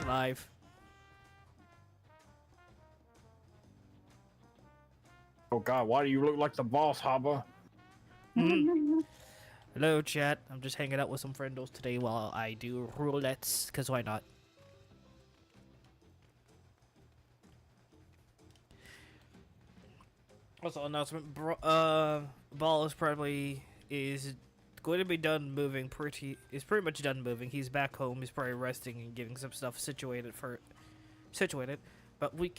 Live. Oh god, why do you look like the boss, Haba? Hello, chat. I'm just hanging out with some friendos today while I do roulettes, because why not? Also, announcement, Ball is going to be done moving is pretty much done moving. He's back home. He's probably resting and getting some stuff situated. But we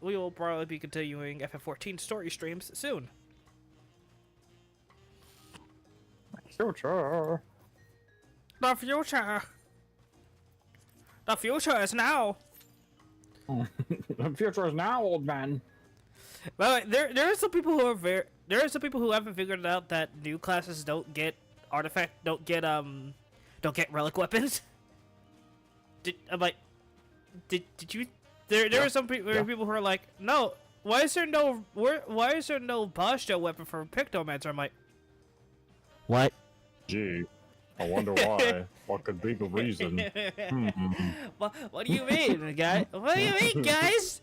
will probably be continuing FF14 story streams soon. Future. The future. The future is now. The future is now, old man. Well, there are some people who haven't figured out that new classes don't get relic weapons. Did you? There are some people who are like, no, why is there no Basho weapon for Pictomancer? I'm like, what? Gee, I wonder why. What could be the reason? What do you mean, guys? What do you mean, guys?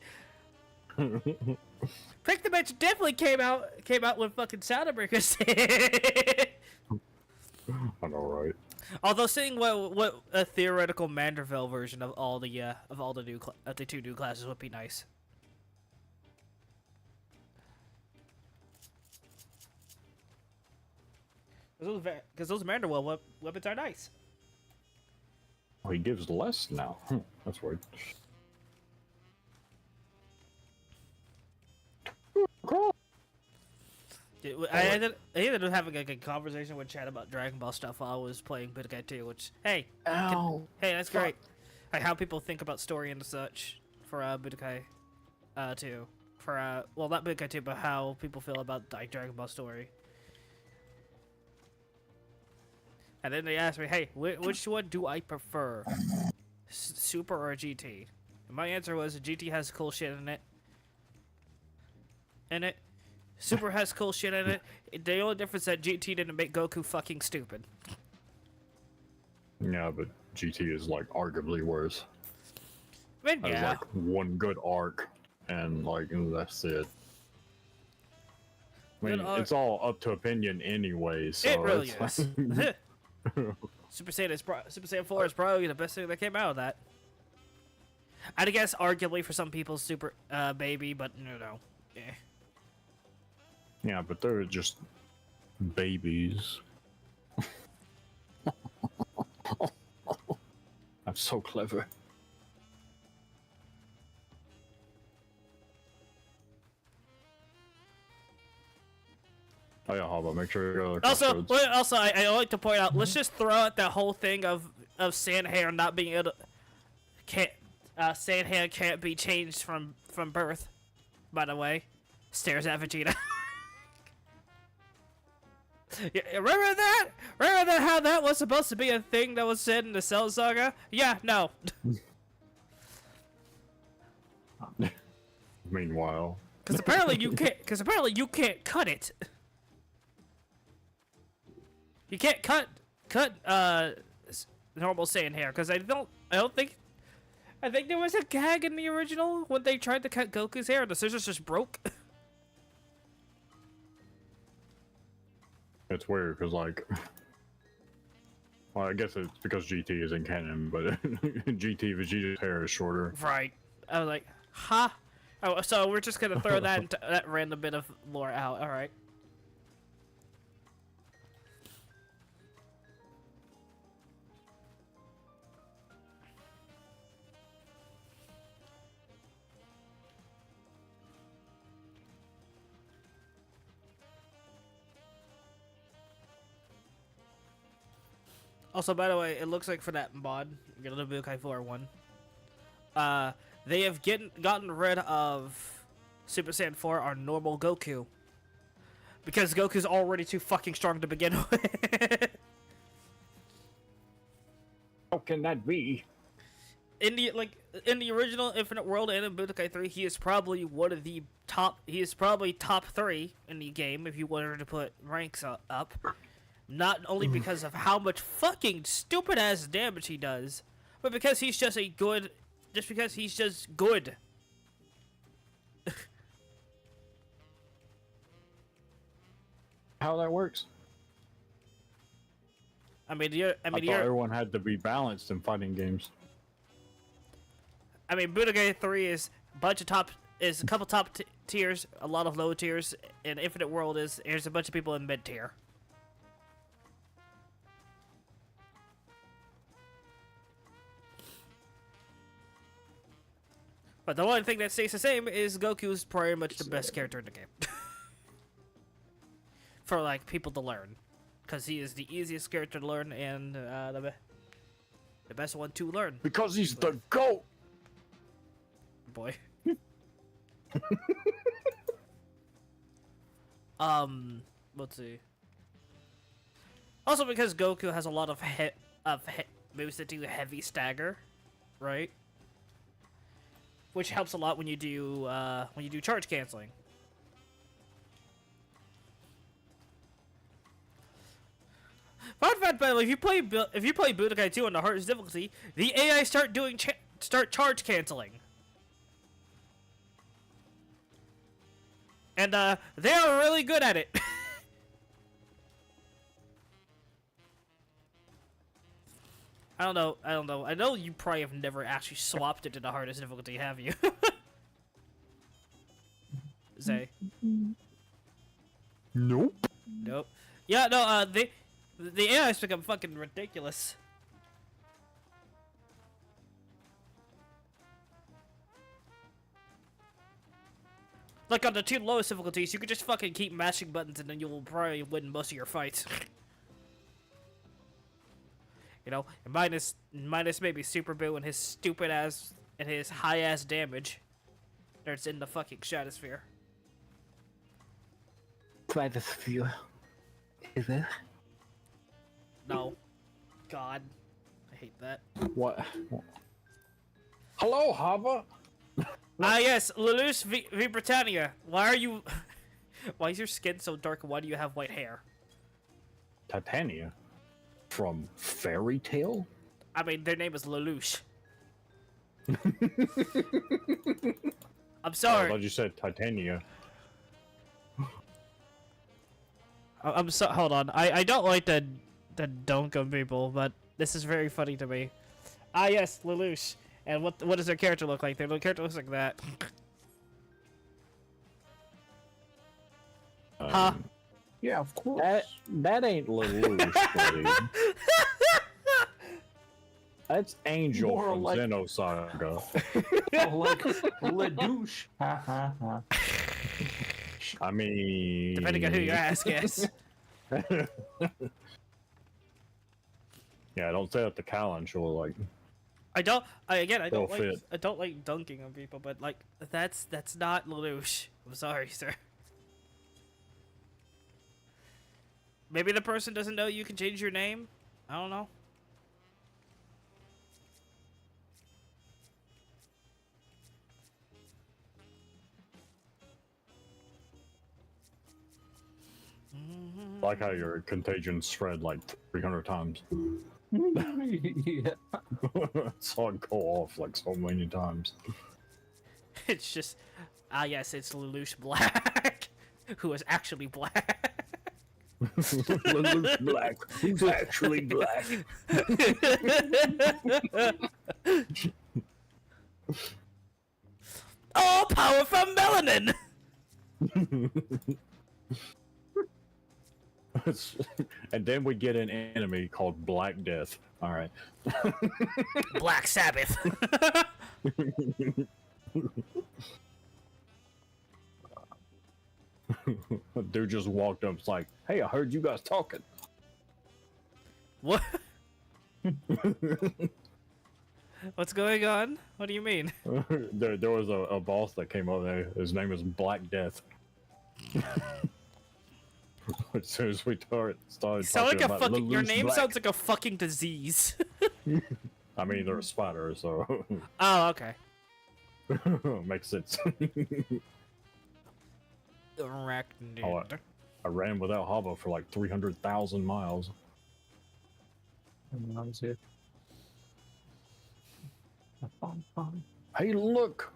Pictomancer definitely came out when fucking Soundbreakers did. I know, right? Although seeing what a theoretical Manderville version of all the two new classes would be nice. Because those Manderville weapons are nice. Oh, he gives less now. That's weird. Dude, I ended up having a good conversation with Chad about Dragon Ball stuff while I was playing Budokai 2, which, hey, hey, that's great. Like, how people think about story and such for Budokai 2. For, well, not Budokai 2, but how people feel about, like, Dragon Ball story. And then they asked me, hey, which one do I prefer? Super or GT? And my answer was GT has cool shit in it. Super has cool shit in it. The only difference is that GT didn't make Goku fucking stupid. Yeah, but GT is like arguably worse. I mean, Has like one good arc, and like that's it. I mean, it's all up to opinion anyway. So it really is. Super Saiyan 4 is probably the best thing that came out of that. I guess arguably for some people, Super Baby, but no. Yeah. Yeah, but they're just babies. I'm so clever. Oh yeah, how about make sure you go to Also, I like to point out. Let's just throw out that whole thing of Sandhair not being able to Sandhair can't be changed from birth. By the way, stares at Vegeta. Yeah, remember that? Remember that? How that was supposed to be a thing that was said in the Cell Saga? Yeah, no. Meanwhile, because apparently you can't. Because apparently you can't cut it. You can't cut normal Saiyan hair because I think there was a gag in the original when they tried to cut Goku's hair and the scissors just broke. it's weird because like, well, I guess it's because GT isn't canon, but GT Vegeta's hair is shorter. Right. I was like, huh? Oh, so we're just gonna throw that random bit of lore out. All right. Also, by the way, it looks like for that mod, get a little Budokai 4 one. They have gotten rid of Super Saiyan 4 on normal Goku. Because Goku's already too fucking strong to begin with. How can that be? In the original Infinite World and in Budokai 3, he is probably one of the top. He is probably top 3 in the game if you wanted to put ranks up. Not only because of how much fucking stupid ass damage he does, but because he's just good. How that works? I thought everyone had to be balanced in fighting games. I mean, Budokai 3 is a couple top tiers, a lot of low tiers, and Infinite World there's a bunch of people in mid tier. But the one thing that stays the same is Goku's pretty much the best character in the game. For, like, people to learn. Because he is the easiest character to learn and the best one to learn. Because he's the GOAT! Boy. Let's see. Also because Goku has a lot of moves that do heavy stagger, right? Which helps a lot when you do charge canceling. Fun fact, by the way, if you play Budokai 2 on the hardest difficulty, the AI start charge canceling, and they are really good at it. I don't know. I know you probably have never actually swapped it to the hardest difficulty, have you? Zay? Nope. Nope. Yeah, no, the AI's become fucking ridiculous. Like on the 2 lowest difficulties, you could just fucking keep mashing buttons and then you'll probably win most of your fights. You know, and minus maybe Super Boo and his stupid ass and his high ass damage that's in the fucking stratosphere. Try this view. Is it? No. God. I hate that. What? Hello, Hava. Ah yes, Lelouch v Britannia. Why are you... Why is your skin so dark and why do you have white hair? Titania. From Fairy Tale? I mean, their name is Lelouch. I'm I sorry. thought you said Titania. I'm so... Hold on. I don't like the Duncan people, but this is very funny to me. Ah yes, Lelouch. And what does their character look like? Their character looks like that. Huh? Yeah, of course. That ain't Lelouch, buddy. That's Angel More from like- Xenosaga. Oh, like le douche. Ha ha ha. I mean... Depending on who you ask, yes. Yeah, don't say that to Callan. She'll like... I don't They'll like fit. I don't like dunking on people, but like that's not Lelouch. I'm sorry, sir. Maybe the person doesn't know you can change your name. I don't know. I like how your contagion spread like 300 times. Yeah. Saw it go off like so many times. It's just yes, it's Lelouch Black, who is actually black. Lelouch Black. Who's actually black? All power from melanin. And then we get an enemy called Black Death. All right. Black Sabbath. Dude just walked up. It's like, hey, I heard you guys talking. What? What's going on? What do you mean? There was a boss that came over there. His name is Black Death. As soon as we started Sound talking like a about fucking. Your Lelouch name Black. sounds like a fucking disease. I mean, they're a spider, so Oh, okay. makes sense. Arachnid. Oh, I ran without Hava for like 300,000 miles. Hey, look!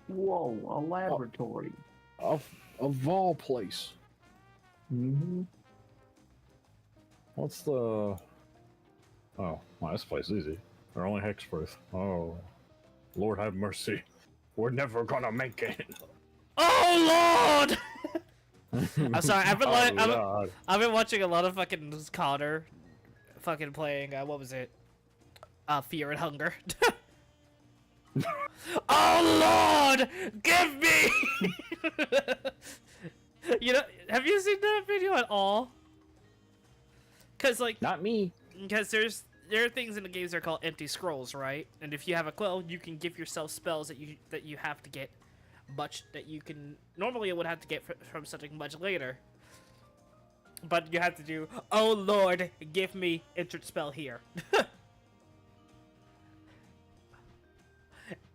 Whoa, a laboratory. A Vol place. Mm-hmm. What's the... Oh, well, this place is easy. They're only hexproof. Oh, Lord have mercy. We're never gonna make it. Oh Lord! I'm sorry. God. I've been watching a lot of fucking Connor, fucking playing. What was it? Fear and Hunger. Oh Lord, give me! You know, have you seen that video at all? Cause like, Not me. because there are things in the games that are called empty scrolls, right? And if you have a quill, you can give yourself spells that you have to get much that you can normally would have to get from something much later. But you have to do, oh Lord, give me insert spell here.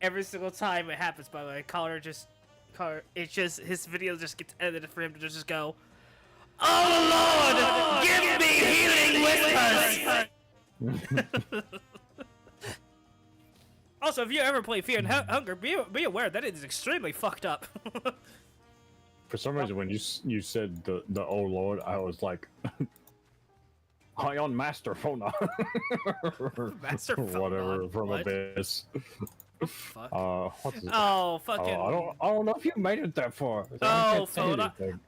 Every single time it happens, by the way, it's just his video just gets edited for him to just go, oh Lord, give me healing whispers. Also, if you ever play Fear and Hunger, be aware that it is extremely fucked up. For some reason, when you said the oh Lord, I was like, high on Master Phona. Master Phona, Whatever, from what? Abyss. Fuck. What's his Oh, fucking. I don't know if you made it that far. So I Oh, can't say Phona. anything.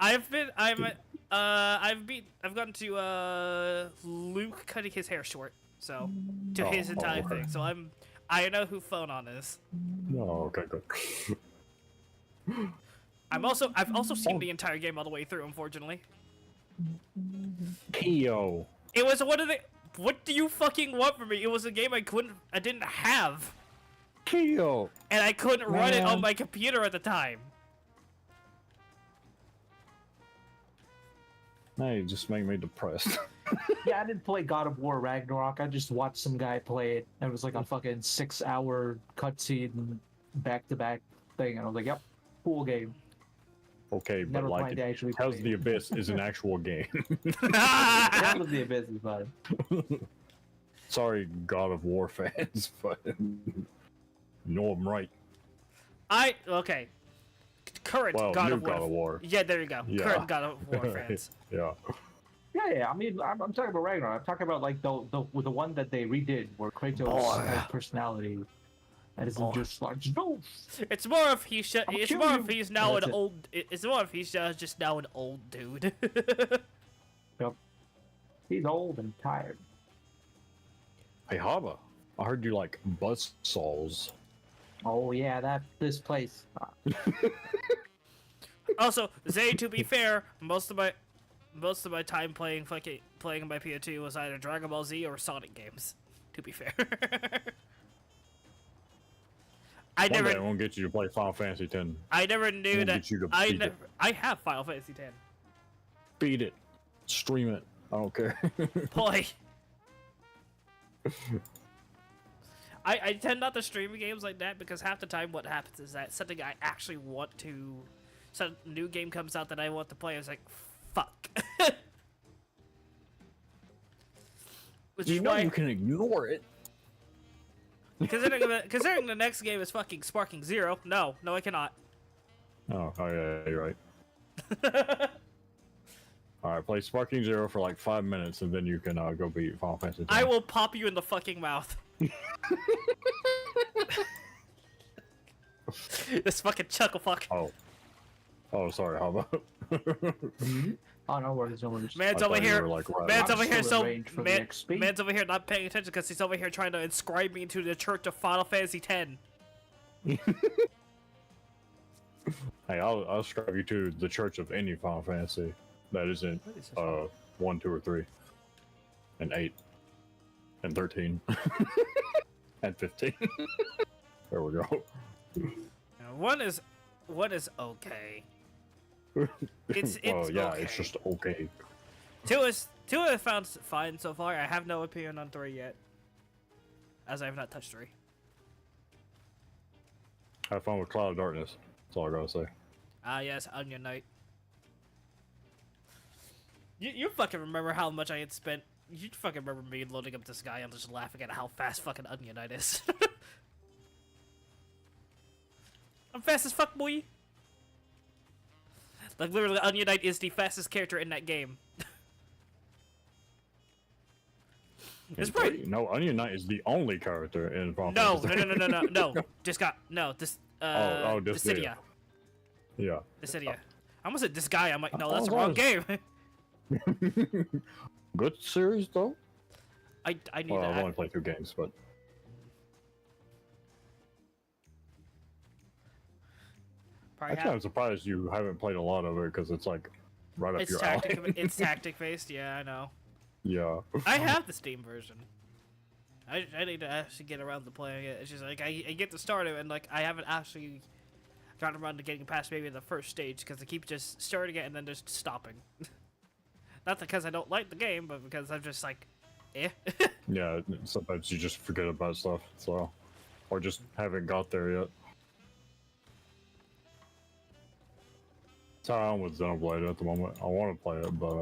I've gotten to Luke cutting his hair short, so to his Oh, entire okay. thing. So I know who Phonon is. No, okay, good. I've also seen the entire game all the way through, unfortunately. Kiyo. It was one of the. What do you fucking want from me? It was a game I didn't have, Kiyo. and I couldn't run it on Man. my computer at the time. Now you just make me depressed. Yeah, I didn't play God of War Ragnarok. I just watched some guy play it. It was like a fucking 6-hour cutscene, back-to-back thing, and I was like, "Yep, cool game." Okay, but Never like planned to actually Tales play of the it. Abyss is an actual game. Tales of the Abyss is fun. Sorry, God of War fans, but no, I'm right. Okay. Current Well, God new of War. God of War. Yeah, there you go. Yeah. Current God of War fans. Yeah. Yeah. I mean, I'm talking about Ragnarok. I'm talking about like the one that they redid, where Kratos Boy. has personality, and isn't Boy. just like no. It's more of he's it's kill more you. of he's now That's an it. old. It's more of he's just now an old dude. Yep. He's old and tired. Hey, Haba, I heard you like buzz saws. Oh yeah, this place. Also, Zay, to be fair, most of my time playing on my PS2 was either Dragon Ball Z or Sonic games. To be fair, I One day I never won't get you to play Final Fantasy X. I never knew We'll that. get you to I beat never. it. I have Final Fantasy X. Beat it. Stream it. I don't care. Boy. I tend not to stream games like that because half the time what happens is that something I actually want to... Some new game comes out that I want to play, I was like, fuck. Which You is know why... you can ignore it. Considering the next game is fucking Sparking Zero, no, I cannot. Oh yeah, you're right. Alright, play Sparking Zero for like 5 minutes and then you can go beat Final Fantasy X. I will pop you in the fucking mouth. This fucking chuckle fuck. Oh, sorry, how about? Oh no worries, no worries. Man's I over thought you here. were, like, right. Man's I'm over here. still So in range for the man, XP. man's over here not paying attention because he's over here trying to inscribe me into the Church of Final Fantasy X. Hey, I'll subscribe you to the Church of any Final Fantasy that isn't 1, 2, or 3, and 8, and 13, and 15. There we go. One is okay. It's Well, yeah, okay. it's just okay. Two I found fine so far. I have no opinion on 3 yet, as I have not touched 3. Have fun with Cloud of Darkness. That's all I gotta say. Ah yes, Onion Knight. You fucking remember how much I had spent? You fucking remember me loading up this guy? I'm just laughing at how fast fucking Onion Knight is. I'm fast as fuck, boy. Like literally, Onion Knight is the fastest character in that game. It's pretty. No, Onion Knight is the only character in Final No, Fantasy. no. Just got no. This Dissidia. Yeah. Dissidia. I almost said this guy. I'm like, no, that's Oh, the wrong nice. game. Good series though. I need Well, I've to. only played 2 games, but Probably actually, I'm surprised you haven't played a lot of it because it's like right up it's your tactic. alley. It's tactic based. Yeah, I know. Yeah. I have the Steam version. I need to actually get around to playing it. It's just like I get to start it and like I haven't actually gotten around to getting past maybe the first stage because I keep just starting it and then just stopping. Not because I don't like the game, but because I'm just like, eh. Yeah, sometimes you just forget about stuff, so or just haven't got there yet. That's how I'm with Xenoblade at the moment. I want to play it, but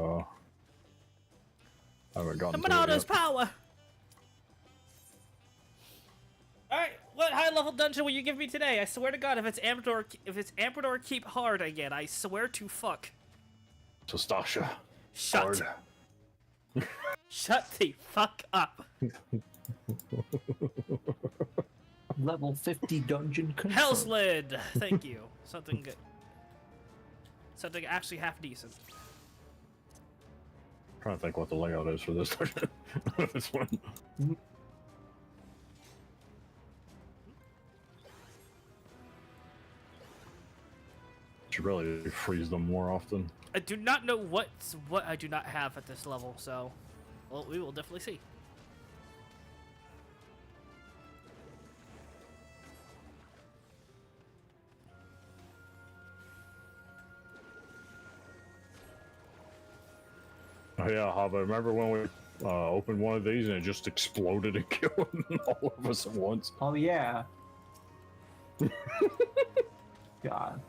I haven't gotten to it Monato's yet. power. All right, what high level dungeon will you give me today? I swear to God, if it's Amprador Keep Hard again, I swear to fuck. So Stasha. Shut. Hard. Shut the fuck up. Level 50 dungeon confirmed. Hell's Lid. Thank you. Something good. Something actually half decent. Trying to think what the layout is for this dungeon. This one. Should really freeze them more often. I do not know what I do not have at this level, so well, we will definitely see. Oh yeah, Hava, remember when we opened one of these and it just exploded and killed all of us at once? Oh yeah. God.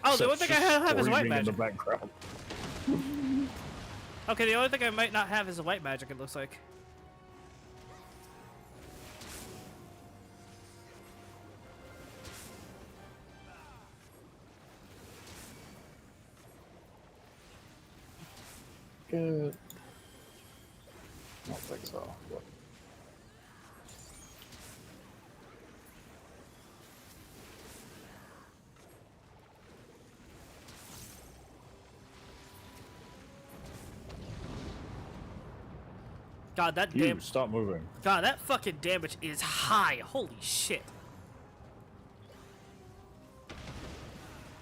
Oh, the only thing I have is white Screaming magic. in the background. Okay, the only thing I might not have is a white magic, it looks like. Good. I don't think so. But... God, that You damn. stop moving. God, that fucking damage is high. Holy shit.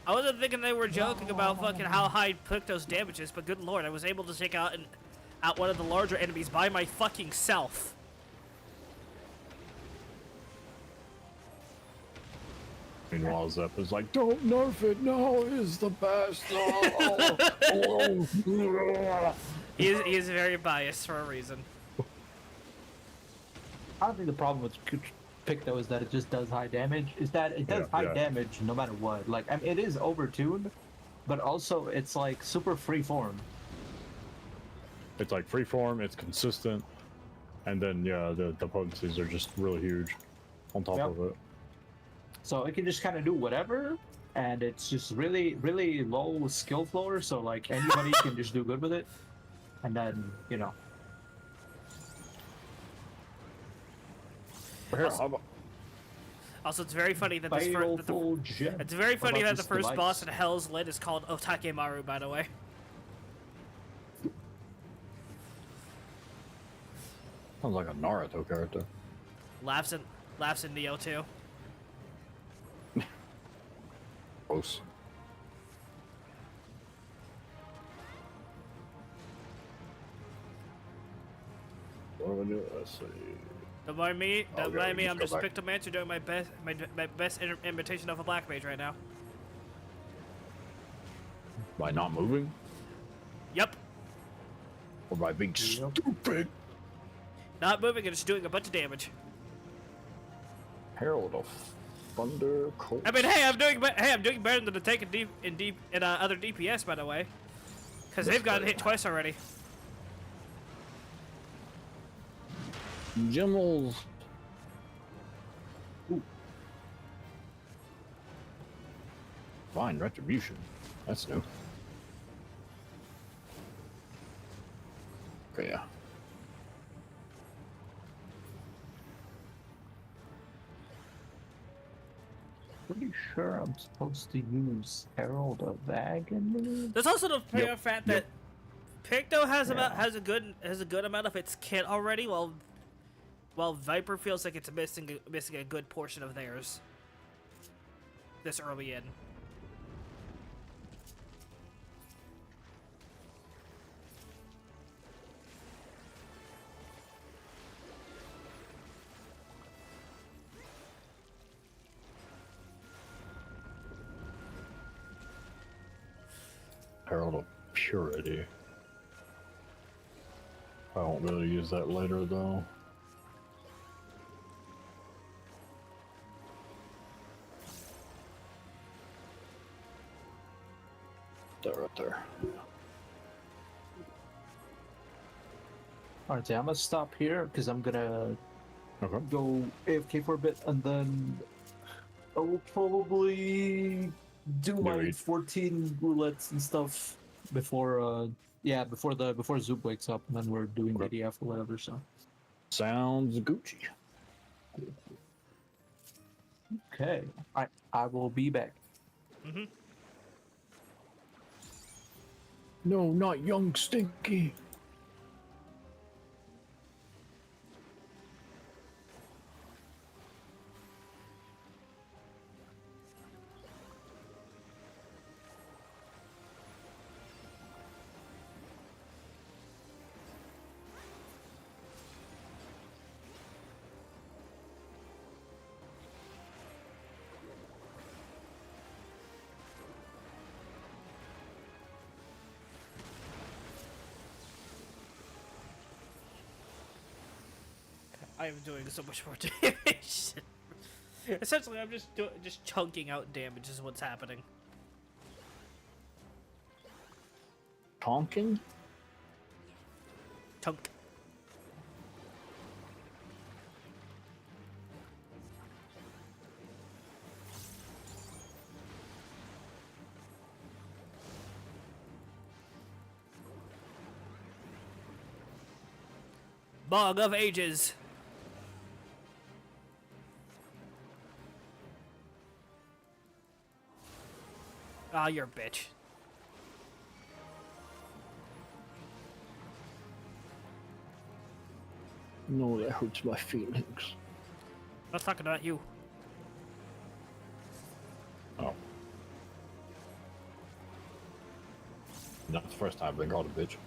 I wasn't thinking they were joking about fucking how high Picto's damage is, but good lord, I was able to take out one of the larger enemies by my fucking self. Meanwhile, Zep is like, don't nerf it, no, it's the best. He is very biased for a reason. I don't think the problem with Picto is that it just does high damage. Is that it does high damage no matter what. Like, I mean, it is overtuned, but also it's like super free form. It's like freeform, it's consistent, and then yeah, the potencies are just really huge on top of it. So it can just kind of do whatever, and it's just really, really low skill floor. So like anybody can just do good with it, and then you know. Also, it's very funny that this it's very funny that the first boss in Hell's Lit is called Otakemaru, by the way. Sounds like a Naruto character. Laughs in Neo too. Close. What do I do? Let's see. Don't mind me. Don't mind me. I'm go just back. Pictomancer doing my best imitation of a black mage right now. By not moving? Yep. Or by being stupid? Not moving and just doing a bunch of damage. Herald of Thunder Cold. I mean, hey, I'm doing better than the Tank in other DPS, by the way, because they've gotten hit twice already. Gemels. Fine retribution. That's new. Okay, yeah. Pretty sure I'm supposed to use Herald of Agony. There's also the fact that Picto has a good amount of its kit already, while Viper feels like it's missing a good portion of theirs this early in. Herald of Purity. I won't really use that later though. That right there. Alright, so I'm gonna stop here because I'm gonna go AFK for a bit, and then I will probably do my 14 roulettes and stuff before before Zoop wakes up, and then we're doing ADF or whatever. So sounds Gucci. Okay, I will be back. Mm-hmm. No, not young Stinky. I am doing so much more damage. Essentially, I'm just chunking out damage is what's happening. Tonking? Chunk. Bog of Ages. Ah, you're a bitch. No, that hurts my feelings. I'm not talking about you. Oh. Not the first time I've been called a bitch.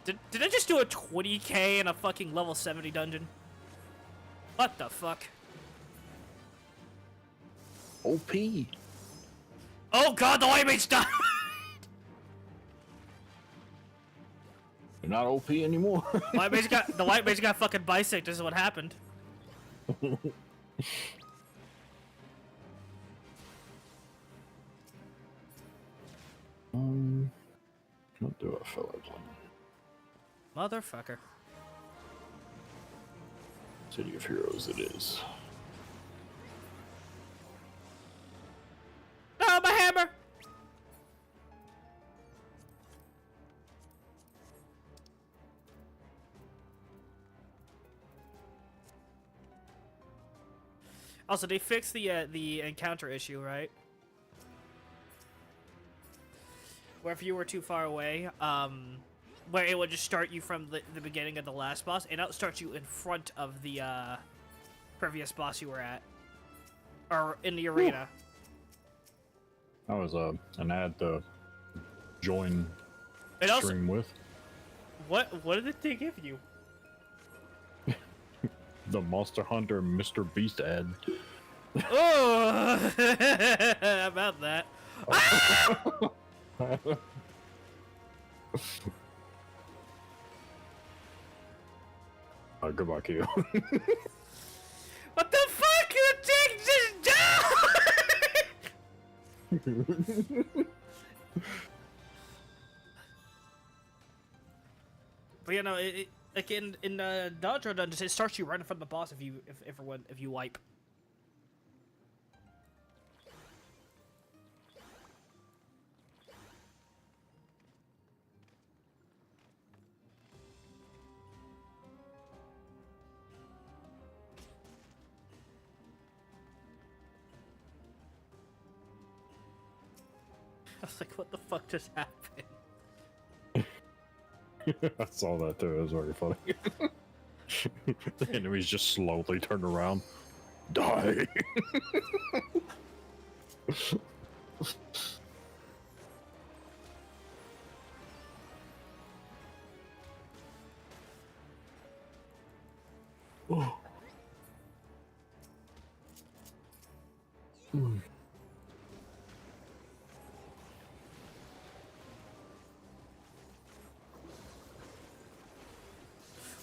Did I just do a 20k in a fucking level 70 dungeon? What the fuck? OP. Oh god, the white mage died! You're not OP anymore. The white mage got fucking bisected. This is what happened. What do I feel like playing? Motherfucker. City of Heroes it is. No, my hammer! Also, they fixed the encounter issue, right? Where if you were too far away, where it would just start you from the beginning of the last boss, and it starts you in front of the previous boss you were at, or in the arena. That was an ad to join It also, stream with. what did they give you? The Monster Hunter Mr. Beast ad. Oh, about that. Ah! Goodbye, Kyo. What the fuck? You take this down! But you know, like in Dodger Dungeons, it starts you right in front of the boss if you wipe. I was like, what the fuck just happened? I saw that too. It was very funny. The enemies just slowly turn around. Die. Oh.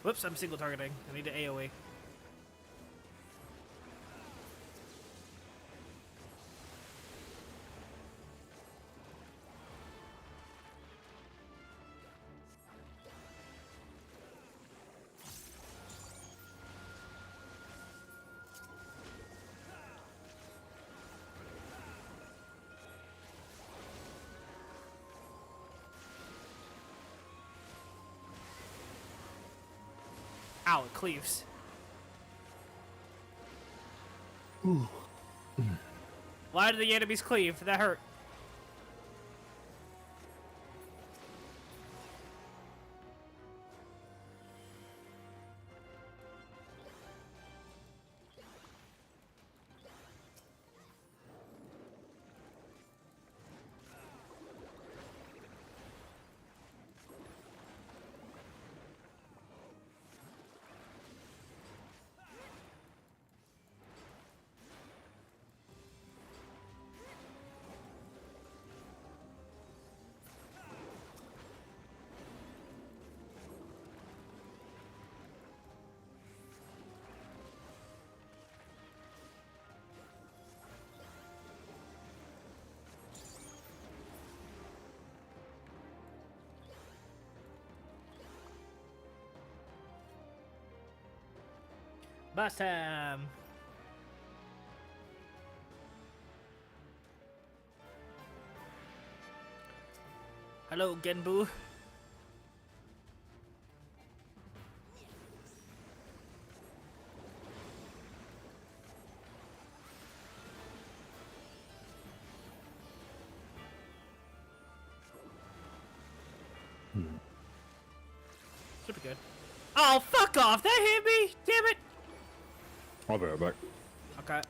Whoops, I'm single targeting. I need to AoE. Ow, it cleaves. Why do the enemies cleave? That hurt. Boss time! Hello, Genbu. Should be good. Oh, fuck off! That hit me! Damn it! I'll be right back. Okay.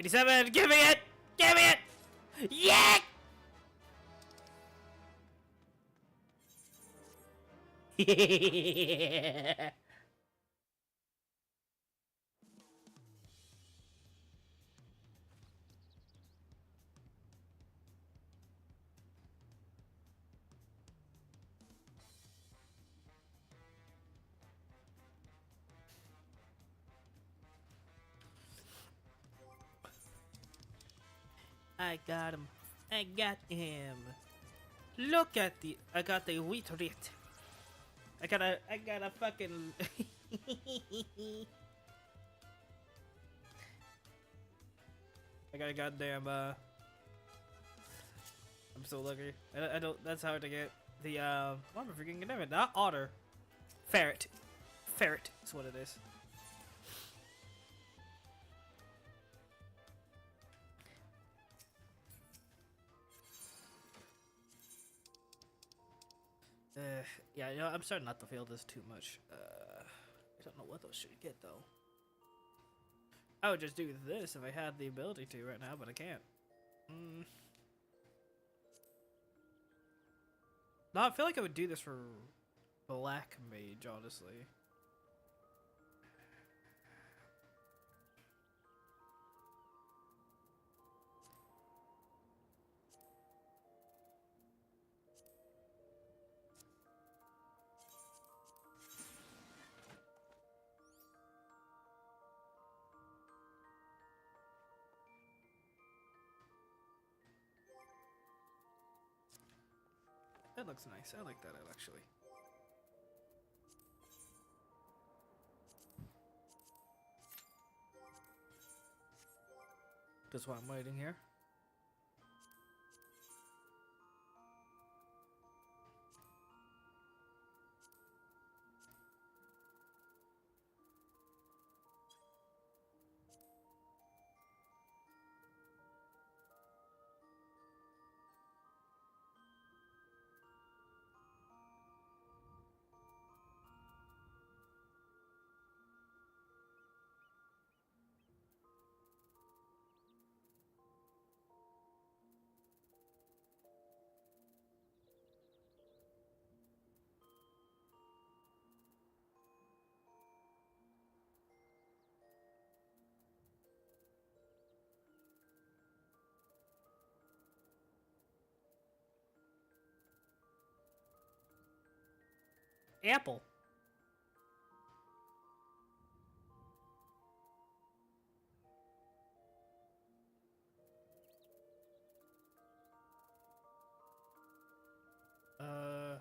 $87, give me it! Give me it! Yeah! I got him. I got him. Look at the. I got the wheat rit. I got a fucking. I got a goddamn. I'm so lucky. I don't. That's hard to get. The what am I freaking name it? Not otter. Ferret. Ferret is what it is. Yeah, you know, I'm starting not to feel this too much. I don't know what those should get though. I would just do this if I had the ability to right now, but I can't. No, I feel like I would do this for Black Mage, honestly. That looks nice. I like that actually. That's why I'm waiting here. Apple. Uh...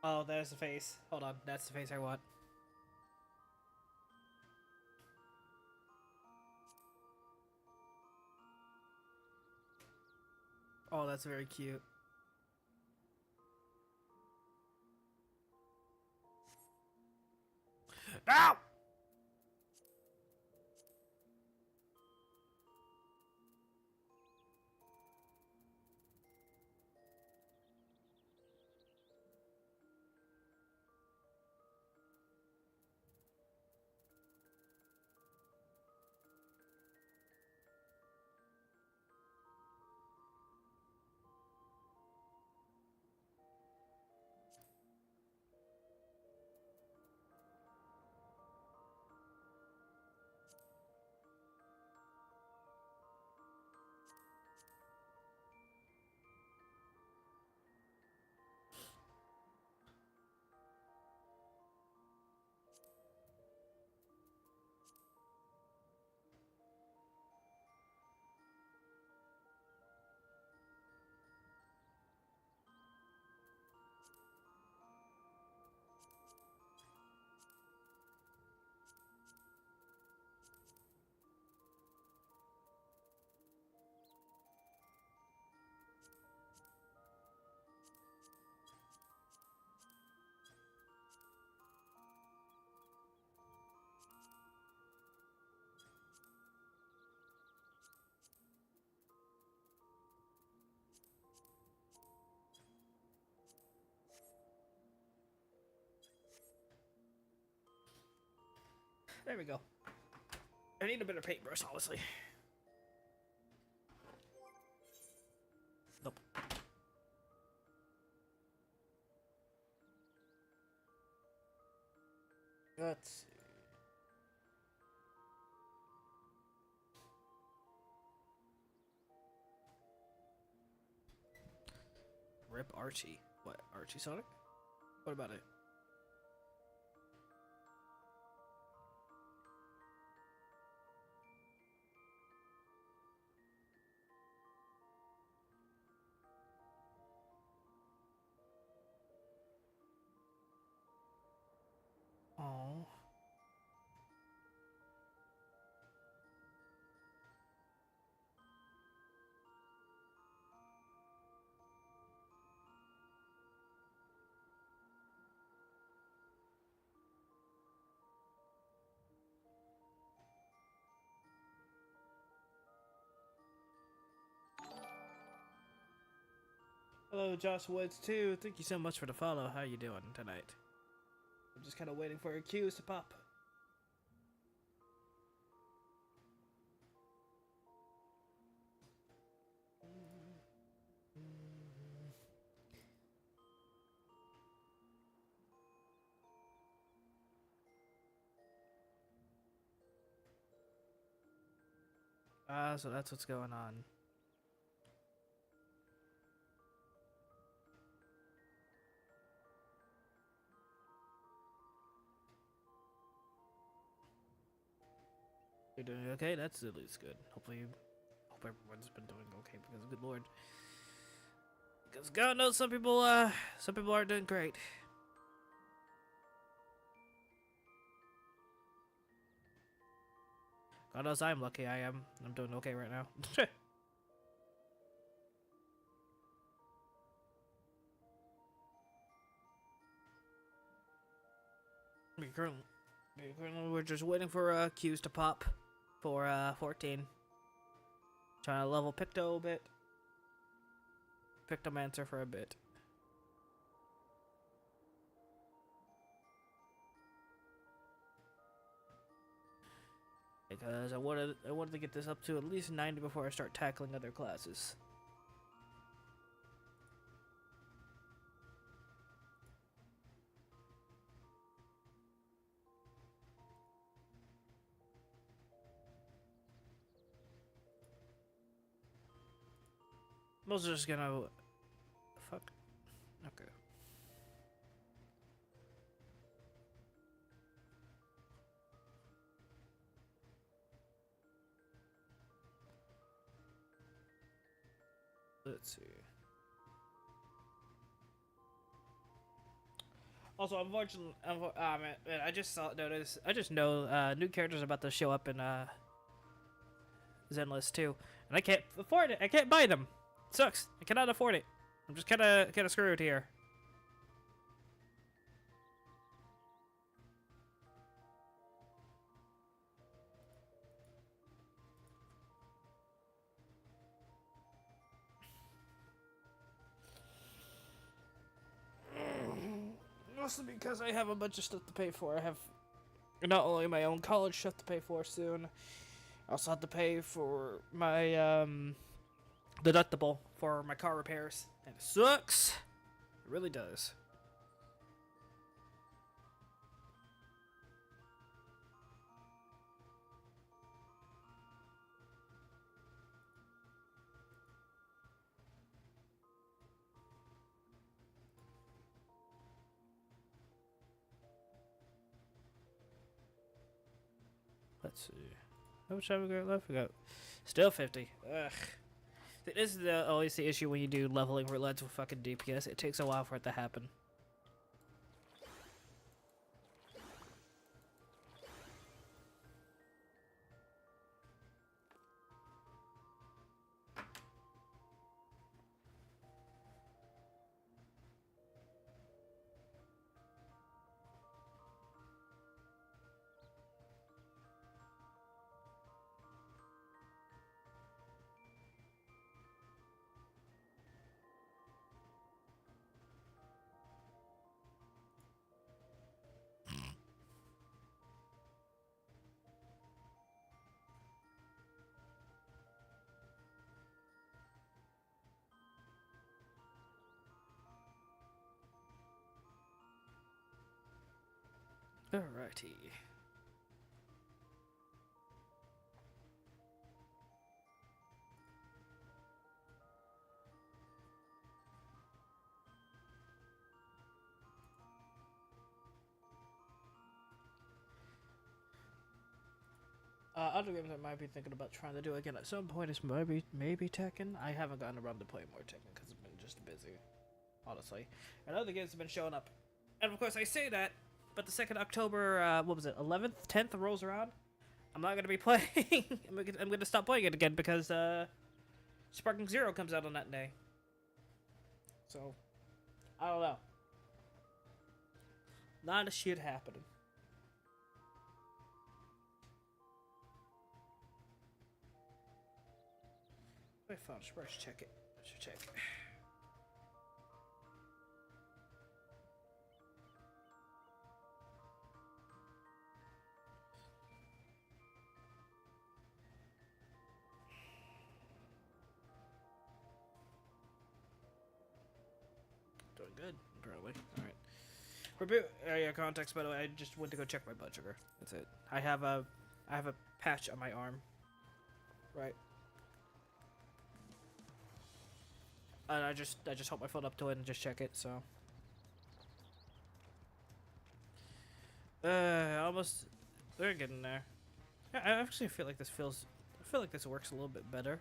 Oh, there's the face. Hold on, that's the face I want. Oh, that's very cute. No! There we go. I need a better paintbrush, honestly. Nope. Let's see. Rip Archie. What? Archie Sonic? What about it? Oh. Hello, Josh Woods too. Thank you so much for the follow. How you doing tonight? I'm just kind of waiting for your cues to pop. So that's what's going on. You're doing okay? That's at least good. Hopefully, hope everyone's been doing okay because good lord. Because God knows some people aren't doing great. God knows I'm lucky I am. I'm doing okay right now. Currently, we're just waiting for cues to pop for 14. Trying to level Picto a bit. Pictomancer for a bit. Because I wanted to get this up to at least 90 before I start tackling other classes. I'm also just gonna... Fuck. Okay. Let's see. Also, unfortunately, man, I just noticed. I just know new characters are about to show up in Zenless too, and I can't afford it. I can't buy them. It sucks. I cannot afford it. I'm just kind of screwed here. Mostly because I have a bunch of stuff to pay for. I have not only my own college stuff to pay for soon, I also have to pay for my deductible for my car repairs. And it sucks. It really does. Let's see. How much have we got left? We got still 50. Ugh. This is always the issue when you do leveling roulettes with fucking DPS. It takes a while for it to happen. Alrighty. Other games I might be thinking about trying to do again at some point is maybe Tekken. I haven't gotten around to playing more Tekken because I've been just busy, honestly. And other games have been showing up, and of course I say that, but the 2nd October, what was it, 11th, 10th rolls around. I'm not gonna be playing. I'm gonna stop playing it again because Sparking Zero comes out on that day. So I don't know. Not a shit happening. My phone, let's check it. Let's check. Doing good, apparently. All right. For area context, by the way, I just went to go check my blood sugar. That's it. I have a patch on my arm. Right. And I just hold my phone up to it and just check it, so. Almost. They're getting there. Yeah, I actually feel like this works a little bit better.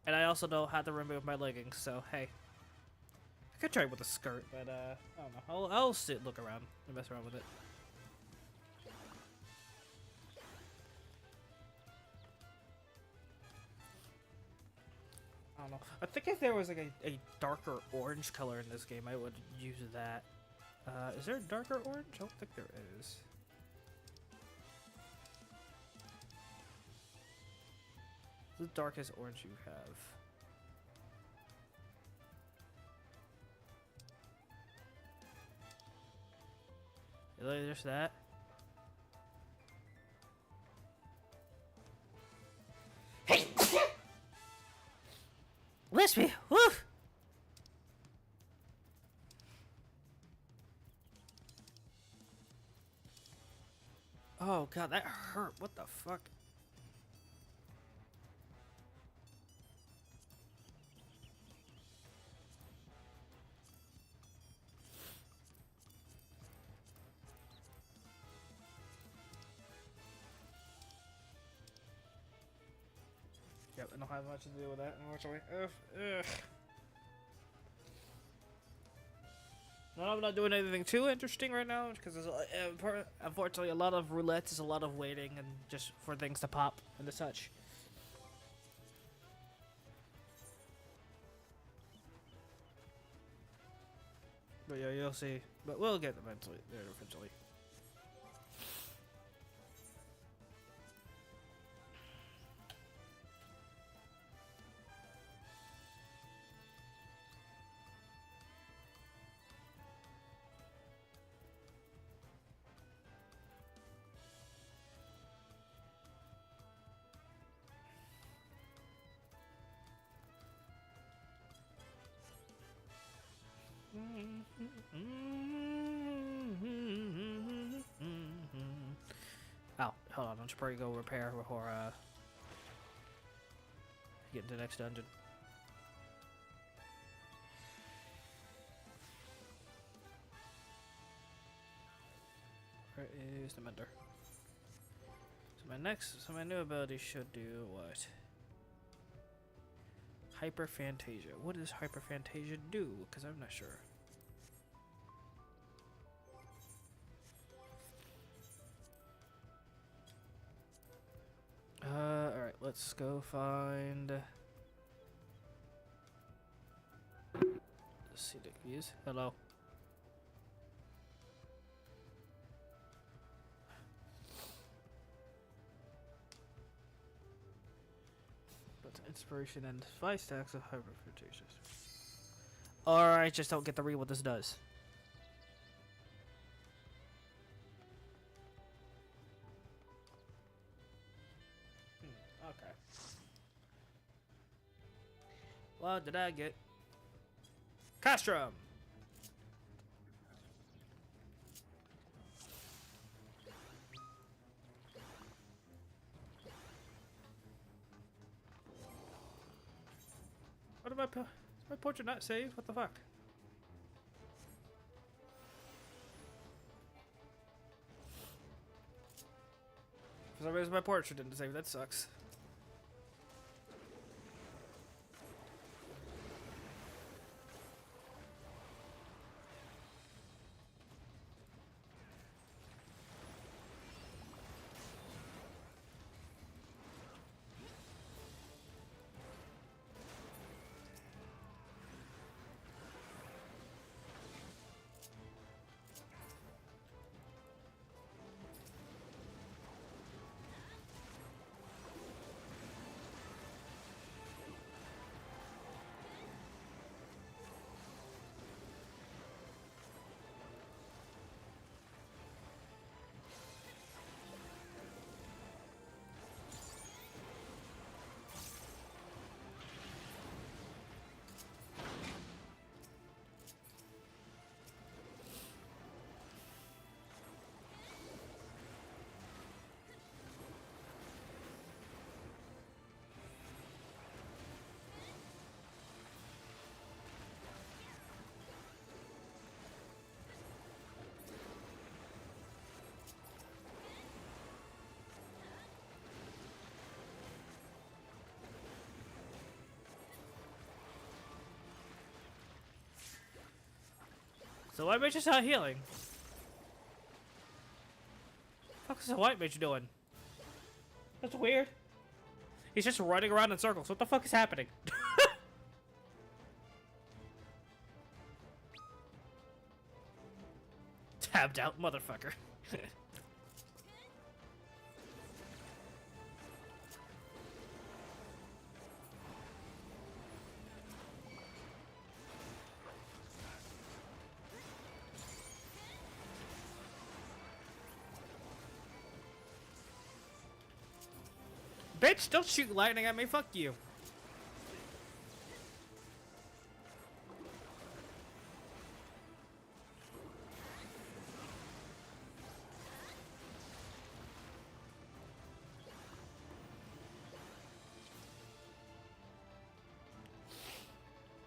And I also know how to remove my leggings, so hey. I could try it with a skirt, but I don't know. I'll look around and mess around with it. I don't know. I think if there was like a darker orange color in this game, I would use that. Is there a darker orange? I don't think there is. the darkest orange you have? Really, just that? Hey! Wispy! Woo! Oh god, that hurt. What the fuck? Yep, I don't have much to do with that, unfortunately. Ugh. No, I'm not doing anything too interesting right now, because unfortunately a lot of roulettes is a lot of waiting and just for things to pop and such. But yeah, you'll see. But we'll get eventually there eventually. Oh, hold on. I should probably go repair before get into the next dungeon. Where is the mentor? So my new ability should do what? Hyperphantasia. What does Hyperphantasia do? Because I'm not sure. Alright, let's go find... Let's see the keys. Hello. That's inspiration and 5 stacks of Hyperphantasia. Alright, just don't get to read what this does. Okay. What did I get? Castrum! What am I? Is my portrait not saved? What the fuck? For some reason my portrait didn't save. That sucks. So white mage is not healing. What the fuck is the white mage doing? That's weird. He's just running around in circles. What the fuck is happening? Tabbed out, motherfucker. Bitch, don't shoot lightning at me, fuck you.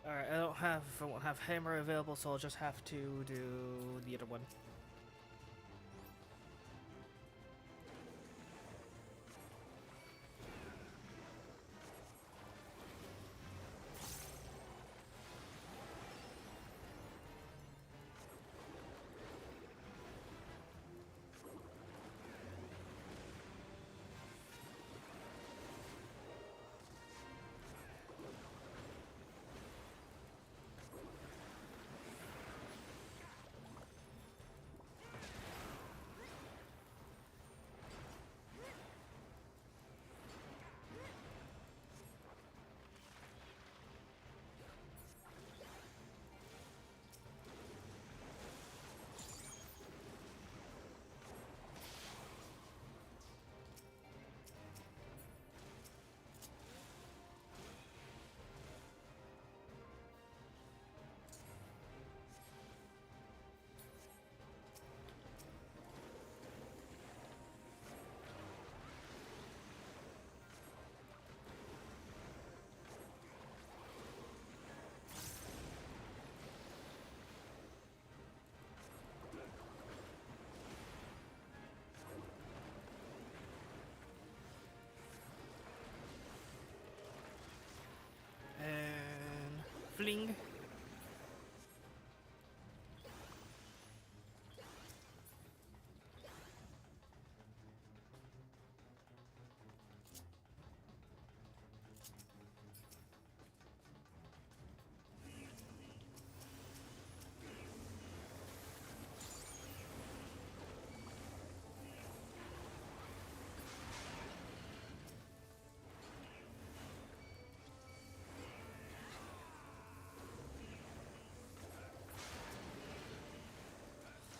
Alright, I won't have hammer available, so I'll just have to do the other one. Fling.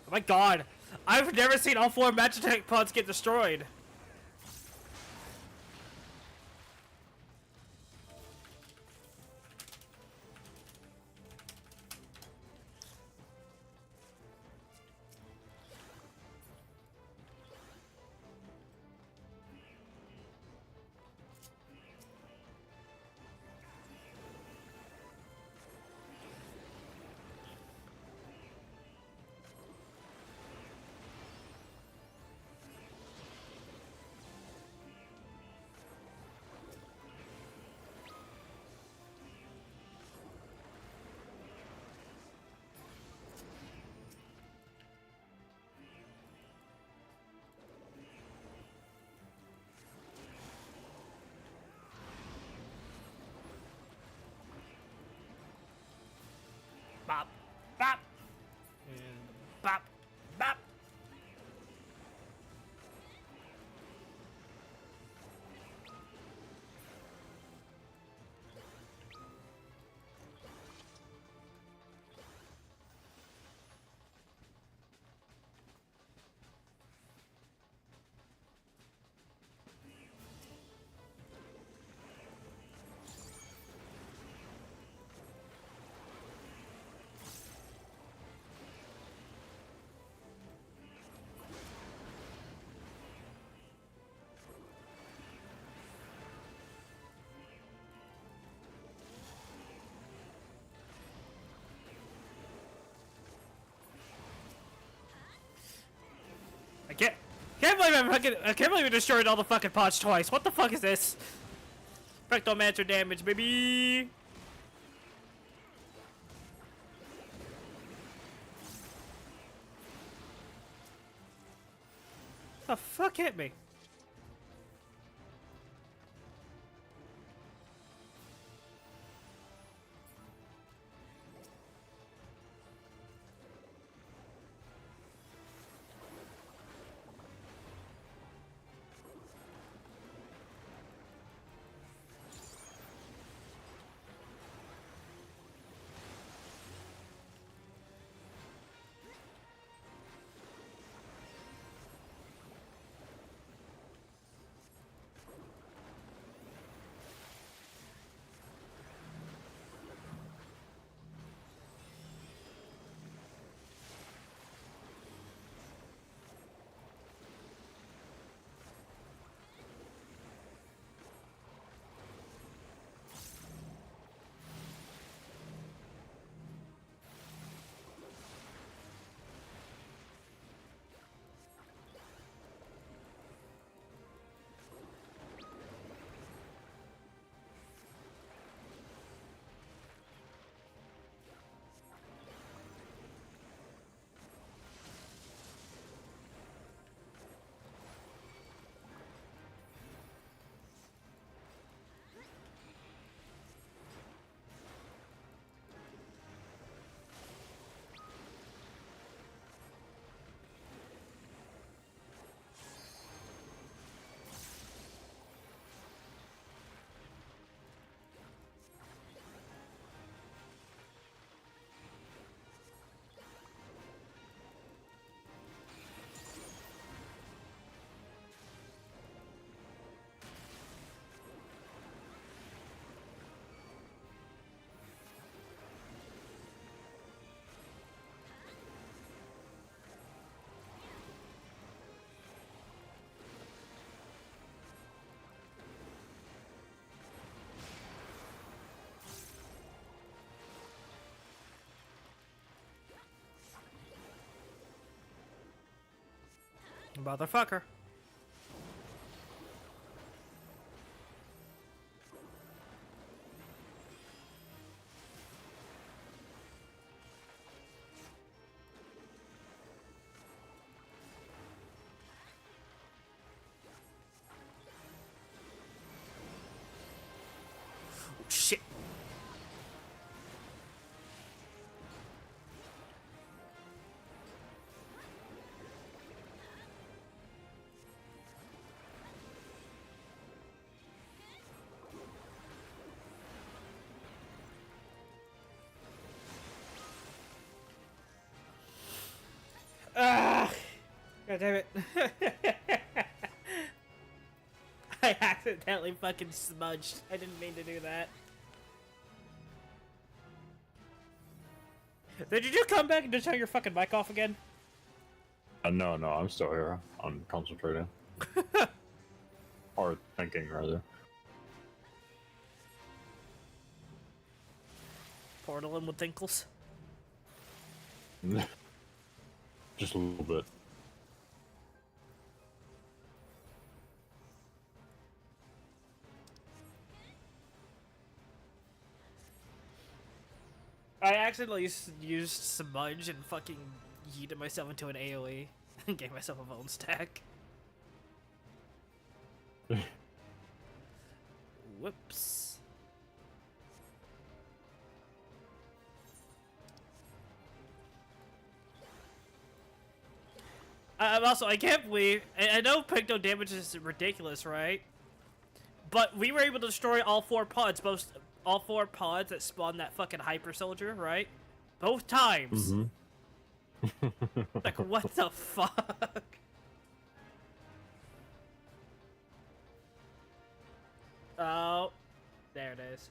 Oh my god, I've never seen all 4 Magitech pods get destroyed. Bop, bop, and bop, bop. I can't believe I destroyed all the fucking pots twice. What the fuck is this? Fractal Mancer damage, baby. The fuck hit me? Motherfucker. Shit. Ah! God damn it. I accidentally fucking smudged. I didn't mean to do that. Did you just come back and just turn your fucking mic off again? No, I'm still here. I'm concentrating. Or thinking, rather. Portalin with Tinkles. Just a little bit. I accidentally used Smudge and fucking yeeted myself into an AoE and gave myself a bone stack. Whoops. Also, I can't believe... I know Picto damage is ridiculous, right? But we were able to destroy all 4 pods, all 4 pods that spawned that fucking hyper soldier, right? Both times. Mm-hmm. Like, what the fuck? Oh, there it is.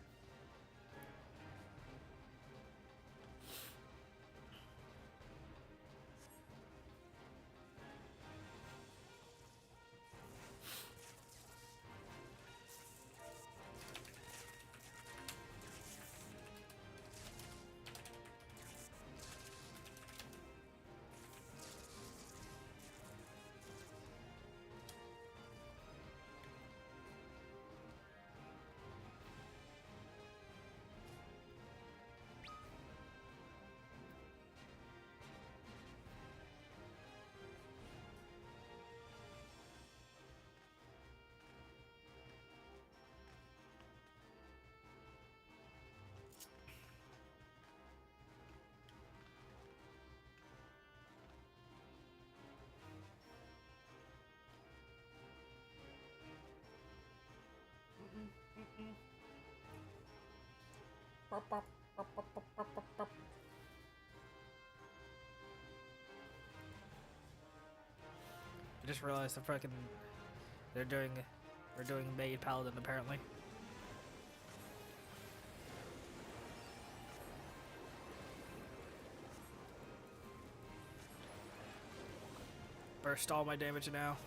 I just realized they're doing Maid Paladin apparently. Burst all my damage now.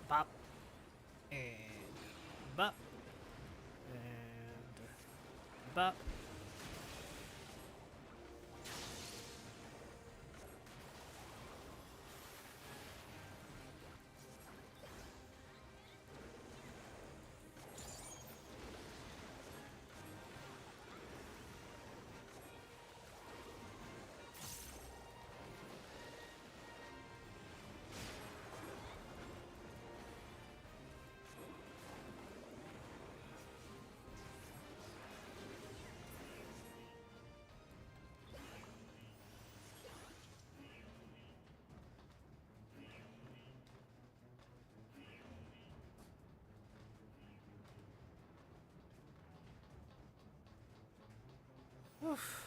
Bop. And bop. And bop. Oof.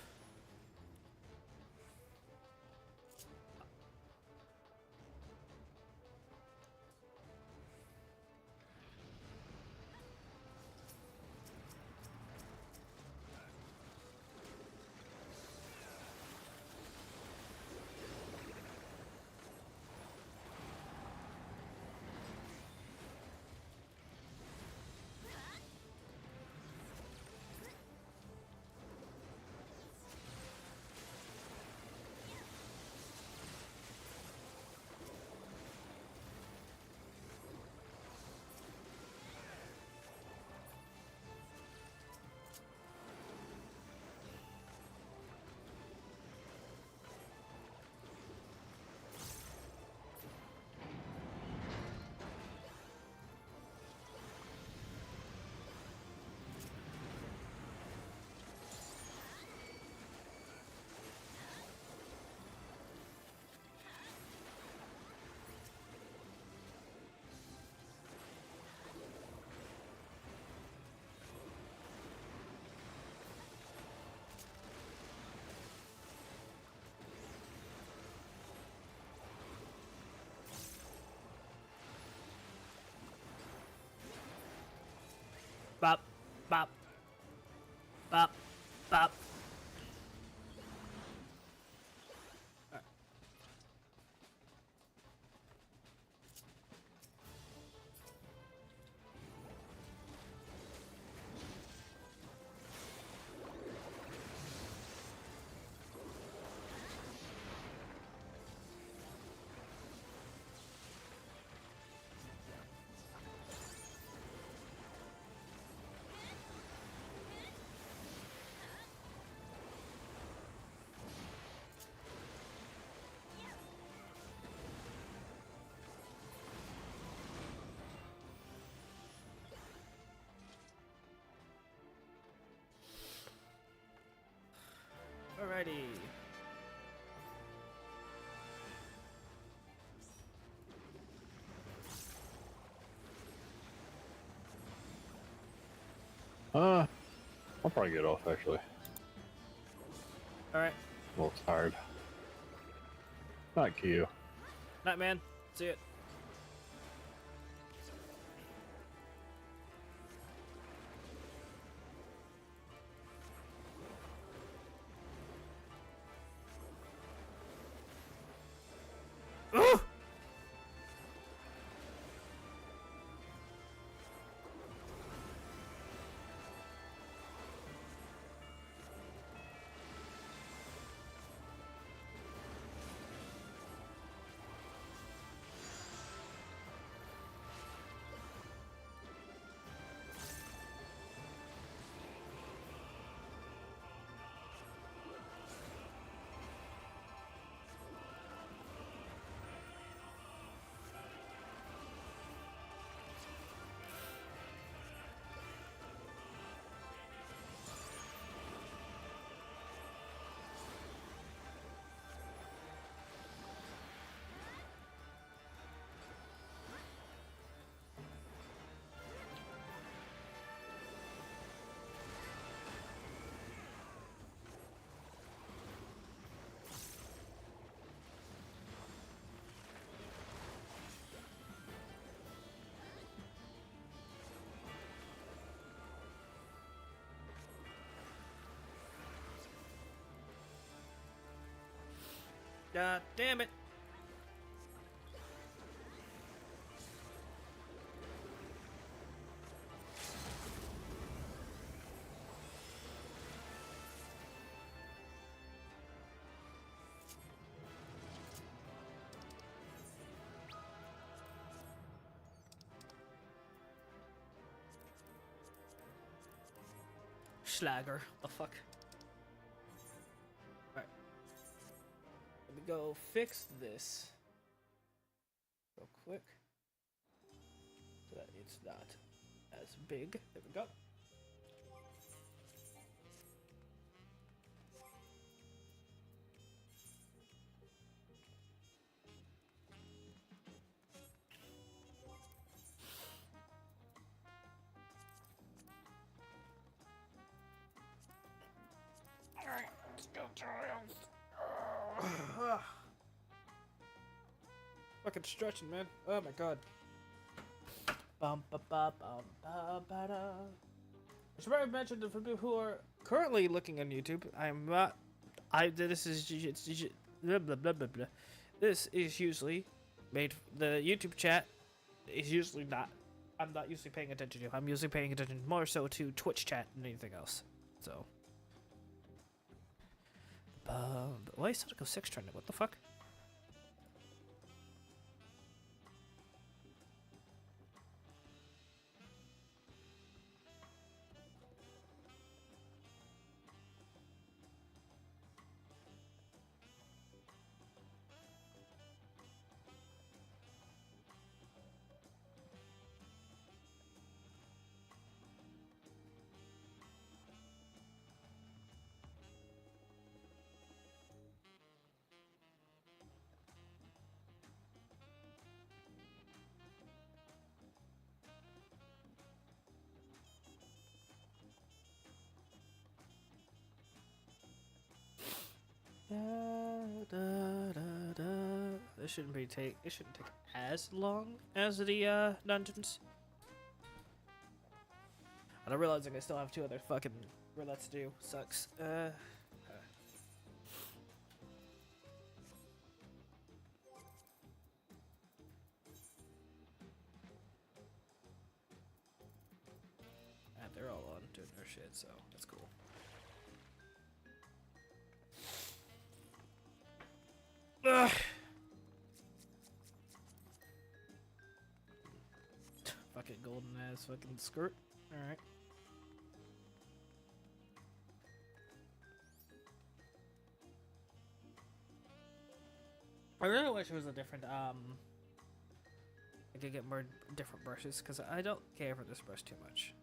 Bop, bop, bop, bop. Alrighty. I'll probably get off actually. Alright. A little tired. Not Kiyo. Night, man. See it. Ooh! God damn it. Schlager. The fuck? Alright. Let me go fix this real quick so that it's not as big. There we go. Alright. Fucking stretching, man. Oh my god. Bum ba ba bum ba ba da. I should probably mention for people who are currently looking on YouTube. I'm not. This is blah blah blah blah blah. This is usually made. The YouTube chat is usually not. I'm not usually paying attention to. I'm usually paying attention more so to Twitch chat than anything else. So. Why is Sonic 06 trending? What the fuck? This shouldn't take as long as the dungeons. And I'm realizing I still have 2 other fucking roulettes to do. Sucks. They're all on doing their shit, so that's cool. Ugh. Fucking golden ass fucking skirt. Alright. I really wish it was a different, I could get more different brushes, because I don't care for this brush too much.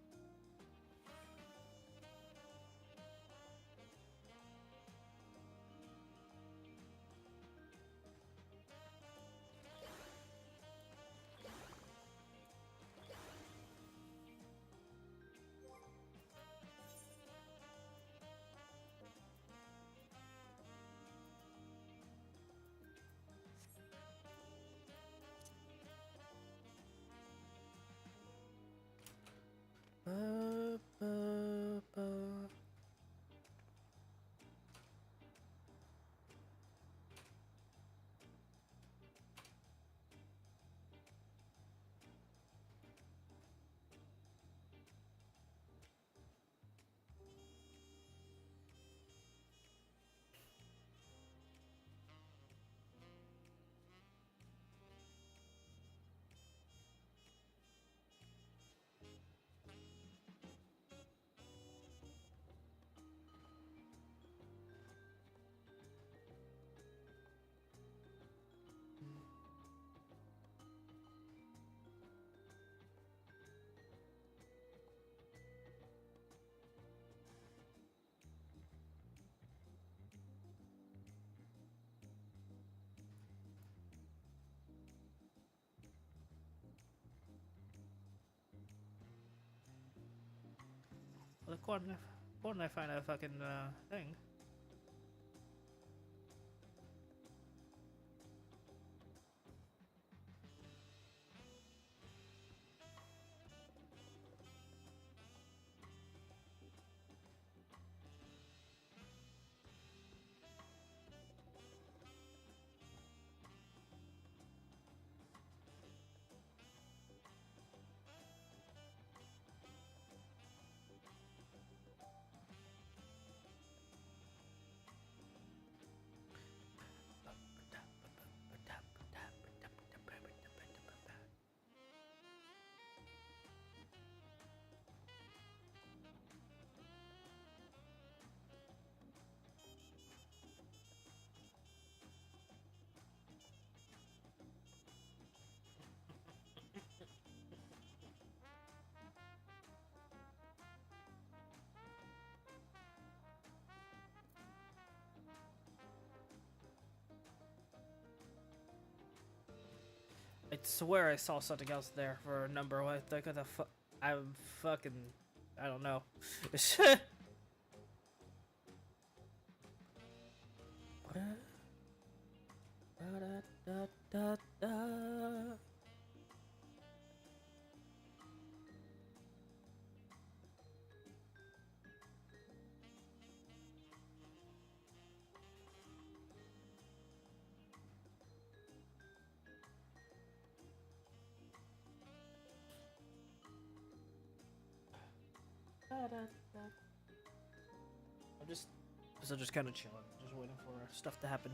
Look, why didn't I find a fucking thing? I swear I saw something else there for a number. What the fuck? I'm fucking. I don't know. What? I'm just still just kind of chilling, just waiting for stuff to happen.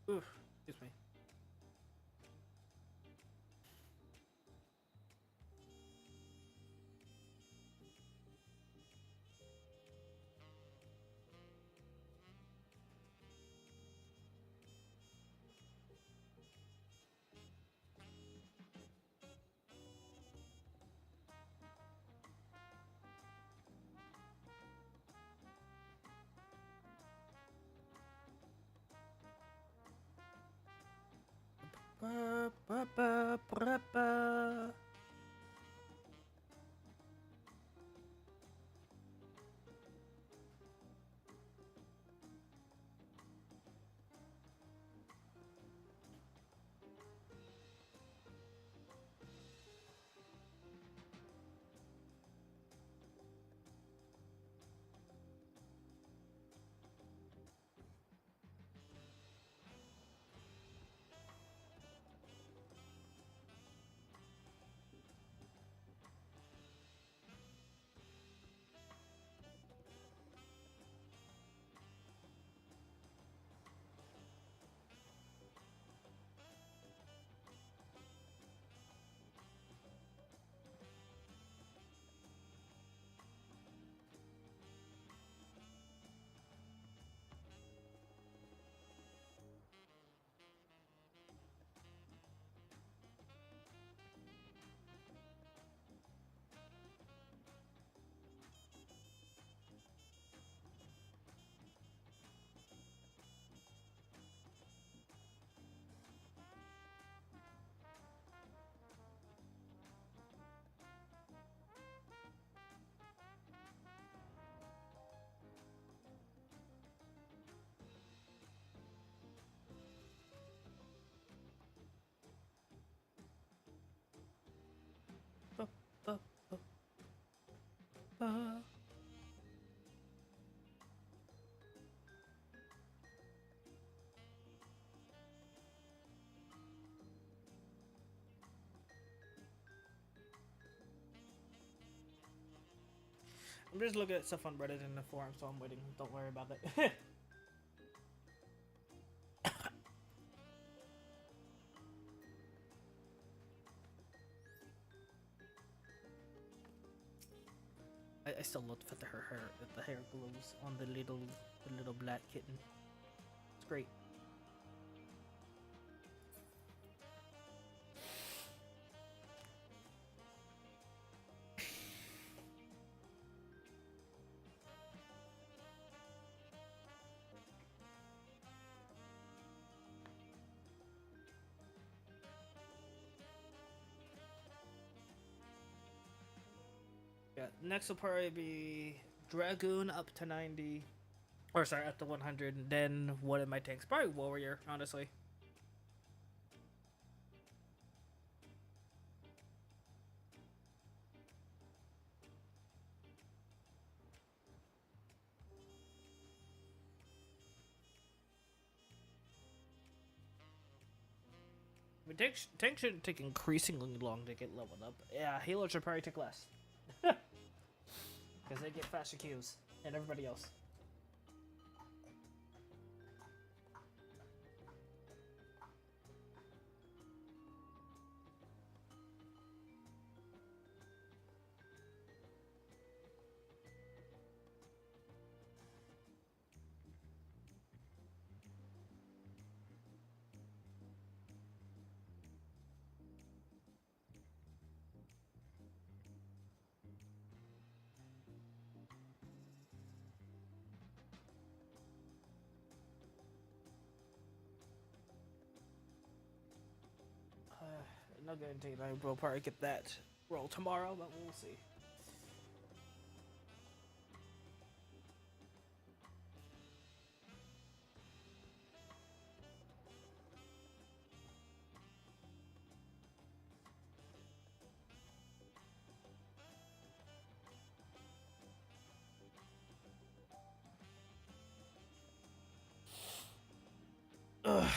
Oof, excuse me. Ba, ba, ba, ba, ba. Ba, ba, ba, ba. I'm just looking at stuff on Reddit in the forum, so I'm waiting. Don't worry about it. I still love the hair glows on the little black kitten. It's great. Yeah, next will probably be Dragoon up to 90. Or sorry, up to 100. And then one of my tanks. Probably Warrior, honestly. I mean, tanks shouldn't take increasingly long to get leveled up. Yeah, healers should probably take less. Because they get faster Qs. And everybody else. no guarantee. I will probably get that roll tomorrow, but we'll see. Ugh.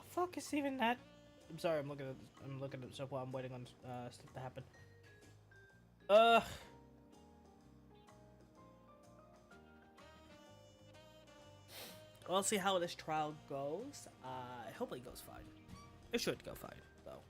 Fuck is even that? I'm sorry. I'm looking at stuff while I'm waiting on stuff to happen. We'll see how this trial goes. Hopefully it goes fine. It should go fine, though.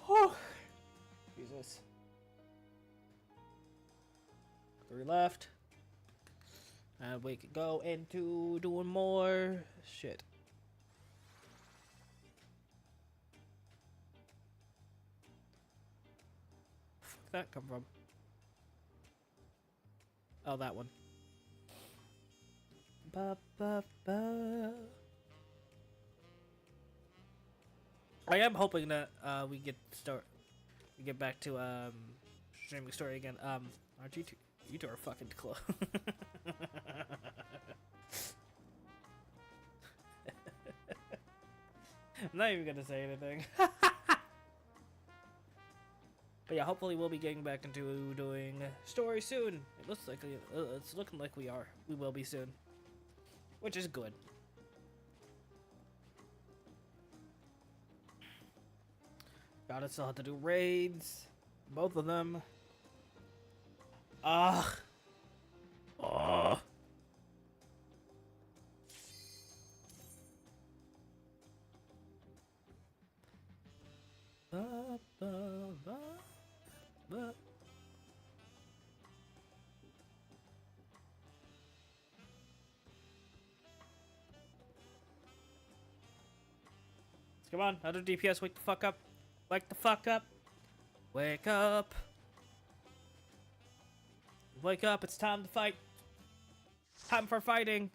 Whew. Jesus. 3 left. And we could go into doing more shit. Where'd that come from? Oh, that one. Ba, ba, ba. I am hoping that we get back to streaming story again. Aren't you two? You two are fucking close. I'm not even gonna say anything. But yeah, hopefully we'll be getting back into doing story soon. It looks like it's looking like we are. We will be soon, which is good. Gotta still have to do raids, both of them. Ugh. Ugh. Ba, ba, ba, ba. Come on, other DPS, wake the fuck up. Wake the fuck up. Wake up. Wake up, it's time to fight. Time for fighting.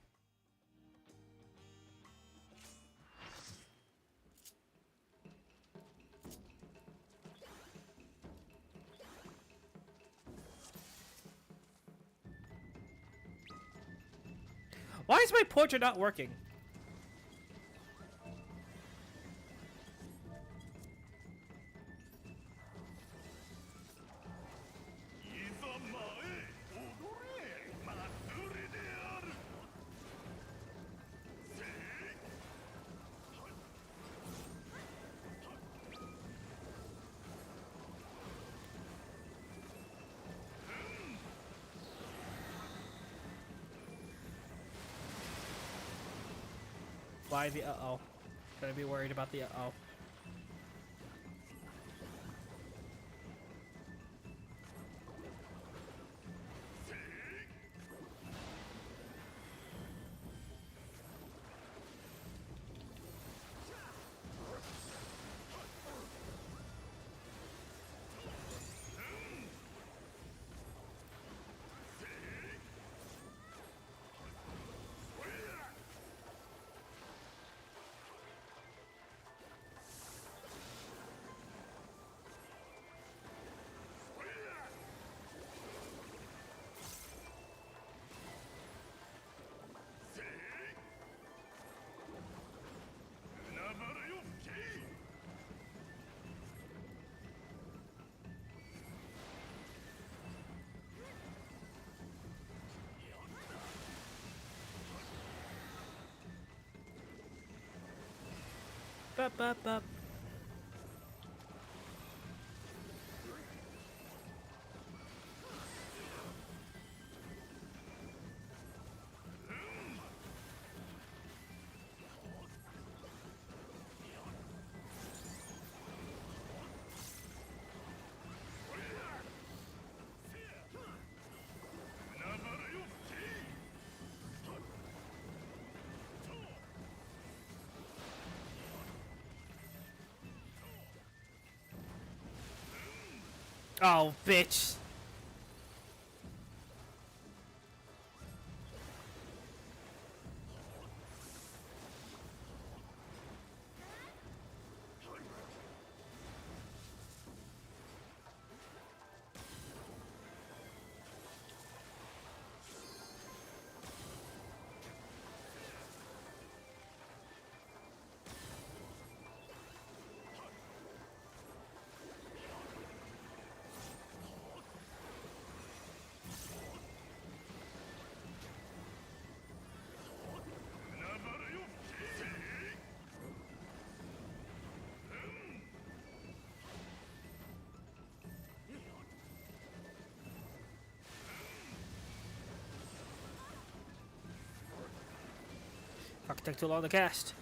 Why is my portrait not working? Why the uh-oh? Gonna be worried about the uh-oh. Bup, bup, bup. Oh, bitch. Fuck, take too long to cast.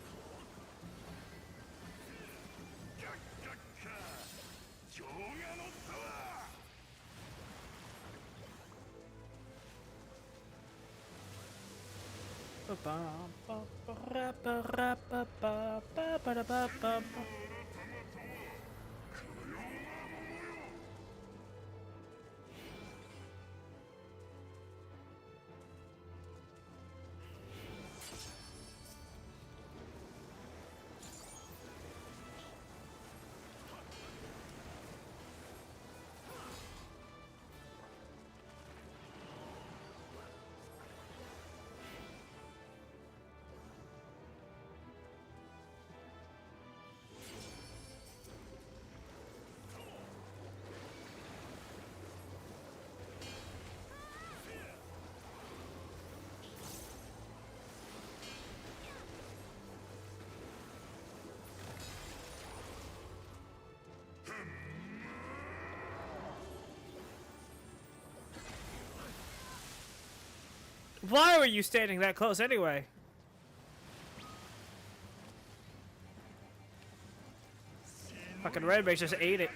Why were you standing that close anyway? Fucking red mage just ate it.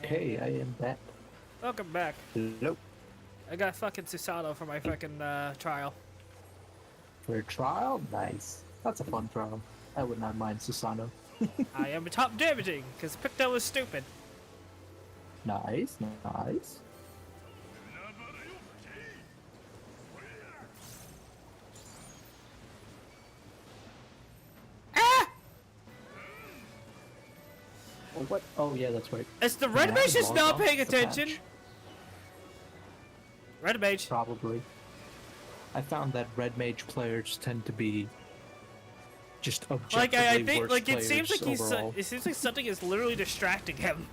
Okay, I am back. Welcome back. Hello. I got fucking Susanoo for my fucking trial. For a trial? Nice. That's a fun trial. I would not mind Susanoo. I am top damaging, because Picto is stupid. Nice, nice. Oh, what? Oh, yeah, that's right. It's the red Yeah, mage is log not off paying the attention. patch. Red mage. Probably. I found that red mage players tend to be just objectively Like I think worse like it seems like players overall. it seems like something is literally distracting him.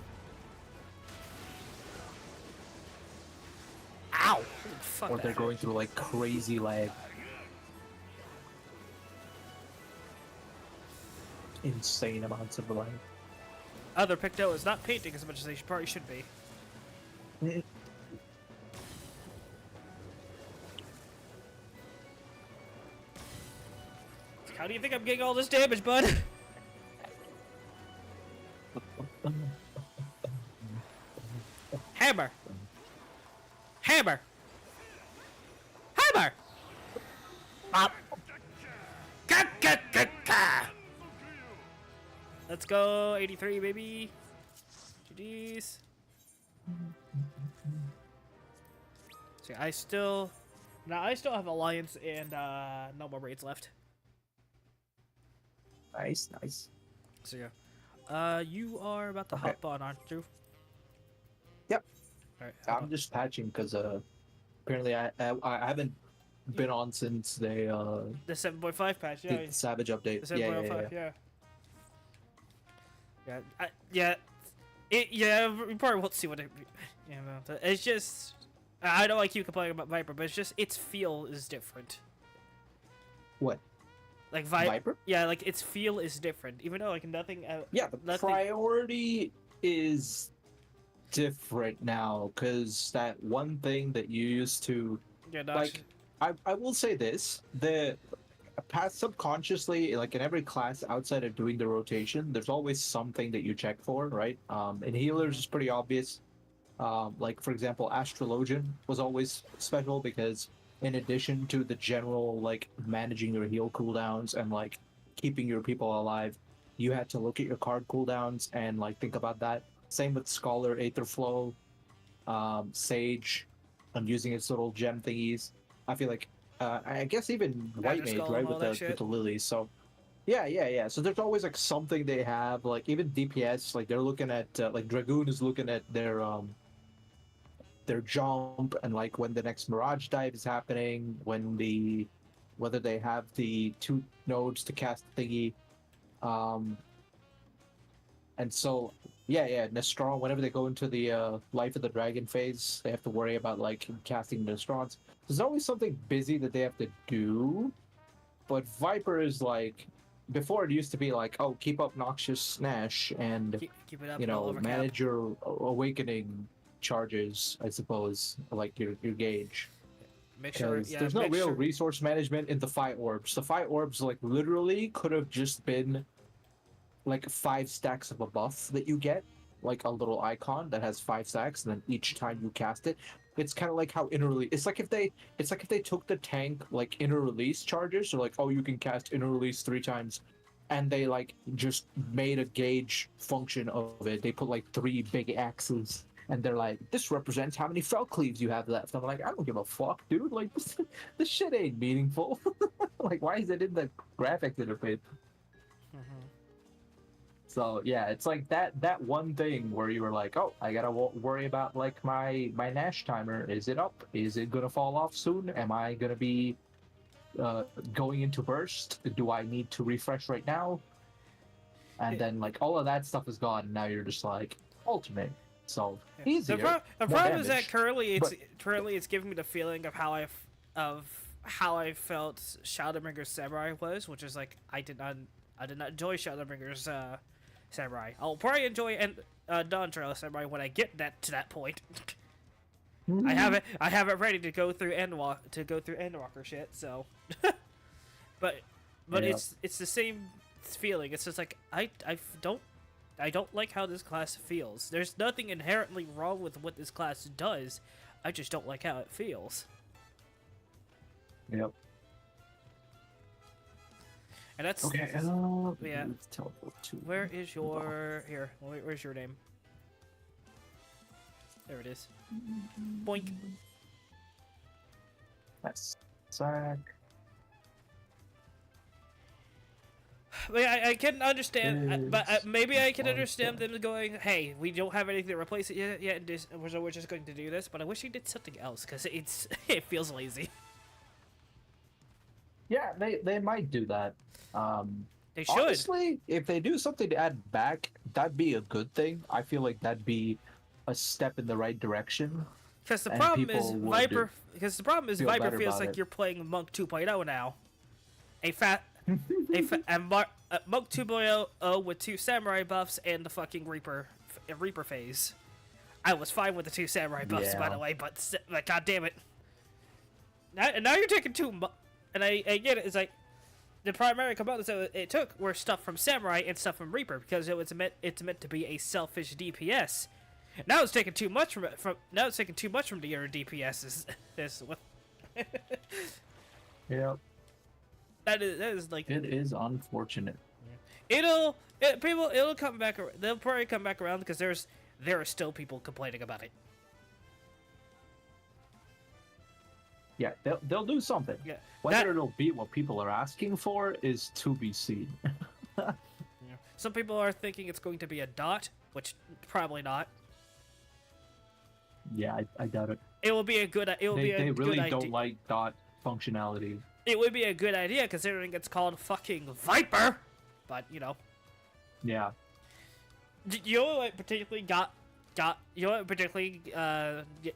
Ow! Fuck Or that. they're going through like crazy lag. Insane amounts of lag. Other Picto is not painting as much as they probably should be. How do you think I'm getting all this damage, bud? Hammer! Hammer! Hammer! Pop. Let's go, 83, baby. GG's. See, I still have Alliance and no more raids left. Nice, nice. So yeah, you are about to hop on, aren't you? Yep. All right. I'm just patching because apparently I haven't been on since they The 7.5 patch, yeah. did the Savage update. The Yeah, 7.5, yeah. We probably won't see what it. Yeah, no, it's just. I know I keep complaining about Viper, but it's just its feel is different. What? Like Viper? Yeah, like its feel is different, even though like nothing. Yeah, the priority is different now because that one thing that you used to like. I will say this: the past subconsciously, like in every class outside of doing the rotation, there's always something that you check for, right? In healers, it's pretty obvious. Like for example, Astrologian was always special because in addition to the general like managing your heal cooldowns and like keeping your people alive, you had to look at your card cooldowns and like think about that. Same with Scholar, Aetherflow, Sage, and using its little gem thingies. I feel like I guess even White Mage, right, with the lilies. So yeah. So there's always like something they have, like even DPS, like they're looking at like Dragoon is looking at their jump and like when the next Mirage dive is happening, whether they have the 2 nodes to cast the thingy. And so Nestron, whenever they go into the Life of the Dragon phase, they have to worry about like casting Nestrons. There's always something busy that they have to do, but Viper is like, before it used to be like, oh, keep up Noxious Snash and keep it up, you know, manage your awakening charges, I suppose, like your gauge. Make sure there's no real resource management in the Fire Orbs. The Fire Orbs like literally could have just been like 5 stacks of a buff that you get, like a little icon that has 5 stacks, and then each time you cast it, it's kind of like how inner release. It's like if they took the tank like inner release charges, so like, oh, you can cast inner release 3 times, and they like just made a gauge function of it. They put like 3 big axes, and they're like, this represents how many fell cleaves you have left. I'm like, I don't give a fuck, dude. Like this shit ain't meaningful. Like, why is it in the graphics interface? So yeah, it's like that one thing where you were like, oh, I gotta worry about like my Nash timer. Is it up? Is it gonna fall off soon? Am I gonna be going into burst? Do I need to refresh right now? And then like all of that stuff is gone. And now you're just like ultimate. So easier. The problem is that currently it's giving me the feeling of how I felt Shadowbringer's Samurai was, which is like I did not enjoy Shadowbringer's Samurai. I'll probably enjoy Dawn Trail Samurai when I get to that point. I have it ready to go through Endwalker shit. So, but yeah. It's the same feeling. It's just like I don't like how this class feels. There's nothing inherently wrong with what this class does. I just don't like how it feels. Yep. And that's okay. Yeah. Where is your Where's your name? There it is. Boink. That's Zach. But I can understand, but maybe I can understand them going, "Hey, we don't have anything to replace it yet, so we're just going to do this." But I wish he did something else because it feels lazy. Yeah, they might do that. They should. Honestly, if they do something to add back, that'd be a good thing. I feel like that'd be a step in the right direction. Because the problem is Viper. Because the problem is Viper feels like you're playing Monk 2.0 now. Monk 2.0 with 2 samurai buffs and the fucking Reaper phase. I was fine with the 2 samurai buffs, by the way, but like, god damn it. Now you're taking 2. And I get it. It's like the primary components that it took were stuff from Samurai and stuff from Reaper because it's meant to be a selfish DPS. Now it's taking too much from the other DPSs. Yeah. That is like It is unfortunate. it'll come back. They'll probably come back around because there are still people complaining about it. Yeah, they'll do something. Yeah, Whether it'll be what people are asking for is to be seen. Yeah. Some people are thinking it's going to be a dot, which probably not. Yeah, I doubt it. It will be a good. It will be a They good really idea. don't like dot functionality. It would be a good idea considering it's called fucking Viper. But Yeah. you know what particularly you know what particularly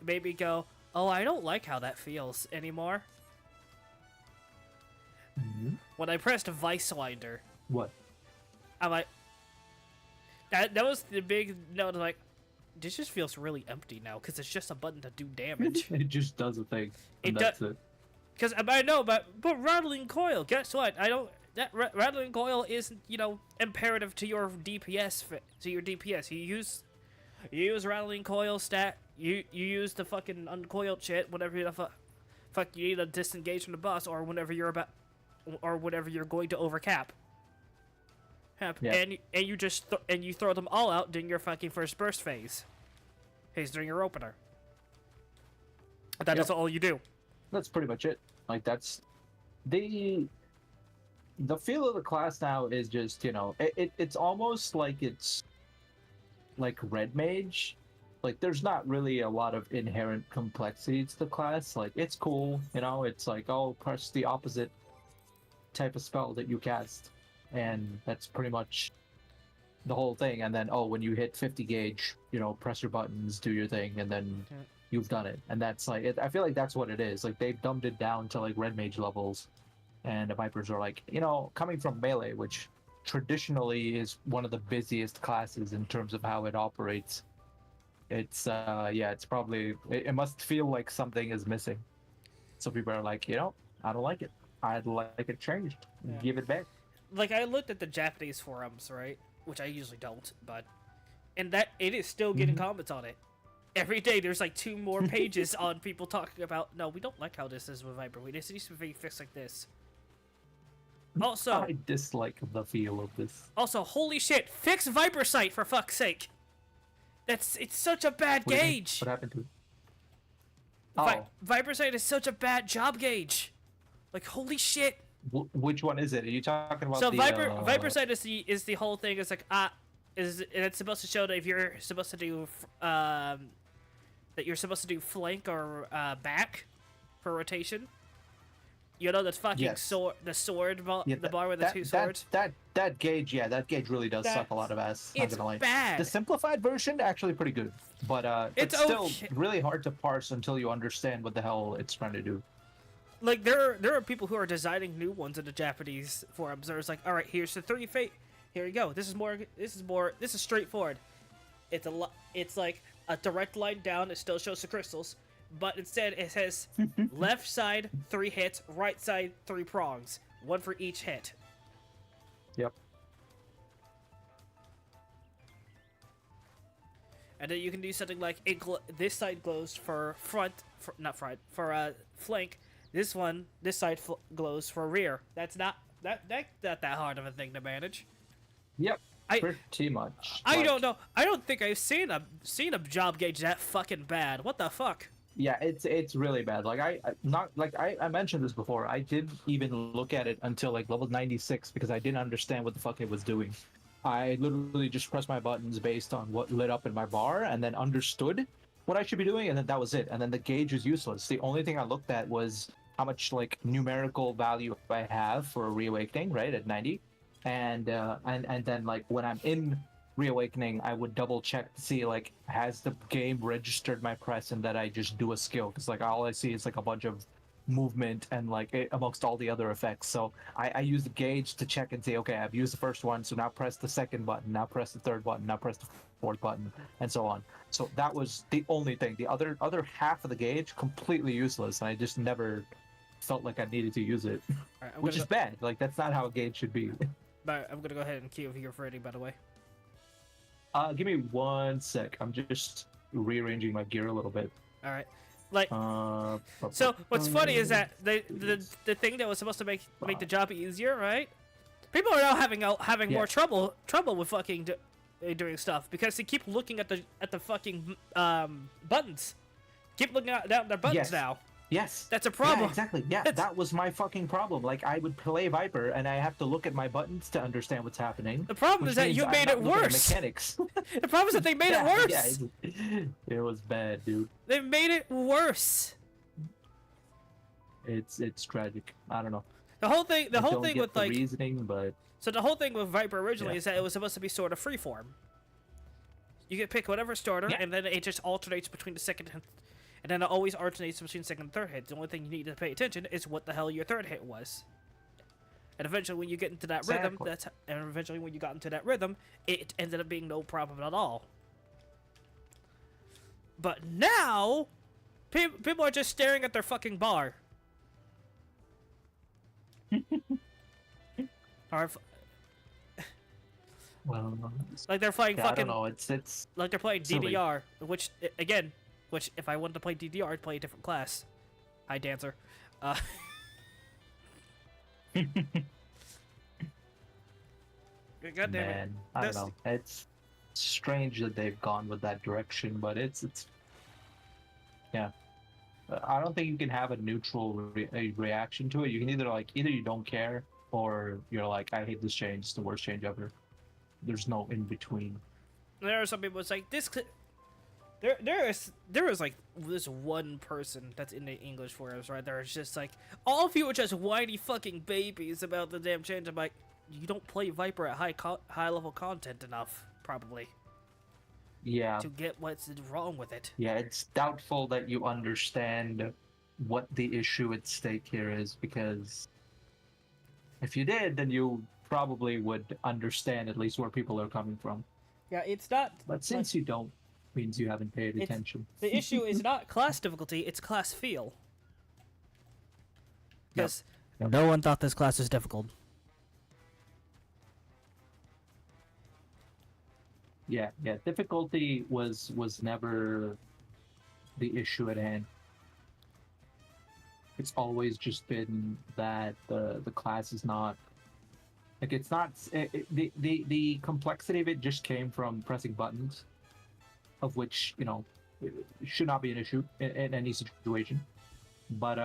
made me go, oh, I don't like how that feels anymore. Mm-hmm. When I pressed Vicewinder, What? I'm like, that was the big note. Like, this just feels really empty now because it's just a button to do damage. It just does a thing. And It that's it. Because I know, but rattling coil. Guess what? I don't. That rattling coil isn't imperative to your DPS. To your DPS, you use rattling coil stat. You use the fucking uncoiled shit whenever you fuck you need to disengage from the boss or whenever you're going to overcap. Yeah. And you just you throw them all out during your fucking first burst phase. During your opener. That is all you do. That's pretty much it. Like that's the feel of the class now is just it's almost like it's like red mage. Like there's not really a lot of inherent complexity to the class. Like it's cool, it's like, oh, press the opposite type of spell that you cast, and that's pretty much the whole thing. And then when you hit 50 gauge, press your buttons, do your thing, and then you've done it. And that's like I feel like that's what it is. Like they've dumbed it down to like red mage levels, and the Vipers are like, coming from melee, which traditionally is one of the busiest classes in terms of how it operates. It's it's probably it must feel like something is missing. So people are like, I don't like it. I'd like it changed. Yeah. Give it back. Like I looked at the Japanese forums, right? Which I usually don't, but and that it is still getting comments on it. Every day there's like 2 more pages on people talking about, no, we don't like how this is with Viper. This needs to be fixed like this. Also, I dislike the feel of this. Also, holy shit, fix Viper Sight for fuck's sake. It's such a bad gauge. What happened to it? Viper Sight is such a bad job gauge. Like holy shit. Which one is it? Are you talking about? So Viper Sight is the whole thing. It's like it's supposed to show that if you're supposed to do flank or back for rotation. The fucking sword, the sword bar, the bar with the 2 swords. That gauge, that gauge really does suck a lot of ass. It's bad. The simplified version actually pretty good, but it's still really hard to parse until you understand what the hell it's trying to do. Like there are people who are designing new ones in the Japanese forums. There's like, all right, here's the 3 fate. Here you go. This is straightforward. It's like a direct line down. It still shows the crystals, but instead it says left side 3 hits, right side 3 prongs, 1 for each hit. Yep. And then you can do something like this side glows for flank. This side glows for rear. That's not that hard of a thing to manage. Yep. Pretty much. I don't know. I don't think I've seen a job gauge that fucking bad. What the fuck? Yeah, it's really bad. Like I mentioned this before. I didn't even look at it until like level 96 because I didn't understand what the fuck it was doing. I literally just pressed my buttons based on what lit up in my bar and then understood what I should be doing, and then that was it. And then the gauge is useless. The only thing I looked at was how much like numerical value I have for a reawakening, right, at 90. And then like when I'm in reawakening, I would double check to see like has the game registered my press and that I just do a skill, because like all I see is like a bunch of movement and like amongst all the other effects. So I use the gauge to check and say, okay, I've used the first one, so now press the second button, now press the third button, now press the fourth button, and so on. So that was the only thing. The other half of the gauge completely useless, and I just never felt like I needed to use it, which is bad. Like that's not how a gauge should be. But I'm gonna go ahead and queue if you're ready, by the way. Give me 1 sec. I'm just rearranging my gear a little bit. All right. Like, so what's funny is that the thing that was supposed to make the job easier, right? People are now having more trouble with fucking doing stuff because they keep looking at the fucking buttons. Keep looking down their buttons now. Yes. That's a problem. Yeah, exactly. Yeah, that was my fucking problem. Like, I would play Viper, and I have to look at my buttons to understand what's happening. The problem is that you made it worse. Mechanics. The problem is that they made it worse. Yeah, it was bad, dude. They made it worse. It's tragic. I don't know. The whole thing with the like reasoning, but so the whole thing with Viper originally is that it was supposed to be sort of freeform. You can pick whatever starter, and then it just alternates between the second and then it always alternates between second and third hit. The only thing you need to pay attention is what the hell your third hit was. And eventually, when you get into that rhythm, it ended up being no problem at all. But now, people are just staring at their fucking bar. well, like they're playing fucking. I don't know. It's like they're playing silly. DDR, which if I wanted to play DDR, I'd play a different class. Hi, Dancer. God damn Man, I don't know. It's strange that they've gone with that direction, but it's yeah. I don't think you can have a neutral reaction to it. You can either you don't care or you're like, I hate this change. It's the worst change ever. There's no in between. There are some people it's like this. There is like this one person that's in the English forums, right? They're just like, all of you are just whiny fucking babies about the damn change. I'm like, you don't play Viper at high level content enough, probably. Yeah. To get what's wrong with it. Yeah, it's doubtful that you understand what the issue at stake here is, because if you did, then you probably would understand at least where people are coming from. Yeah, it's not. But since you don't, means you haven't paid attention. The issue is not class difficulty; it's class feel. Because no one thought this class was difficult. Yeah. Difficulty was never the issue at hand. It's always just been that the class is not like it's not the complexity of it just came from pressing buttons, of which it should not be an issue in any situation. But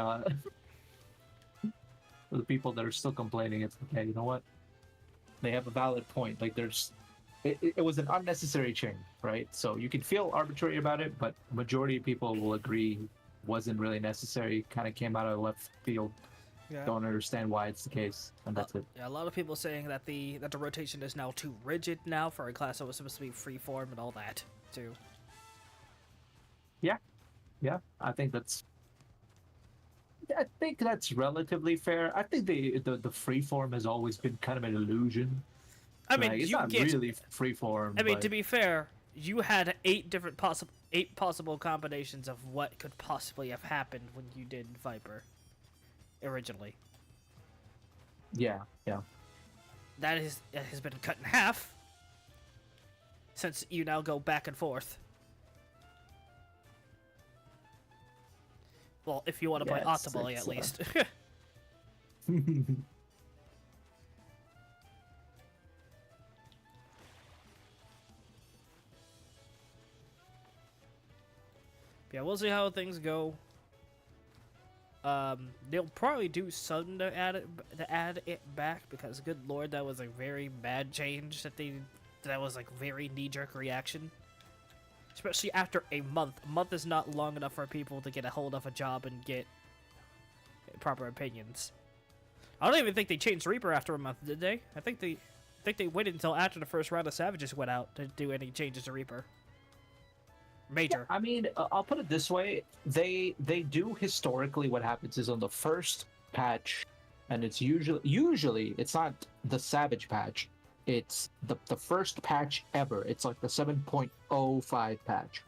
for the people that are still complaining, it's okay. You know what? They have a valid point. Like it was an unnecessary change, right? So you can feel arbitrary about it, but majority of people will agree wasn't really necessary. Kind of came out of left field. Yeah. Don't understand why it's the case, and that's it. Yeah, a lot of people saying that the rotation is now too rigid now for a class that was supposed to be free form and all that too. Yeah, I think that's relatively fair. I think the free form has always been kind of an illusion. I mean, it's not really free form. I mean, to be fair, you had 8 possible combinations of what could possibly have happened when you did Viper originally. Yeah. That has been cut in half since you now go back and forth. Well, if you want to play optimally, at least. Yeah, we'll see how things go. They'll probably do something to add it back, because good lord, that was a very bad change that was like very knee-jerk reaction. Especially after a month. A month is not long enough for people to get a hold of a job and get proper opinions. I don't even think they changed Reaper after a month, did they? I think they waited until after the first round of Savages went out to do any changes to Reaper. Major. Yeah, I mean, I'll put it this way: they do historically. What happens is on the first patch, and it's usually it's not the Savage patch. It's the first patch ever. It's like the 7.05 patch,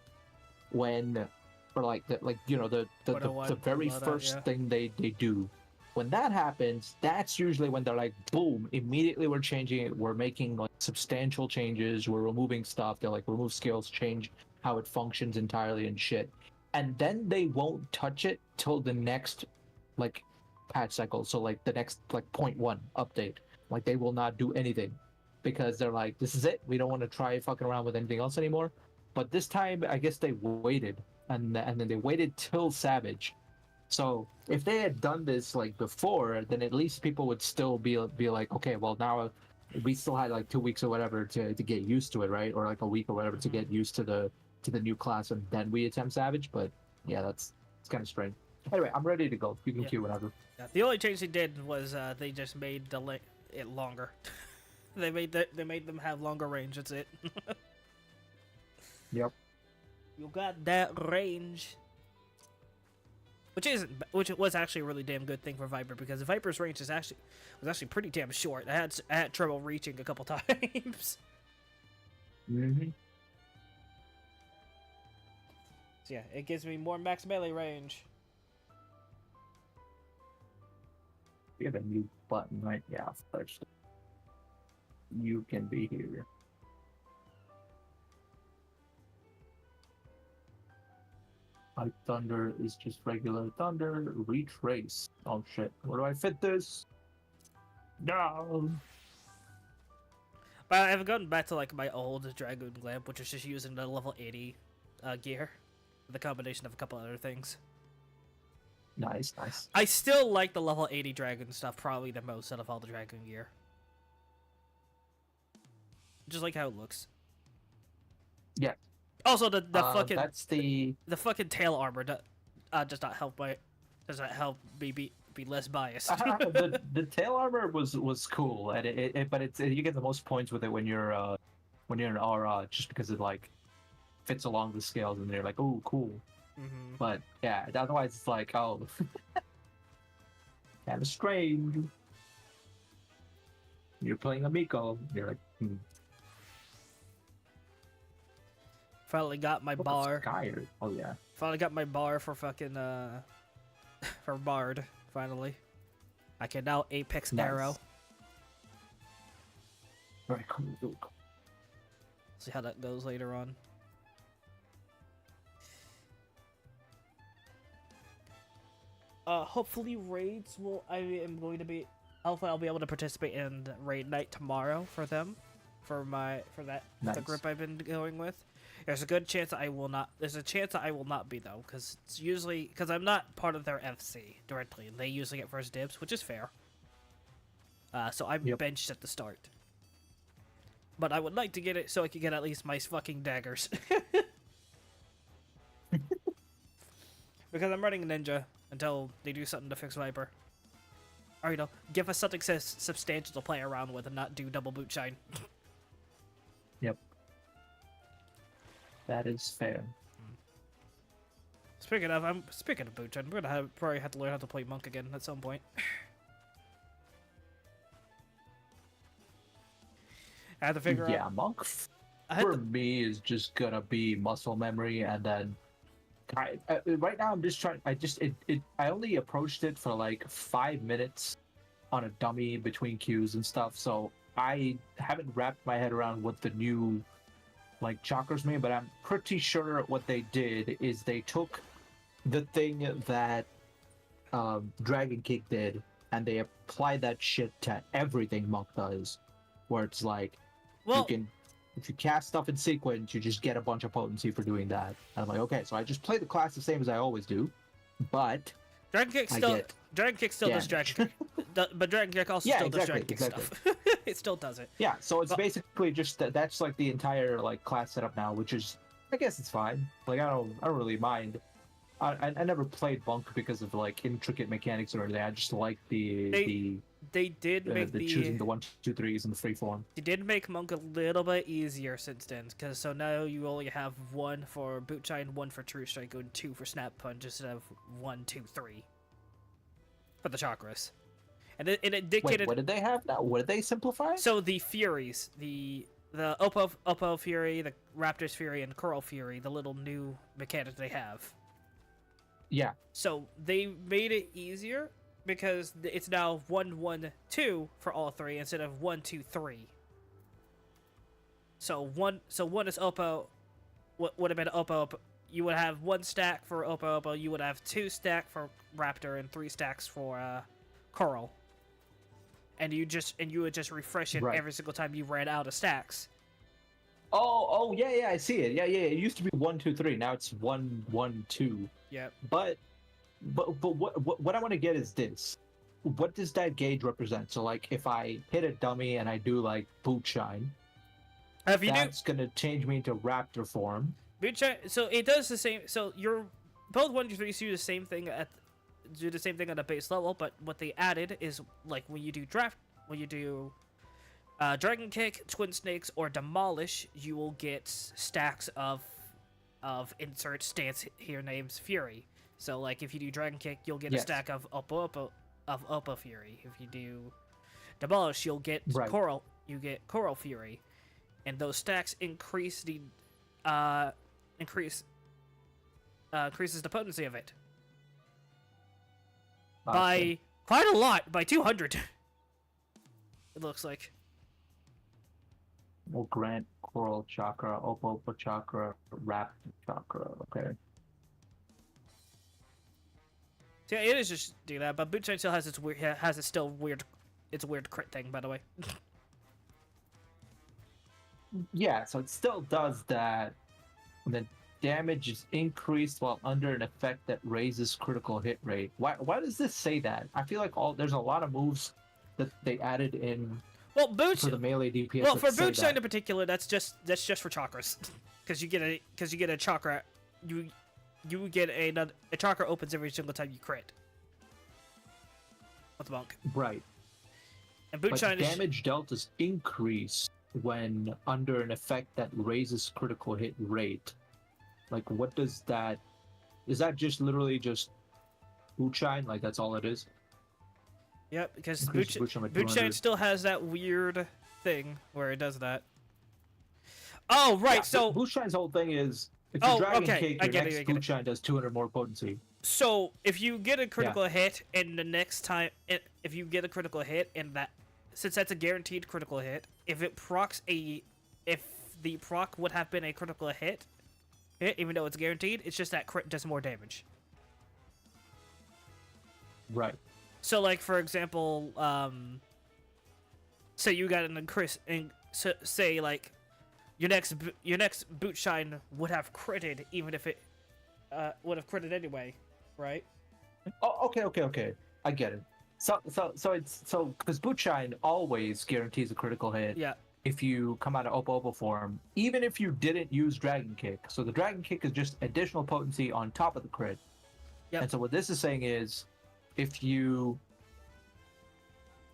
when, or like the very first thing they do. When that happens, that's usually when they're like, boom, immediately we're changing it. We're making like substantial changes. We're removing stuff. They're like, remove skills, change how it functions entirely and shit. and then they won't touch it till the next like patch cycle. So like the next like 0.1 update. Like they will not do anything because they're like, this is it. We don't want to try fucking around with anything else anymore. But this time, I guess they waited, and then they waited till Savage. So if they had done this like before, then at least people would still be like, okay, well now we still had like 2 weeks or whatever to get used to it, right? Or like a week or whatever to get used to the new class, and then we attempt Savage. But yeah, it's kind of strange. Anyway, I'm ready to go. You can queue whenever. Yeah. The only change they did was they just made it longer. they made them have longer range. That's it. Yep. You got that range. Which was actually a really damn good thing for Viper, because the Viper's range was actually pretty damn short. I had trouble reaching a couple times. Mm-hmm. So yeah, it gives me more max melee range. We have a new button, right? Yeah, first. You can be here. Like thunder is just regular thunder. Retrace. Oh shit. Where do I fit this? No. But I've gone back to like my old Dragoon Lamp, which is just using the level 80 gear. The combination of a couple other things. Nice, nice. I still like the level 80 Dragoon stuff probably the most out of all the Dragoon gear. Just like how it looks. Yeah. Also, the fucking that's the fucking tail armor does not help me be less biased. the tail armor was cool, and but you get the most points with it when you're in aura, just because it like fits along the scales, and they're like, oh, cool. Mm-hmm. But yeah, otherwise it's like, oh, kind of strange. You're playing Amico, you're like, Finally got my bar. Skyred. Oh yeah. Finally got my bar for fucking for Bard. Finally, I can now Apex Arrow. Very cool. See how that goes later on. Hopefully raids will. Hopefully I'll be able to participate in raid night tomorrow for them, the group I've been going with. There's a good chance that I will not. There's a chance that I will not be though, because I'm not part of their FC directly. They usually get first dibs, which is fair. So I'm benched at the start. But I would like to get it so I can get at least my fucking daggers. Because I'm running Ninja until they do something to fix Viper. Or, give us something substantial to play around with and not do double boot shine. Yep. That is fair. Speaking of boot shine, we're gonna probably have to learn how to play Monk again at some point. I have to figure out. Yeah, Monk for me is just gonna be muscle memory, and then right now I'm just trying. I only approached it for like 5 minutes on a dummy between queues and stuff, so I haven't wrapped my head around what the new like chakras mean. But I'm pretty sure what they did is they took the thing that Dragon Kick did, and they applied that shit to everything Monk does, where it's like, you can, if you cast stuff in sequence, you just get a bunch of potency for doing that. And I'm like, okay, so I just play the class the same as I always do, but Dragon Kick still does Dragon Kick, but Dragon Kick also still does Dragon Kick stuff. It still does it. Yeah, so it's basically just that's like the entire like class setup now, which is, I guess it's fine. Like I don't really mind. I never played Monk because of like intricate mechanics or anything. I just like they did make the choosing the 1, 2, 3s and the free form. They did make Monk a little bit easier since then, because so now you only have 1 for boot shine, 1 for true strike, and 2 for snap punch instead of 1, 2, 3 for the chakras. And it dictated. Wait, what did they have now? What did they simplify? So the Furies, the Oppo Fury, the Raptor's Fury, and Coral Fury, the little new mechanic they have. Yeah. So they made it easier because it's now 1, 1, 2 for all 3 instead of 1, 2, 3. So one is Oppo. What would have been Oppo? you would have 1 stack for Oppo Oppo, you would have 2 stack for Raptor, and 3 stacks for Coral. And you would just refresh it every single time you ran out of stacks. Oh, yeah, I see it. Yeah. It used to be 1, 2, 3. Now it's 1, 1, 2. Yep. But what I want to get is this. What does that gauge represent? So, like, if I hit a dummy and I do, like, Boot Shine, that's going to change me into Raptor form. Boot Shine, so it does the same. So, you're both 1, 2, 3 do the same thing at a base level, but what they added is, like, when you do Dragon Kick, Twin Snakes, or Demolish, you will get stacks of insert stance here names Fury. So, like, if you do Dragon Kick, you'll get a stack of Oppo Fury. If you do Demolish, you'll get Coral. You get Coral Fury, and those stacks increases the potency of it by quite a lot, by 200. It looks like. Will grant Coral Chakra, Oppo Chakra, Raptor Chakra. Okay. So yeah, it is just do that, but Boot Shine still has its weird crit thing, by the way. Yeah, so it still does that. The damage is increased while under an effect that raises critical hit rate. Why does this say that? I feel like there's a lot of moves that they added in. Well, for the melee DPS. Well, for Boot Shine in particular, that's just for chakras, because you get a chakra, you get a chakra opens every single time you crit. With Monk. Right. And Boot Shine damage dealt is increased when under an effect that raises critical hit rate. Like, what does that? Is that just literally just Boot Shine? Like, that's all it is? Yep, because Boot Shine still has that weird thing where it does that. Oh, right, so Boot Shine's whole thing is if you Dragon Kick, your next Boot Shine does 200 more potency. So if you get a critical hit, and the next time, if you get a critical hit, and that, since that's a guaranteed critical hit, if the proc would have been a critical hit, even though it's guaranteed, it's just that crit does more damage. Right. So, like, for example, say you got an increase, say, like, your next Boot Shine would have critted, even if it would have critted anyway, right? Oh, okay. I get it. So because Boot Shine always guarantees a critical hit. Yeah. If you come out of Oppo form, even if you didn't use Dragon Kick. So the Dragon Kick is just additional potency on top of the crit. Yep. And so what this is saying is, if you...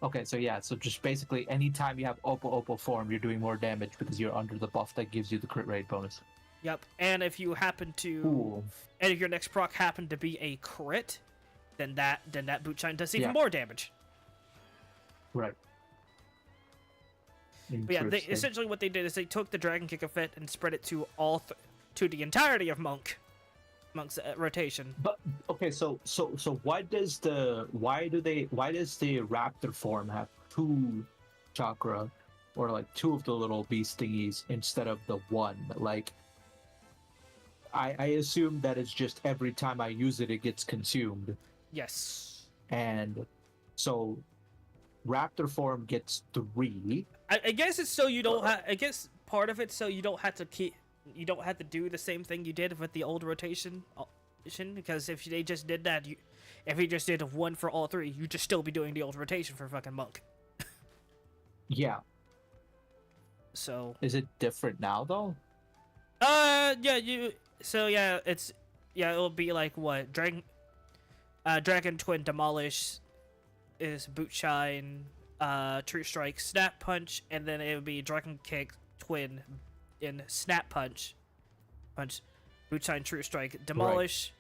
Okay, so just basically anytime you have Oppo form, you're doing more damage because you're under the buff that gives you the crit rate bonus. Yep, and if you happen to... And if your next proc happened to be a crit, then that Boot Shine does even more damage. Right. But yeah, essentially what they did is they took the Dragon Kick effect and spread it to to the entirety of Monk's rotation. But okay, so why does the Raptor form have 2 chakra, or like 2 of the little beast thingies instead of the 1? Like, I assume that it's just every time I use it, it gets consumed. Yes. And so Raptor form gets 3. I guess it's so you don't have. I guess part of it so you don't have to you don't have to do the same thing you did with the old rotation, because if they just did that, if you just did 1 for all 3, you'd just still be doing the old rotation for fucking Monk. Yeah. So. Is it different now though? Yeah, it'll be like what? Dragon Twin Demolish is Boot Shine, True Strike, Snap Punch, and then it would be Dragon Kick Twin in Snap Punch, Boot Shine, True Strike, Demolish,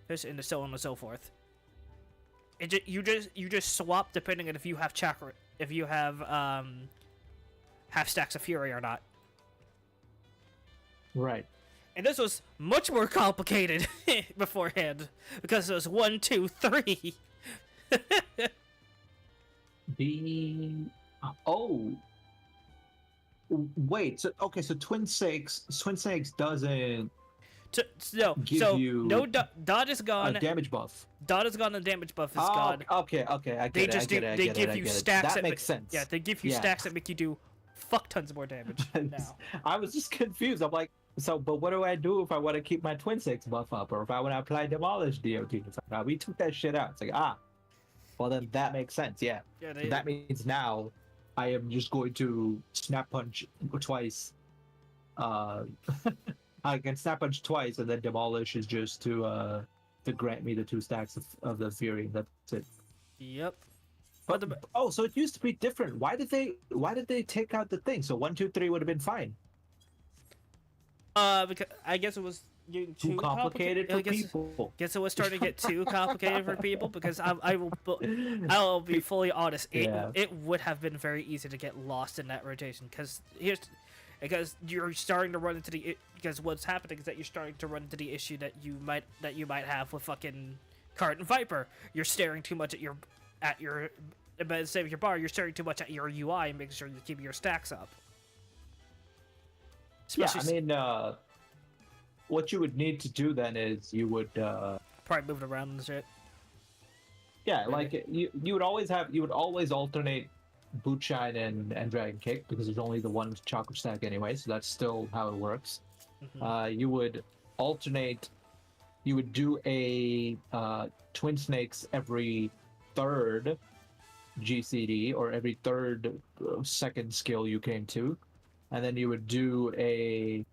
and so on and so forth. You just swap depending on if you have chakra, if you have half stacks of Fury or not. Right. And this was much more complicated beforehand because it was 1, 2, 3. Wait. So Twin Snakes doesn't. No, give so you no dot is gone. a damage buff. Dot is gone and damage buff is gone. Okay, I get They it. just I get it. they give you stacks That makes sense. Yeah, they give you Yeah. stacks that make you do fuck tons more damage now. I was just confused. I'm like, so, but what do I do if I want to keep my twin six buff up, or if I want to apply demolish DOT? It's like, we took that shit out. It's like, well then that makes sense. Yeah, that means now I am just going to snap punch twice. I can snap punch twice, and then demolish is just to grant me the 2 stacks of the fury. That's it. Yep. But so it used to be different. Why did they take out the thing? So 1, 2, 3 would have been fine. Because I guess it was getting too complicated for people. Guess it was starting to get too complicated for people because I'll be fully honest. It would have been very easy to get lost in that rotation because you're starting to run into because what's happening is that you're starting to run into the issue that you might have with fucking Cart and Viper. You're staring too much at your instead of your bar. You're staring too much at your UI and making sure you're keeping your stacks up. Especially what you would need to do then is you would probably move it around and shit. Yeah, like you would always alternate boot shine and dragon kick because there's only the one chakra stack anyway, so that's still how it works. Mm-hmm. You would alternate. You would do a twin snakes every 3rd GCD or every 3rd second skill you came to, and then you would do a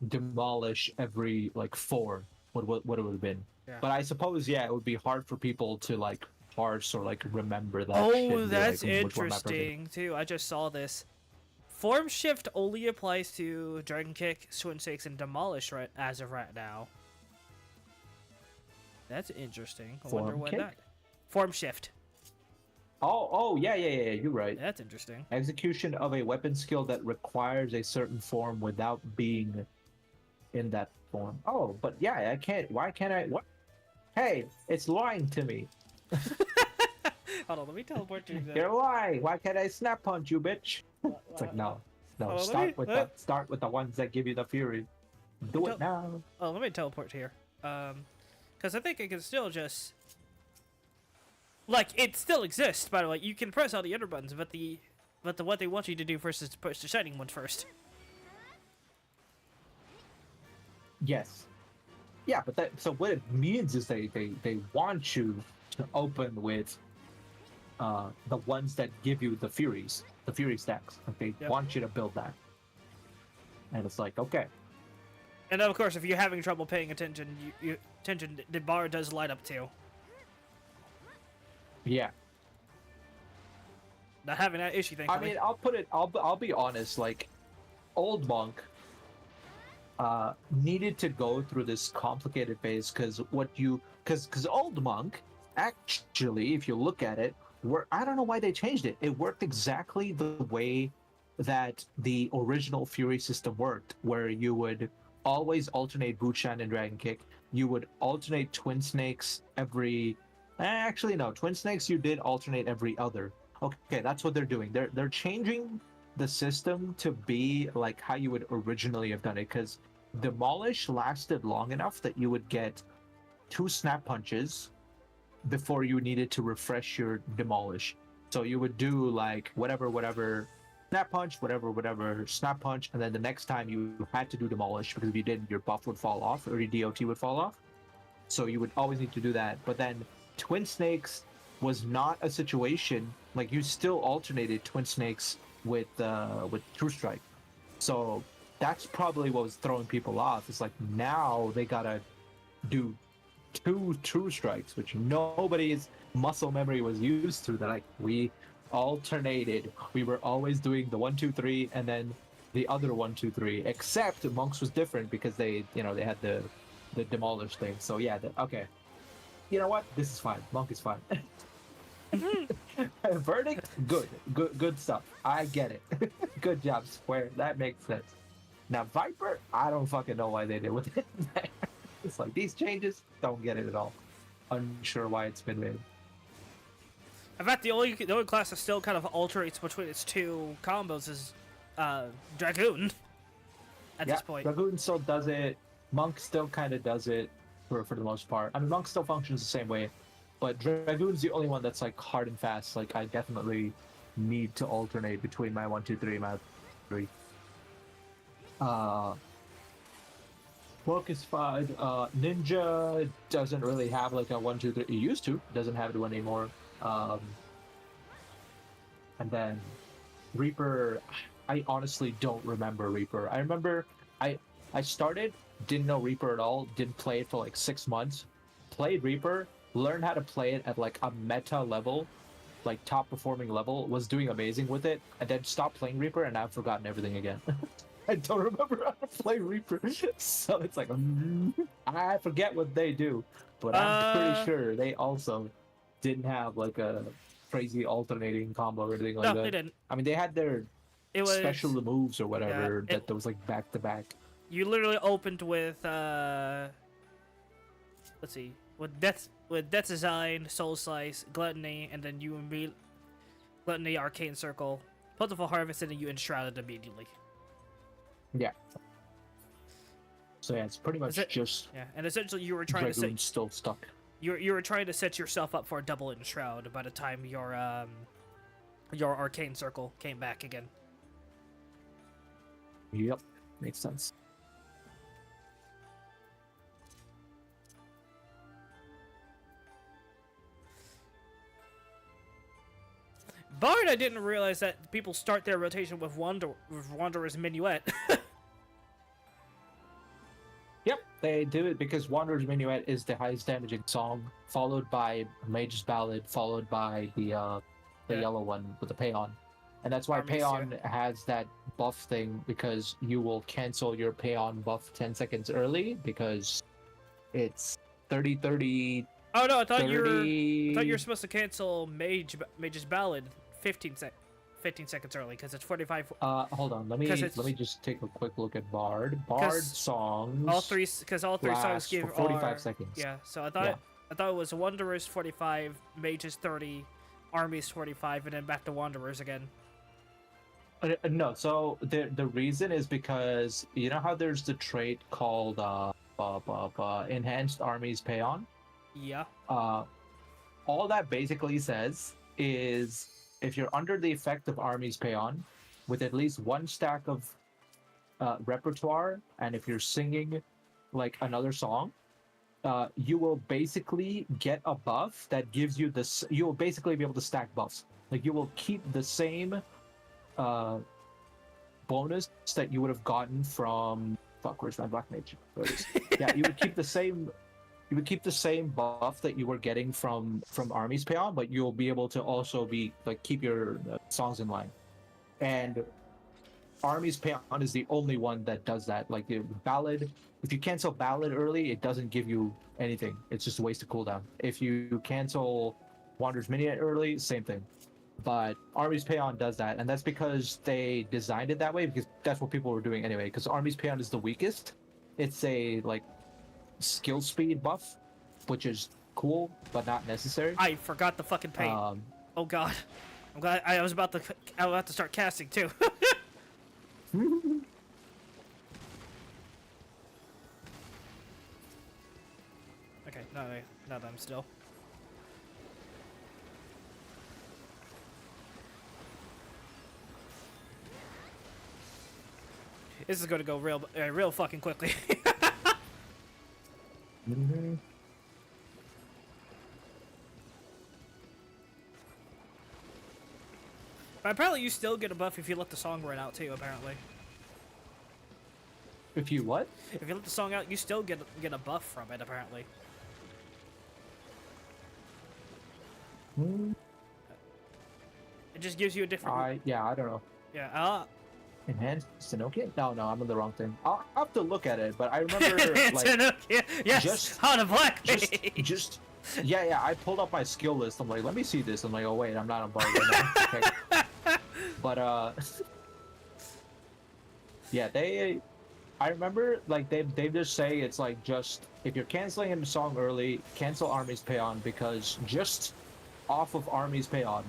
demolish every 4. What it would have been. Yeah. But I suppose it would be hard for people to parse or remember that. Oh, that's interesting too. I just saw this. Form shift only applies to dragon kick, twin snakes, and demolish as of right now. That's interesting. I wonder when that form shift. Oh, yeah, you're right. That's interesting. Execution of a weapon skill that requires a certain form without being in that form. Oh, but yeah, I can't. Why can't I? What? Hey, it's lying to me. Hold on, let me teleport you. You're lying. Why can't I snap punch you, bitch? It's like no. Start with the ones that give you the fury. Do it now. Oh, let me teleport here. Because I think it can still just. It still exists, by the way. You can press all the other buttons, but what they want you to do first is to push the shining ones first. Yes. Yeah, but so what it means is they want you to open with the ones that give you the fury stacks. They want you to build that. And it's like, okay. And then, of course, if you're having trouble paying attention, the bar does light up too. Yeah. Not having that issue, thankfully. I mean, I'll be honest, Old Monk needed to go through this complicated phase because Old Monk, actually, if you look at it, I don't know why they changed it. It worked exactly the way that the original Fury system worked, where you would always alternate boot shine and dragon kick. You would alternate twin snakes every. Actually, no. Twin snakes you did alternate every other. Okay, that's what they're doing. They're changing the system to be like how you would originally have done it, because demolish lasted long enough that you would get 2 snap punches before you needed to refresh your demolish. So you would do whatever snap punch, whatever snap punch, and then the next time you had to do demolish, because if you didn't, your buff would fall off or your DOT would fall off. So you would always need to do that. But then twin snakes was not a situation you still alternated twin snakes with True Strike. So that's probably what was throwing people off. It's now they gotta do 2 True Strikes, which nobody's muscle memory was used to. That we alternated. We were always doing the 1, 2, 3, and then the other 1, 2, 3. Except Monks was different because they had the demolish thing. So yeah, okay. You know what? This is fine. Monk is fine. Verdict, good stuff. I get it. Good job, Square. That makes sense. Now Viper, I don't fucking know why they did with it. It's these changes, don't get it at all. Unsure why it's been made. In fact, the only class that still kind of alternates between its 2 combos is Dragoon. At this point, Dragoon still does it. Monk still kind of does it for the most part. I mean, Monk still functions the same way, but Dragoon's the only one that's like hard and fast. Like I definitely need to alternate between my 1-2-3 and my 3. Focus 5. Ninja doesn't really have like a 1-2-3. It used to. Doesn't have one anymore. And then Reaper. I honestly don't remember Reaper. I remember I started, didn't know Reaper at all. Didn't play it for like 6 months. Played Reaper. Learned how to play it at like a meta level, like top performing level. Was doing amazing with it, and then stopped playing Reaper, and I've forgotten everything again. I don't remember how to play Reaper, so it's like I forget what they do, but I'm pretty sure they also didn't have like a crazy alternating combo or anything like No, that. they didn't. I mean, they had their special moves or whatever that was like back to back. You literally opened with let's see, with Death's Design, Soul Slice, Gluttony, and then you immediately Gluttony, Arcane Circle, Plentiful Harvest, and then you Enshrouded immediately. Yeah. So yeah, it's pretty much just and essentially you were trying to set still stuck. You were trying to set yourself up for a double Enshroud by the time your Arcane Circle came back again. Yep, makes sense. Bard, I didn't realize that people start their rotation with Wanderer's Minuet. Yep, they do it because Wanderer's Minuet is the highest damaging song, followed by Mage's Ballad, followed by the yellow one with the Paeon. And that's why Paeon has that buff thing, because you will cancel your Paeon buff 10 seconds early, because it's 30-30. Oh no, I thought you were supposed to cancel Mage's Ballad 15 seconds early, because it's 45. Hold on, let me just take a quick look at Bard. Bard songs. All three songs give 45 seconds. Yeah, so I thought it was Wanderers 45, Mages 30, Armies 45, and then back to Wanderers again. No, so the reason is because you know how there's the trait called Enhanced Armies Paeon? Yeah. All that basically says is if you're under the effect of Armies Paeon with at least one stack of repertoire, and if you're singing like another song, you will basically get a buff that gives you this. You will basically be able to stack buffs. Like you will keep the same bonus that you would have gotten from where's my Black Mage? There it is. Yeah, you would keep the same. You would keep the same buff that you were getting from Armies Paeon, but you'll be able to also be like keep your songs in line. And Armies Paeon is the only one that does that. Like the Ballad, if you cancel Ballad early, it doesn't give you anything. It's just a waste of cooldown. If you cancel Wanderer's Minuet early, same thing. But Armies Paeon does that, and that's because they designed it that way, because that's what people were doing anyway. Because Armies Paeon is the weakest. It's a like skill speed buff, which is cool but not necessary. I forgot the fucking paint. Oh god, I'm glad I was about to start casting too. Okay, now that I'm still. This is gonna go real fucking quickly. Mm-hmm. But apparently you still get a buff if you let the song run out too, apparently. If you what? If you let the song out, you still get a buff from it, apparently. It just gives you a different... I don't know. Yeah, Enhanced Sanokia? No, I'm on the wrong thing. I'll have to look at it, but I remember like Sanokia. Yes, just on a black yeah, I pulled up my skill list. I'm like, let me see this. I'm like, oh wait, I'm not on Bard right now. Okay. But yeah, I remember like they just say it's like just if you're canceling a song early, cancel Armies Paeon, because just off of Armies Paeon,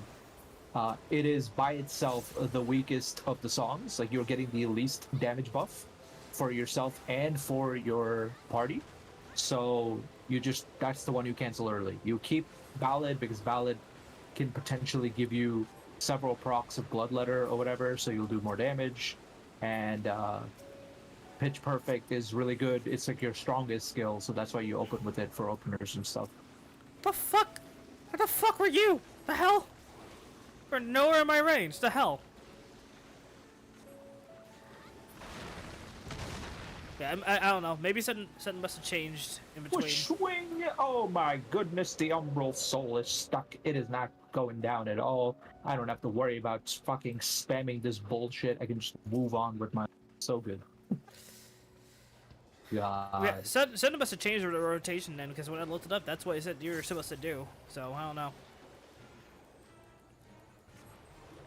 it is by itself the weakest of the songs. Like you're getting the least damage buff. for yourself and for your party. So that's the one you cancel early. You keep Ballad because Ballad can potentially give you several procs of Bloodletter or whatever, so you'll do more damage. And Pitch Perfect is really good. It's like your strongest skill, so that's why you open with it for openers and stuff. The fuck? Where the fuck were you? The hell? We're nowhere in my range. The hell? Yeah, I don't know. Maybe something must have changed in between. Swing! Oh my goodness, the Umbral Soul is stuck. It is not going down at all. I don't have to worry about fucking spamming this bullshit. I can just move on with my... So good. God. Yeah, something must have changed the rotation then, because when I looked it up, that's what it said you were supposed to do. So, I don't know.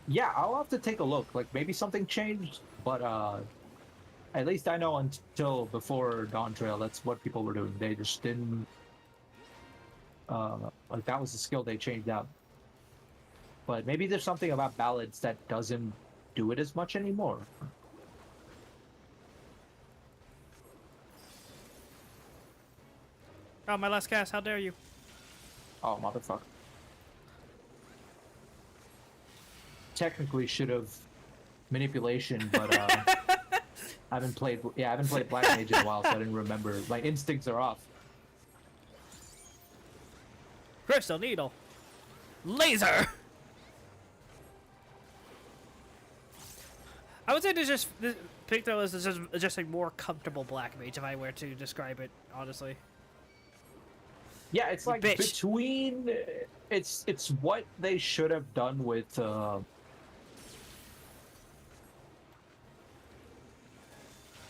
Yeah, I'll have to take a look. Like, maybe something changed, but at least I know until before Dawn Trail, that's what people were doing. They just didn't... like, that was the skill they changed out. But maybe there's something about Ballads that doesn't do it as much anymore. Oh, my last cast. How dare you? Oh, motherfucker. Technically should have manipulation, but I haven't played Black Mage in a while, so I didn't remember. My instincts are off. Crystal Needle. Laser! I would say pick though is just a more comfortable Black Mage if I were to describe it, honestly. Yeah, it's like Bitch. between... It's what they should have done with...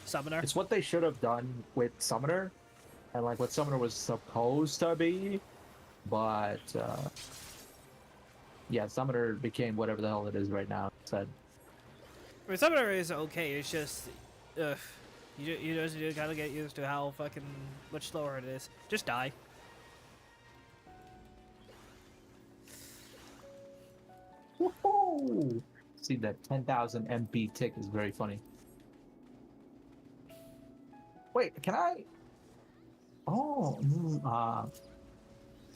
Summoner. It's what they should have done with Summoner, and like what Summoner was supposed to be, but yeah, Summoner became whatever the hell it is right now. Said. I mean, Summoner is okay. It's just, you gotta get used to how fucking much slower it is. Just die. Woohoo! See that 10,000 MP tick is very funny. Wait, can I? Oh,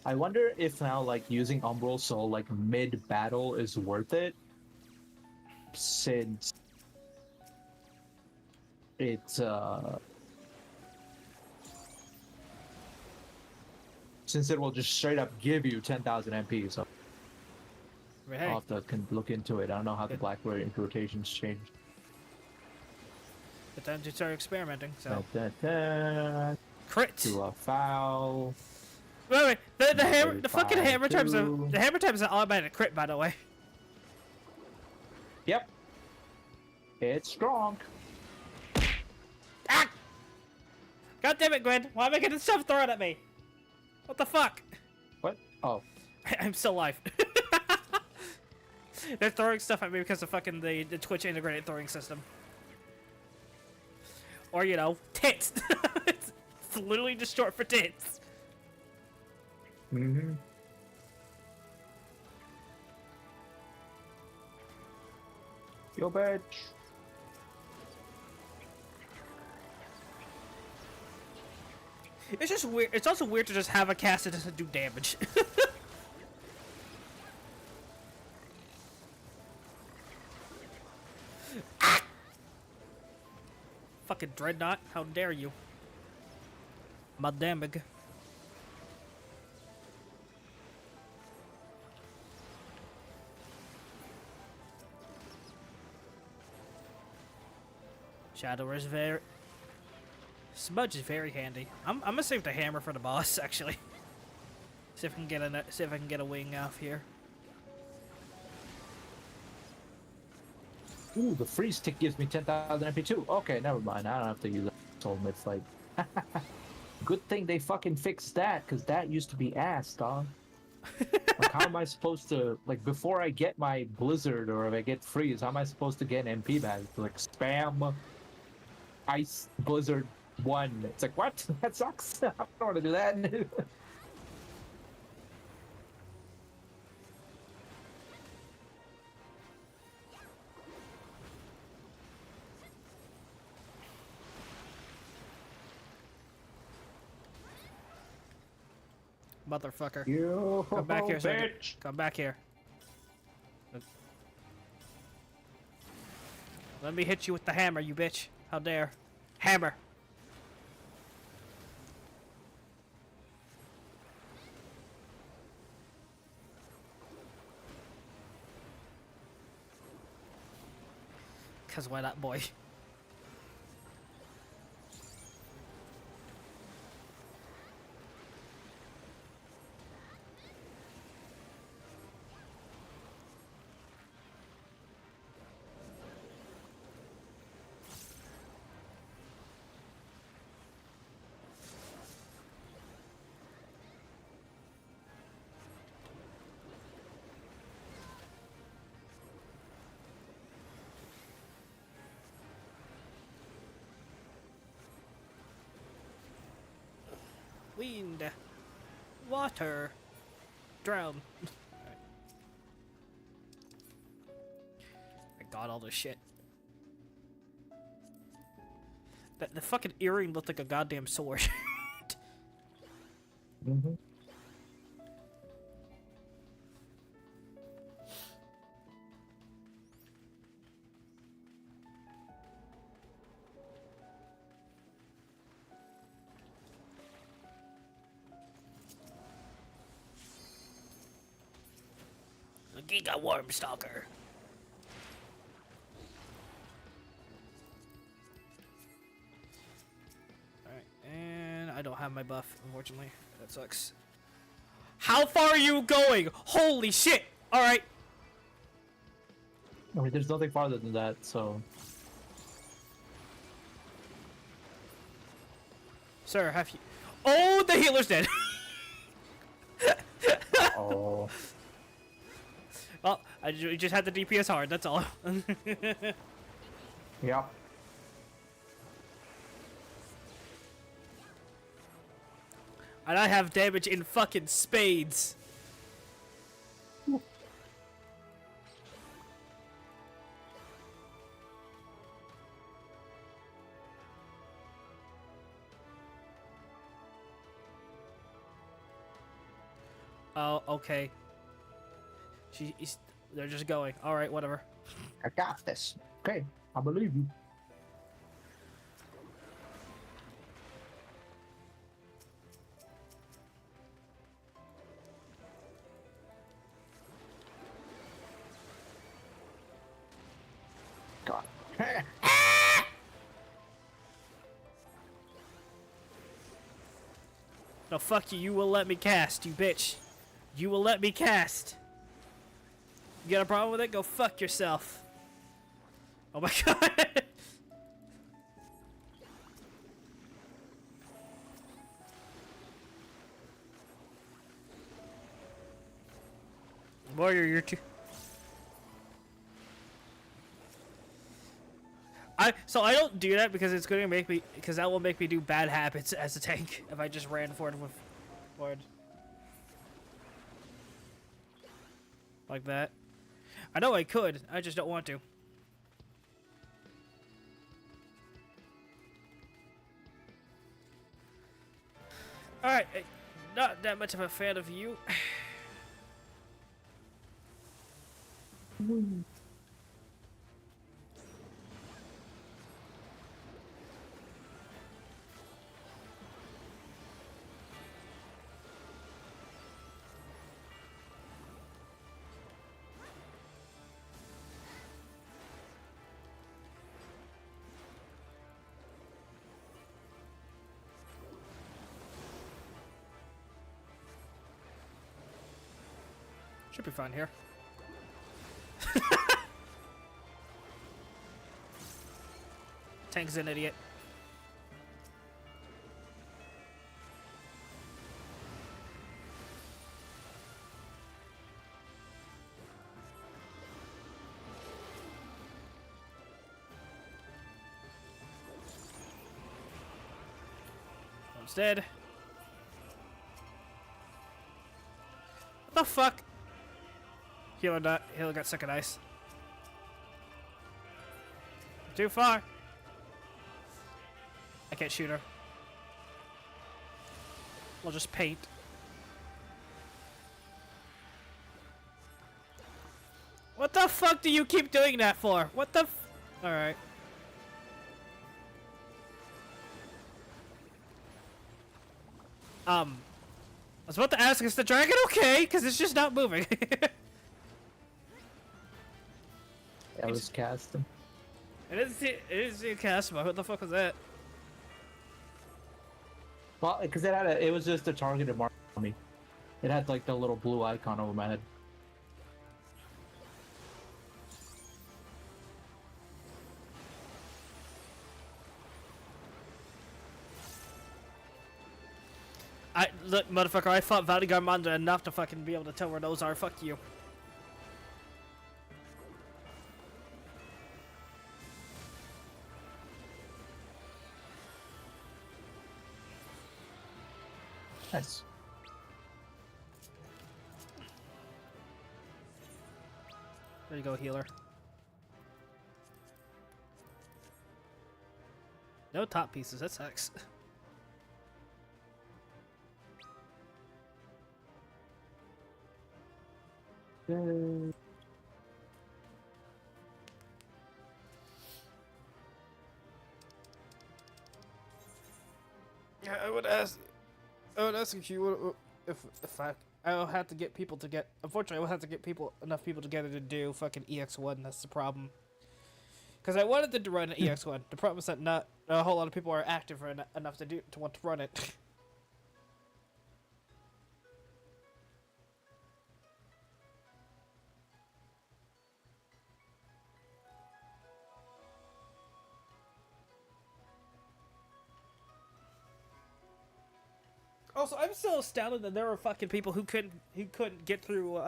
I wonder if now like using Umbral Soul like mid battle is worth it, since it's since it will just straight up give you 10,000 MP. So Hey. I'll have to look into it. I don't know how the Black rotations changed. It's time to start experimenting. So Crit crit. to a foul. Wait. The hammer. The fucking 35, hammer times. two. The hammer times an automatic crit, by the way. Yep. It's strong. Ah! God damn it, Gwen! Why am I getting stuff thrown at me? What the fuck? What? Oh. I'm still alive. They're throwing stuff at me because of fucking the Twitch integrated throwing system. Or, you know, tits. It's literally just short for tits. Mm-hmm. Yo, bitch. It's just weird. It's also weird to just have a cast that doesn't do damage. Ah! Fucking Dreadnought, how dare you? Madame. Shadow is very... Smudge is very handy. I'm gonna save the hammer for the boss, actually. See if I can get a wing off here. Ooh, the freeze tick gives me 10,000 MP too. Okay, never mind. I don't have to use that soul mid fight. Good thing they fucking fixed that, because that used to be ass, dog. Like, how am I supposed to, like, before I get my blizzard or if I get freeze, how am I supposed to get an MP back? Like, spam ice blizzard 1. It's like, what? That sucks. I don't want to do that. Motherfucker. You Come back here, bitch. Come back here. Let me hit you with the hammer, you bitch. How dare. Hammer. Cause why not, boy? Wind. Water. Drown. I got all this shit. The fucking earring looked like a goddamn sword. Mm-hmm. The Giga Worm Stalker. Alright, and I don't have my buff, unfortunately. That sucks. How far are you going? Holy shit! Alright. I mean, there's nothing farther than that, so. Sir, have you... Oh, the healer's dead! Oh. Well, we just had the DPS hard, that's all. Yeah. And I have damage in fucking spades. Oh, okay. They're just going. All right, whatever. I got this. Okay, I believe you. God. No, fuck you. You will let me cast, you bitch. You will let me cast. You got a problem with it? Go fuck yourself. Oh my god. Warrior, you're too... So I don't do that because it's going to make me... Because that will make me do bad habits as a tank if I just ran forward with... Forward. Like that. I know I could, I just don't want to. Alright, not that much of a fan of you. Should be fine here. Tank's an idiot. One's dead. What the fuck? Healer got stuck in ice. Too far. I can't shoot her. I'll just paint. What the fuck do you keep doing that for? What the f- Alright. I was about to ask, is the dragon okay? Because it's just not moving. I was casting. It is a cast mode. What the fuck was that? Well, because it was just a targeted mark on me. It had like the little blue icon over my head. Look, motherfucker, I fought Valigarmanda enough to fucking be able to tell where those are. Fuck you. Nice. There you go, healer. No top pieces, that sucks. Yay. Yeah, I would ask you if I will have to get people to get. Unfortunately, I will have to get enough people together to do fucking EX1. That's the problem. Because I wanted to run an EX1. The problem is that not a whole lot of people are active enough to want to run it. Also, I'm still astounded that there were fucking people who couldn't get through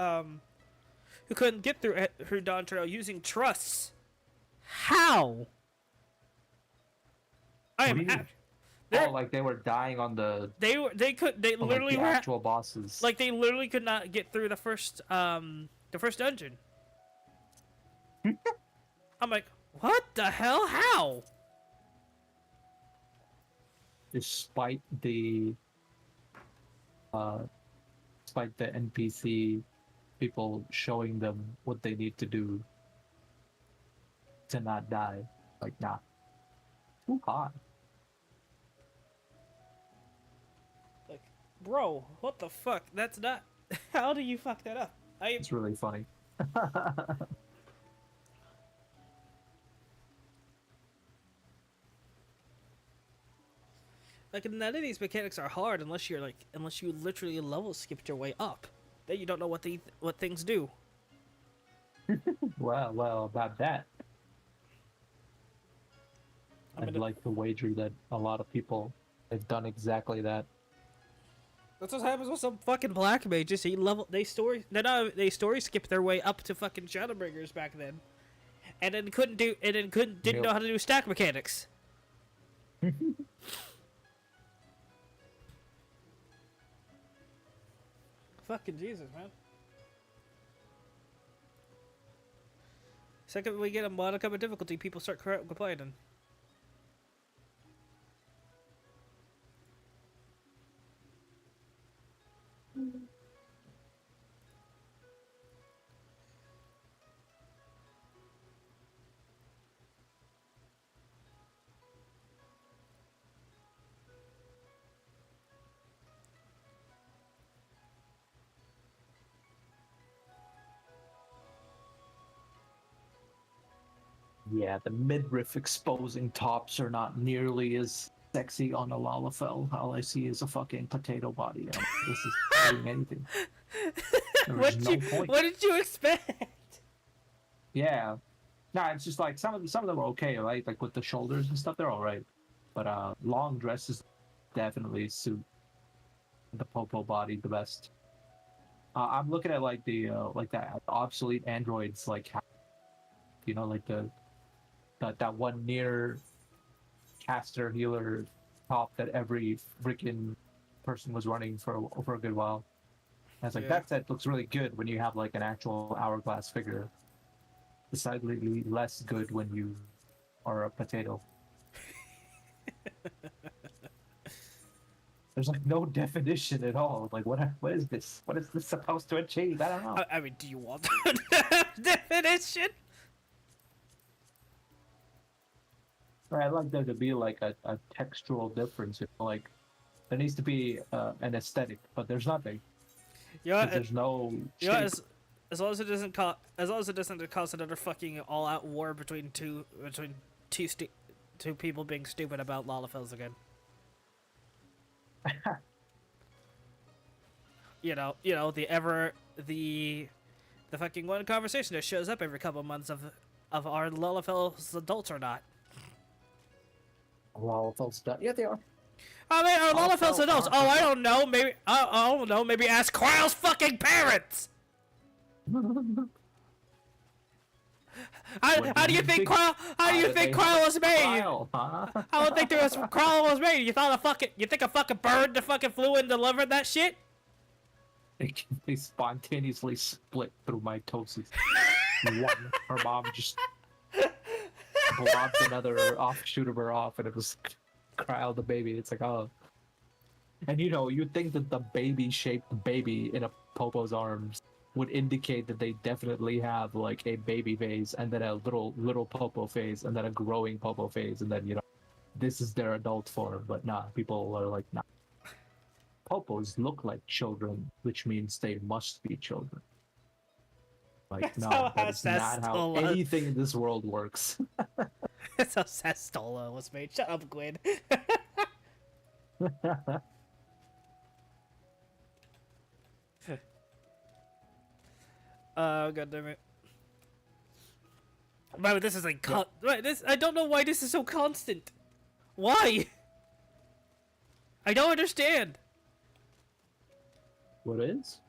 through Dawn Trail using trusts. How? I am. Like they were dying on the. They literally the were actual bosses. like they literally could not get through the first dungeon. I'm like, what the hell? How? Despite the NPC people showing them what they need to do to not die. Like, nah. Too hot. Like, bro, what the fuck? That's not. How do you fuck that up? It's really funny. Like, none of these mechanics are hard unless you literally level skipped your way up. Then you don't know what things do. Well, about that. I'd like to wager that a lot of people have done exactly that. That's what happens with some fucking black mages. They story skip their way up to fucking Shadowbringers back then, and then didn't know how to do stack mechanics. Fucking Jesus, man. Second we get a modicum of difficulty, people start complaining. Yeah, the midriff exposing tops are not nearly as sexy on a Lalafell. All I see is a fucking potato body. This is doing anything. What did you expect? Yeah. Nah, it's just like some of them are okay, right? Like with the shoulders and stuff, they're all right. But long dresses definitely suit the popo body the best. I'm looking at like the that obsolete androids, like like that one near caster healer top that every freaking person was running for a good while. I was like, that set looks really good when you have like an actual hourglass figure. Decidedly less good when you are a potato. There's like no definition at all. Like what is this? What is this supposed to achieve? I don't know. I mean, do you want definition? I'd like there to be like a textural difference. You know, like there needs to be an aesthetic, but there's nothing. Yeah, There's no. yeah. Shape. As long as it doesn't cause another fucking all-out war between two people being stupid about Lalafels again. you know the fucking one conversation that shows up every couple of months of are Lalafels adults or not. Lalafels, yeah, they are. I mean, are Lalafels adults? Oh, I don't know. Maybe I don't know. Maybe ask Kryle's fucking parents. How do you think Kryle? How do you think Kryle was made? Kryle, huh? How do you think Kryle was made? You think a fucking bird that fucking flew and delivered that shit? They spontaneously split through mitosis. One, her mom just blobbed another offshoot of her off, and it was Kryle the baby. It's like, oh. And you'd think that the baby-shaped baby in a Popo's arms would indicate that they definitely have like a baby phase, and then a little Popo phase, and then a growing Popo phase, and then this is their adult form. But nah, people are like, nah. Popos look like children, which means they must be children. Like, no, that's not how anything in this world works. That's how Sastola was made. Shut up, Gwen. God damn it. But this is like I don't know why this is so constant. Why? I don't understand. What is?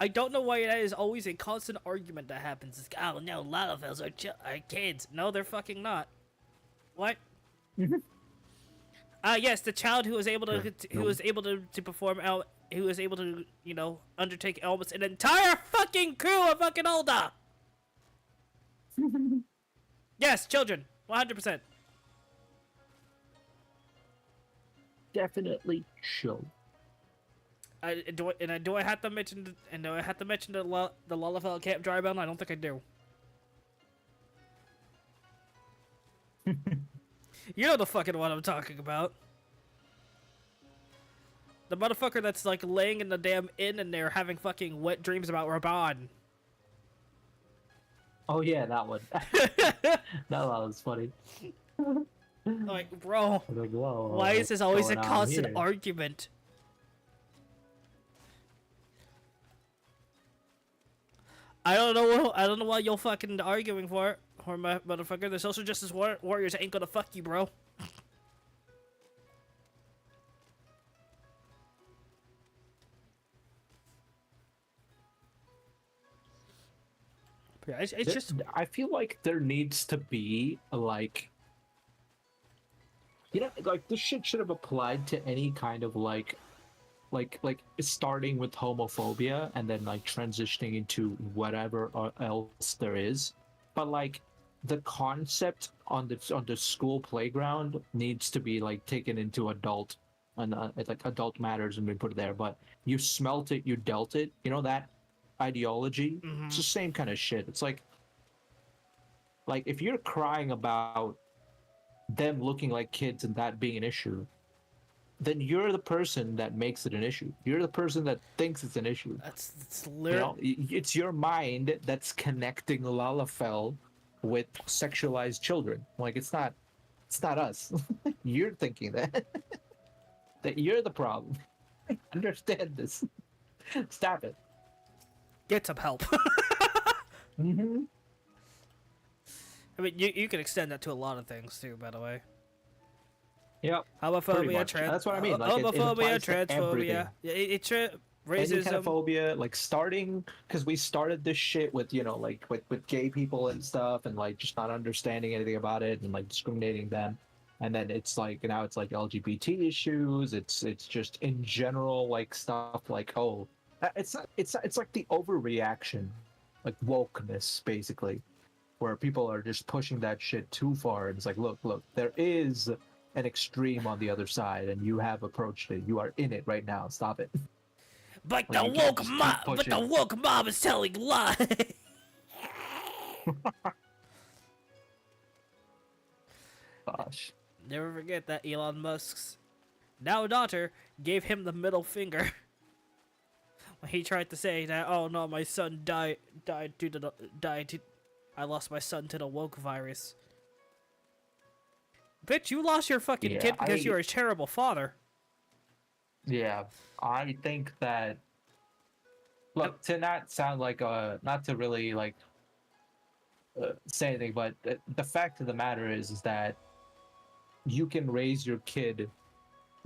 I don't know why that is always a constant argument that happens. It's, oh no, Lalafels are kids. No, they're fucking not. What? Yes, the child who was able to perform who was able to undertake almost an entire fucking crew of fucking Ulda. Yes, children, 100%. Definitely children. Do I have to mention the Lalafell Camp Drybound? I don't think I do. You know the fucking one I'm talking about. The motherfucker that's like laying in the damn inn and they're having fucking wet dreams about Raban. Oh yeah, that one. That was funny. Like, bro, like, whoa, why is this always a constant here? argument? I don't know what you're fucking arguing for, or my motherfucker. The social justice warriors ain't gonna fuck you, bro. Yeah, it's just. I feel like there needs to be like this shit should have applied to any kind of like starting with homophobia and then like transitioning into whatever else there is. But like the concept on the school playground needs to be like taken into adult and like adult matters and we put it there. But you smelt it, you dealt it. You know that ideology. Mm-hmm. It's the same kind of shit. It's like if you're crying about them looking like kids and that being an issue, then you're the person that makes it an issue. You're the person that thinks it's an issue. That's literally. It's your mind that's connecting Lalafell with sexualized children. Like it's not us. You're thinking that you're the problem. Understand this. Stop it. Get some help. Mm-hmm. I mean, you can extend that to a lot of things too, by the way. Yep. Homophobia, that's what I mean. Like, homophobia, it transphobia, racism, any kind of phobia. Like starting because we started this shit with with gay people and stuff, and like just not understanding anything about it and like discriminating them, and then it's like now it's like LGBT issues. It's just in general like stuff like it's like the overreaction, like wokeness basically, where people are just pushing that shit too far. And it's like look, there is an extreme on the other side, and you have approached it. You are in it right now. Stop it. But Like, the you can't woke just keep mob, but pushing. the woke mob is telling lies. Gosh. Never forget that Elon Musk's now daughter gave him the middle finger when he tried to say that, oh no, my son died due to I lost my son to the woke virus. Bitch, you lost your fucking Yeah, kid because you're a terrible father. Yeah, I think that. Look, to not sound like not to really like say anything, but the fact of the matter is that you can raise your kid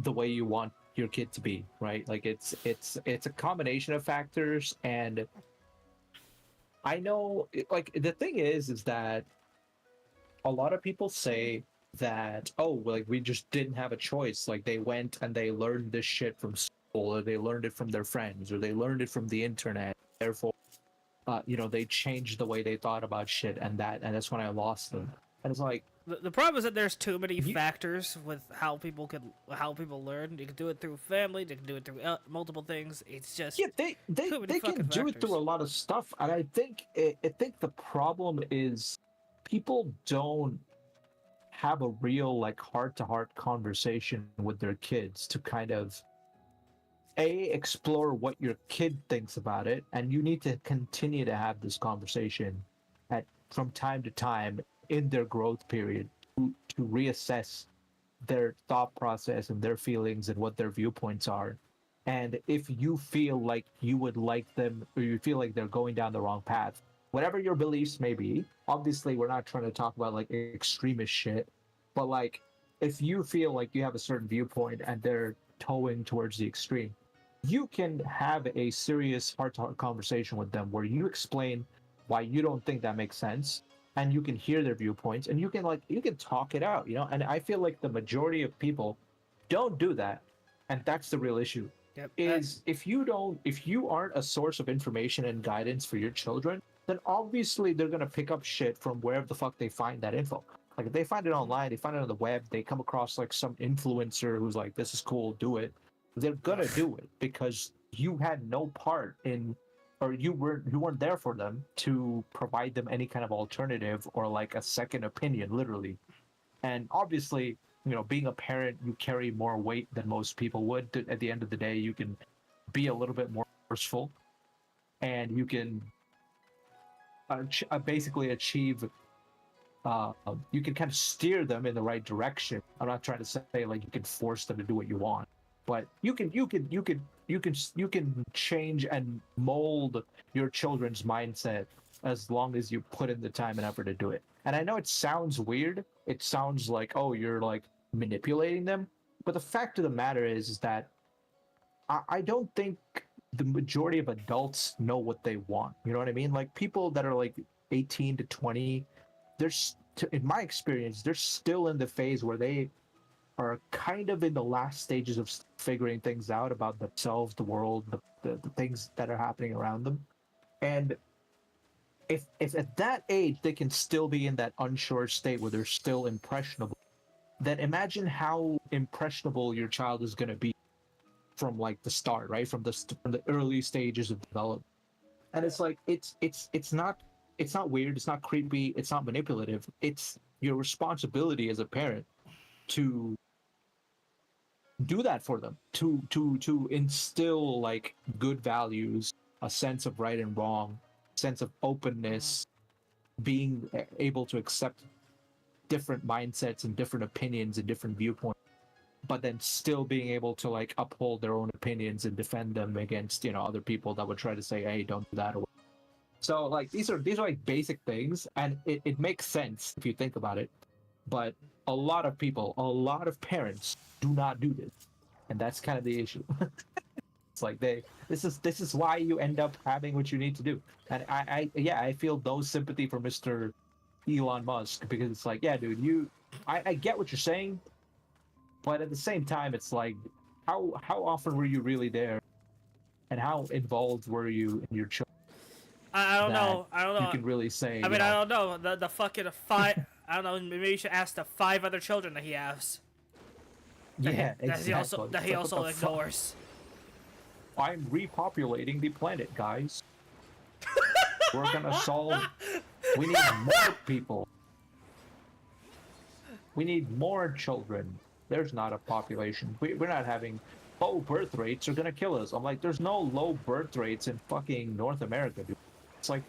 the way you want your kid to be, right? Like it's a combination of factors, and I know like the thing is that a lot of people say that, oh, like we just didn't have a choice, like they went and they learned this shit from school, or they learned it from their friends, or they learned it from the internet, therefore they changed the way they thought about shit, and that's when I lost them. And it's like, The problem is that there's too many factors with how people learn. You can do it through family. You can do it through multiple things. It's just yeah, they can do it through a lot of stuff, and I think the problem is people don't have a real like heart-to-heart conversation with their kids to kind of explore what your kid thinks about it, and you need to continue to have this conversation from time to time in their growth period to reassess their thought process and their feelings and what their viewpoints are. And if you feel like you would like them, or you feel like they're going down the wrong path, whatever your beliefs may be, obviously we're not trying to talk about like extremist shit, but like if you feel like you have a certain viewpoint and they're towing towards the extreme, you can have a serious heart-to-heart conversation with them where you explain why you don't think that makes sense, and you can hear their viewpoints, and you can talk it out, and I feel like the majority of people don't do that, and that's the real issue. Yep. Is if you aren't a source of information and guidance for your children, then obviously they're gonna pick up shit from wherever the fuck they find that info. Like if they find it online, they find it on the web, they come across like some influencer who's like, this is cool, do it, they're gonna do it because you had no part in, or you weren't there for them to provide them any kind of alternative or like a second opinion, literally. And obviously, being a parent, you carry more weight than most people would. At the end of the day, you can be a little bit more forceful, and you can basically achieve. You can kind of steer them in the right direction. I'm not trying to say like you can force them to do what you want, but you can change and mold your children's mindset as long as you put in the time and effort to do it. And I know it sounds weird. It sounds like, oh, you're like manipulating them. But the fact of the matter is that I don't think the majority of adults know what they want. You know what I mean? Like people that are like 18 to 20, in my experience, they're still in the phase where they are kind of in the last stages of figuring things out about themselves, the world, the things that are happening around them. And if at that age they can still be in that unsure state where they're still impressionable, then imagine how impressionable your child is going to be from like the start, right? From the early stages of development. And it's like it's not weird, it's not creepy, it's not manipulative. It's your responsibility as a parent to do that for them, to instill like good values, a sense of right and wrong, sense of openness, being able to accept different mindsets and different opinions and different viewpoints, but then still being able to like uphold their own opinions and defend them against other people that would try to say, hey, don't do that. So like these are like basic things, and it makes sense if you think about it, but a lot of parents do not do this, and that's kind of the issue. It's like this is why you end up having what you need to do. And I feel no sympathy for Mr. Elon Musk, because it's like, yeah, dude, I get what you're saying, but at the same time, it's like, how often were you really there, and how involved were you in your children? I don't know. You can really say. I mean, I don't know. The fucking five. I don't know. Maybe you should ask the 5 other children that he has. Yeah, that he also exactly. that he Like, also what the fuck? ignores. I'm repopulating the planet, guys. We're gonna solve. We need more people. We need more children. There's not a population. We're not having low birth rates are gonna kill us. I'm like, there's no low birth rates in fucking North America, dude. It's like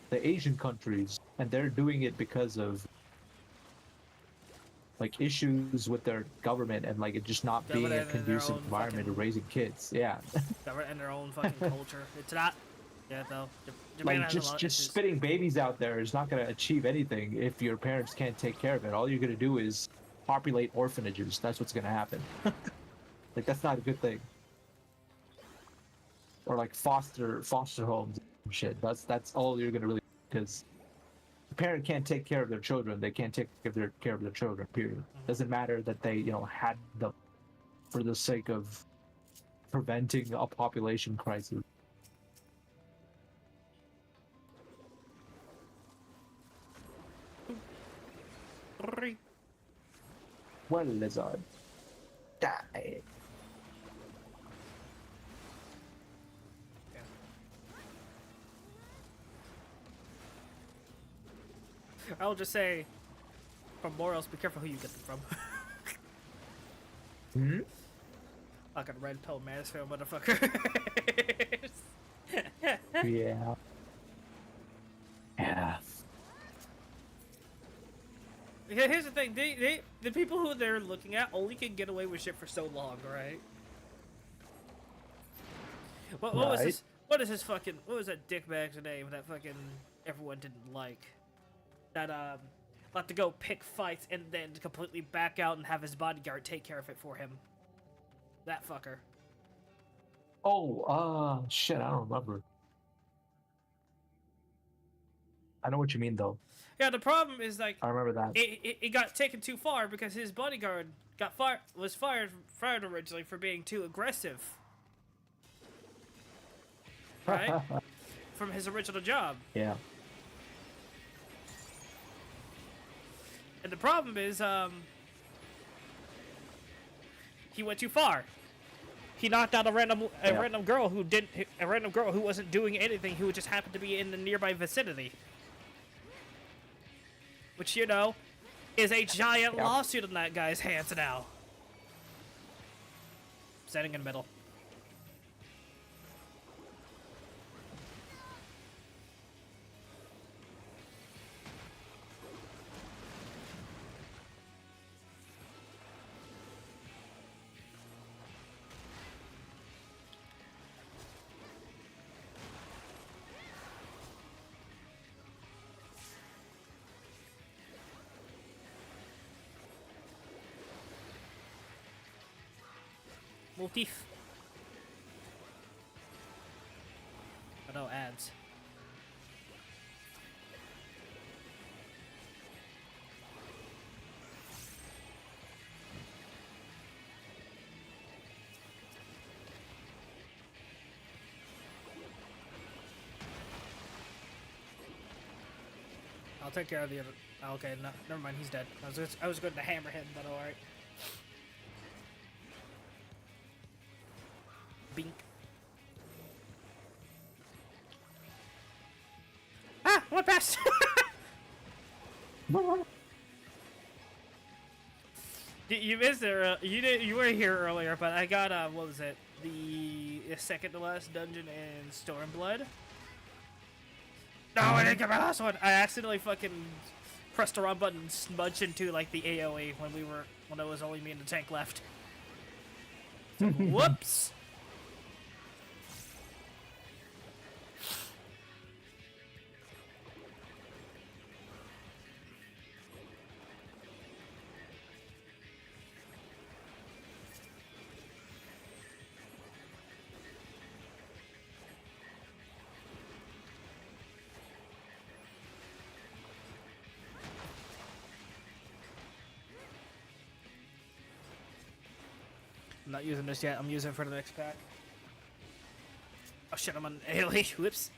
the Asian countries, and they're doing it because of like issues with their government and like it just not being a In their conducive own environment to fucking raising kids. Yeah. in their own fucking culture. It's not. Yeah, though. Japan Like has a lot of just issues. spitting babies out there is not going to achieve anything if your parents can't take care of it. All you're going to do is populate orphanages. That's what's going to happen. Like that's not a good thing. Or like foster homes and shit. That's all you're going to really, because the parent can't take care of their children. They can't take care of their children. Period. Doesn't matter that they had them for the sake of preventing a population crisis. Well, lizard, die. I'll just say, from morals, be careful who you get them from. Hmm? Fucking red pill manosphere motherfuckers. Yeah. Yeah. Yeah, here's the thing, the people who they're looking at only can get away with shit for so long, right? What was Right. this? What is this fucking? What was that dickbag's name that fucking everyone didn't like? That let to go pick fights and then completely back out and have his bodyguard take care of it for him. That fucker. Oh, shit, I don't remember. I know what you mean, though. Yeah, the problem is like I remember that. it got taken too far because his bodyguard was fired originally for being too aggressive. Right? From his original job. Yeah. And the problem is, he went too far. He knocked out a random girl who wasn't doing anything, who just happened to be in the nearby vicinity. Which, is a giant lawsuit in that guy's hands now. Standing in the middle. Motif. Oh no, ads. I'll take care of the other. Oh, okay, no, never mind. He's dead. I was going to hammer him, but all right. Bink. Ah, went past. You missed it. You were here earlier, but I got what was it? The second to last dungeon in Stormblood. No, I didn't get my last one. I accidentally fucking pressed the wrong button and smudged into like the AOE when it was only me and the tank left. Whoops. I'm not using this yet. I'm using it for the next pack. Oh shit, I'm on AoE. Whoops.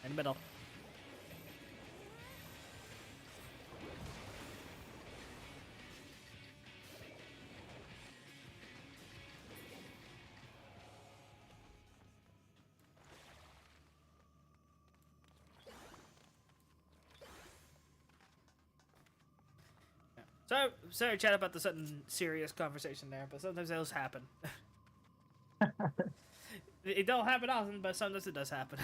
In the middle. Sorry, chat about the sudden serious conversation there, but sometimes those happen. It don't happen often, but sometimes it does happen.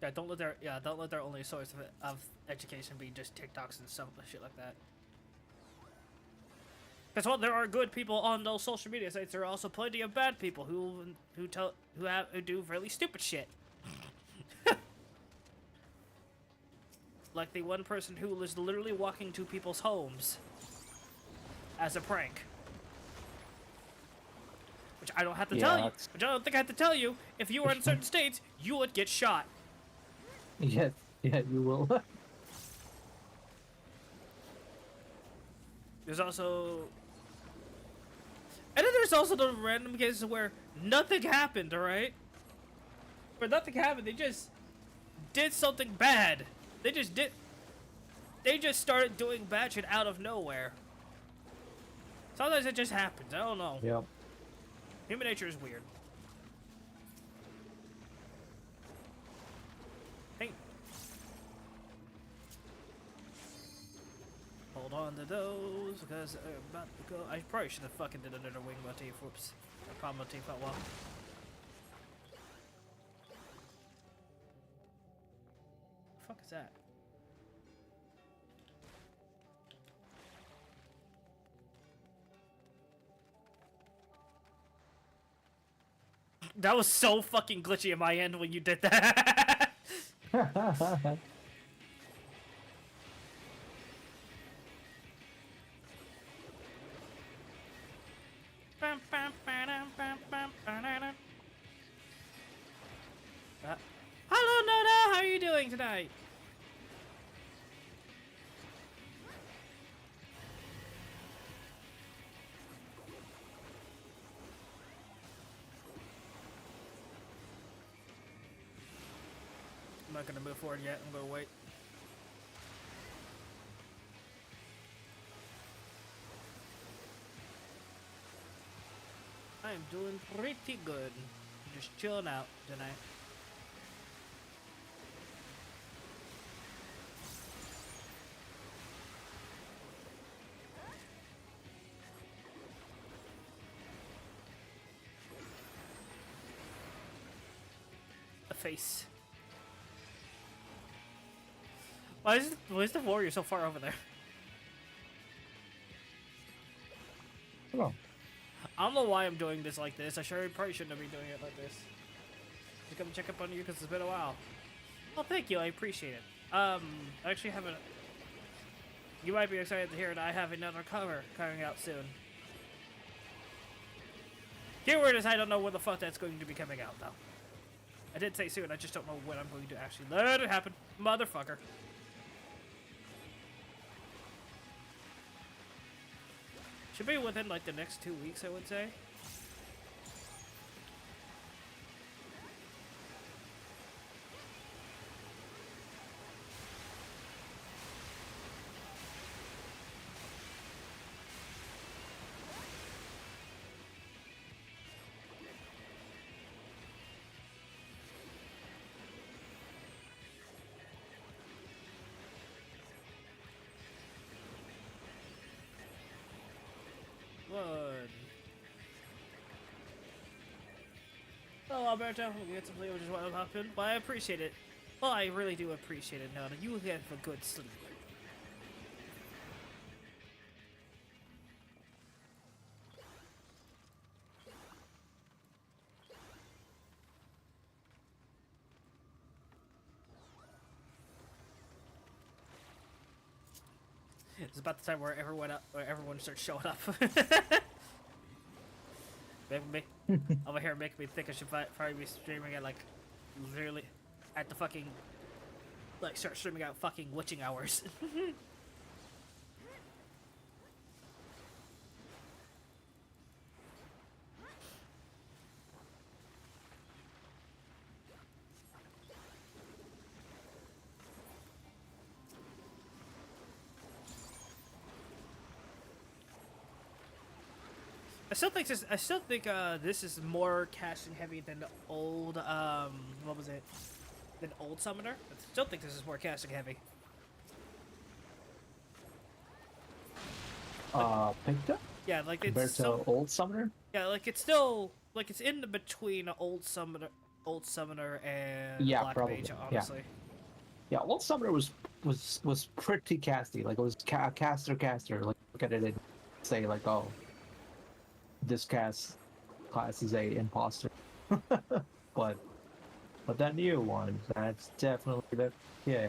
Yeah, don't let their only source of education be just TikToks and stuff, shit like that. Because while there are good people on those social media sites, there are also plenty of bad people who do really stupid shit. Like the one person who was literally walking to people's homes as a prank. Which I don't have to tell you. Which I don't think I have to tell you. If you were in certain states, you would get shot. Yes, yeah, you will. There's also... And then there's also the random cases where nothing happened, alright? Where nothing happened, they just did something bad. They just started doing bad shit out of nowhere. Sometimes it just happens, I don't know. Yep. Human nature is weird. Hey. Hold on to those, because I'm about to go. I probably should have fucking did another wing motif. Whoops. A palm motif felt well. The fuck is that? That was so fucking glitchy at my end when you did that. Hello, Noda. How are you doing tonight? I'm not gonna move forward yet. I'm gonna wait. I'm doing pretty good. Just chilling out tonight. A face. Why is the warrior so far over there? Hello. I don't know why I'm doing this like this. I probably shouldn't have been doing it like this. Just come check up on you because it's been a while. Well, thank you. I appreciate it. I actually have a... You might be excited to hear that I have another cover coming out soon. Keyword is I don't know when the fuck that's going to be coming out, though. I did say soon. I just don't know when I'm going to actually let it happen. Motherfucker. Should be within, like, the next 2 weeks, I would say. Hello, Alberto. We get some sleep, which is why I'm hopping. But I appreciate it. Well, I really do appreciate it, Nona. You have a good sleep. It's about the time where everyone starts showing up. Making me over here, making me think I should probably be streaming at like literally at the fucking like start streaming out fucking witching hours. I still think this is more casting heavy than the old what was it? Than old summoner. I still think this is more casting heavy. Picta? Yeah, like Compared it's to so, old summoner? yeah, like it's still like it's in between old summoner and Yeah, black probably. mage, honestly. Yeah, old summoner was pretty casty. Like it was caster. Like look at it and say like, oh, this cast class is a imposter. but that new one, that's definitely the yeah.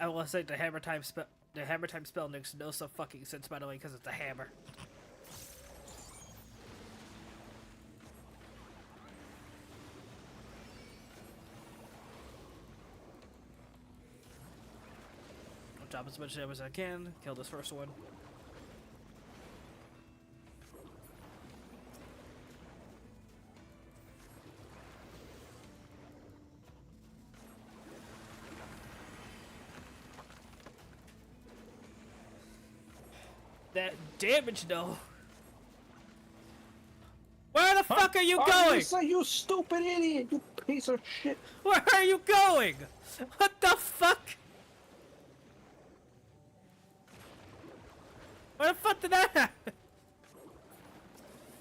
I will say the hammer time spell makes no so fucking sense, by the way, because it's a hammer. I'll drop as much damage as I can. Kill this first one. That damage, though. Where the fuck are you going? You stupid idiot! You piece of shit! Where are you going? What the fuck? Where the fuck did that happen?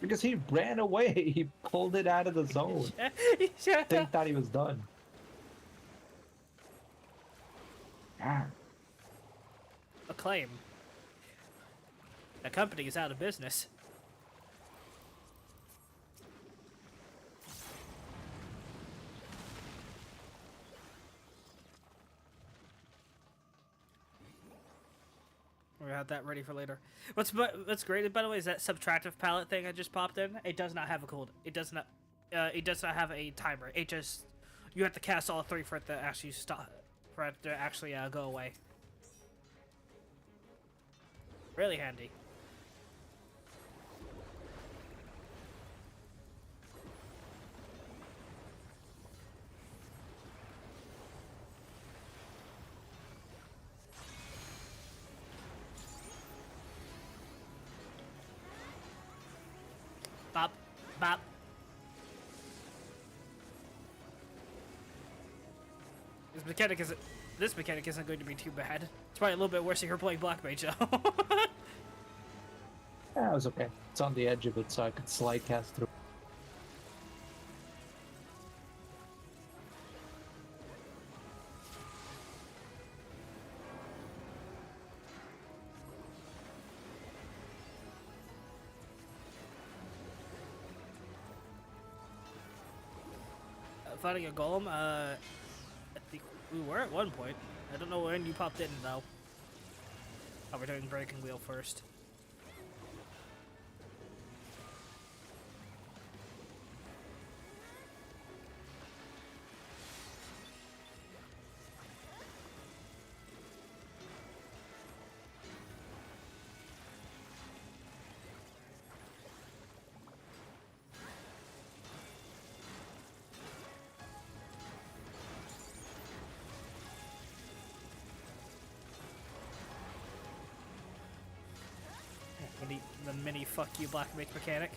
Because he ran away. He pulled it out of the zone. They thought he was done. Ah. Acclaim. The company is out of business. We have that ready for later. What's great, by the way, is that subtractive palette thing I just popped in. It does not have a cooldown. It does not. It does not have a timer. It just you have to cast all three for it to actually stop. For it to actually go away. Really handy. Bop, bop. This mechanic isn't going to be too bad. It's probably a little bit worse if you're playing Black Mage though. Yeah, it was okay. It's on the edge of it, so I could slide cast through. Fighting a golem, I think we were at one point. I don't know when you popped in though. Oh, we're doing Breaking Wheel first. The mini fuck you Black Mage mechanic.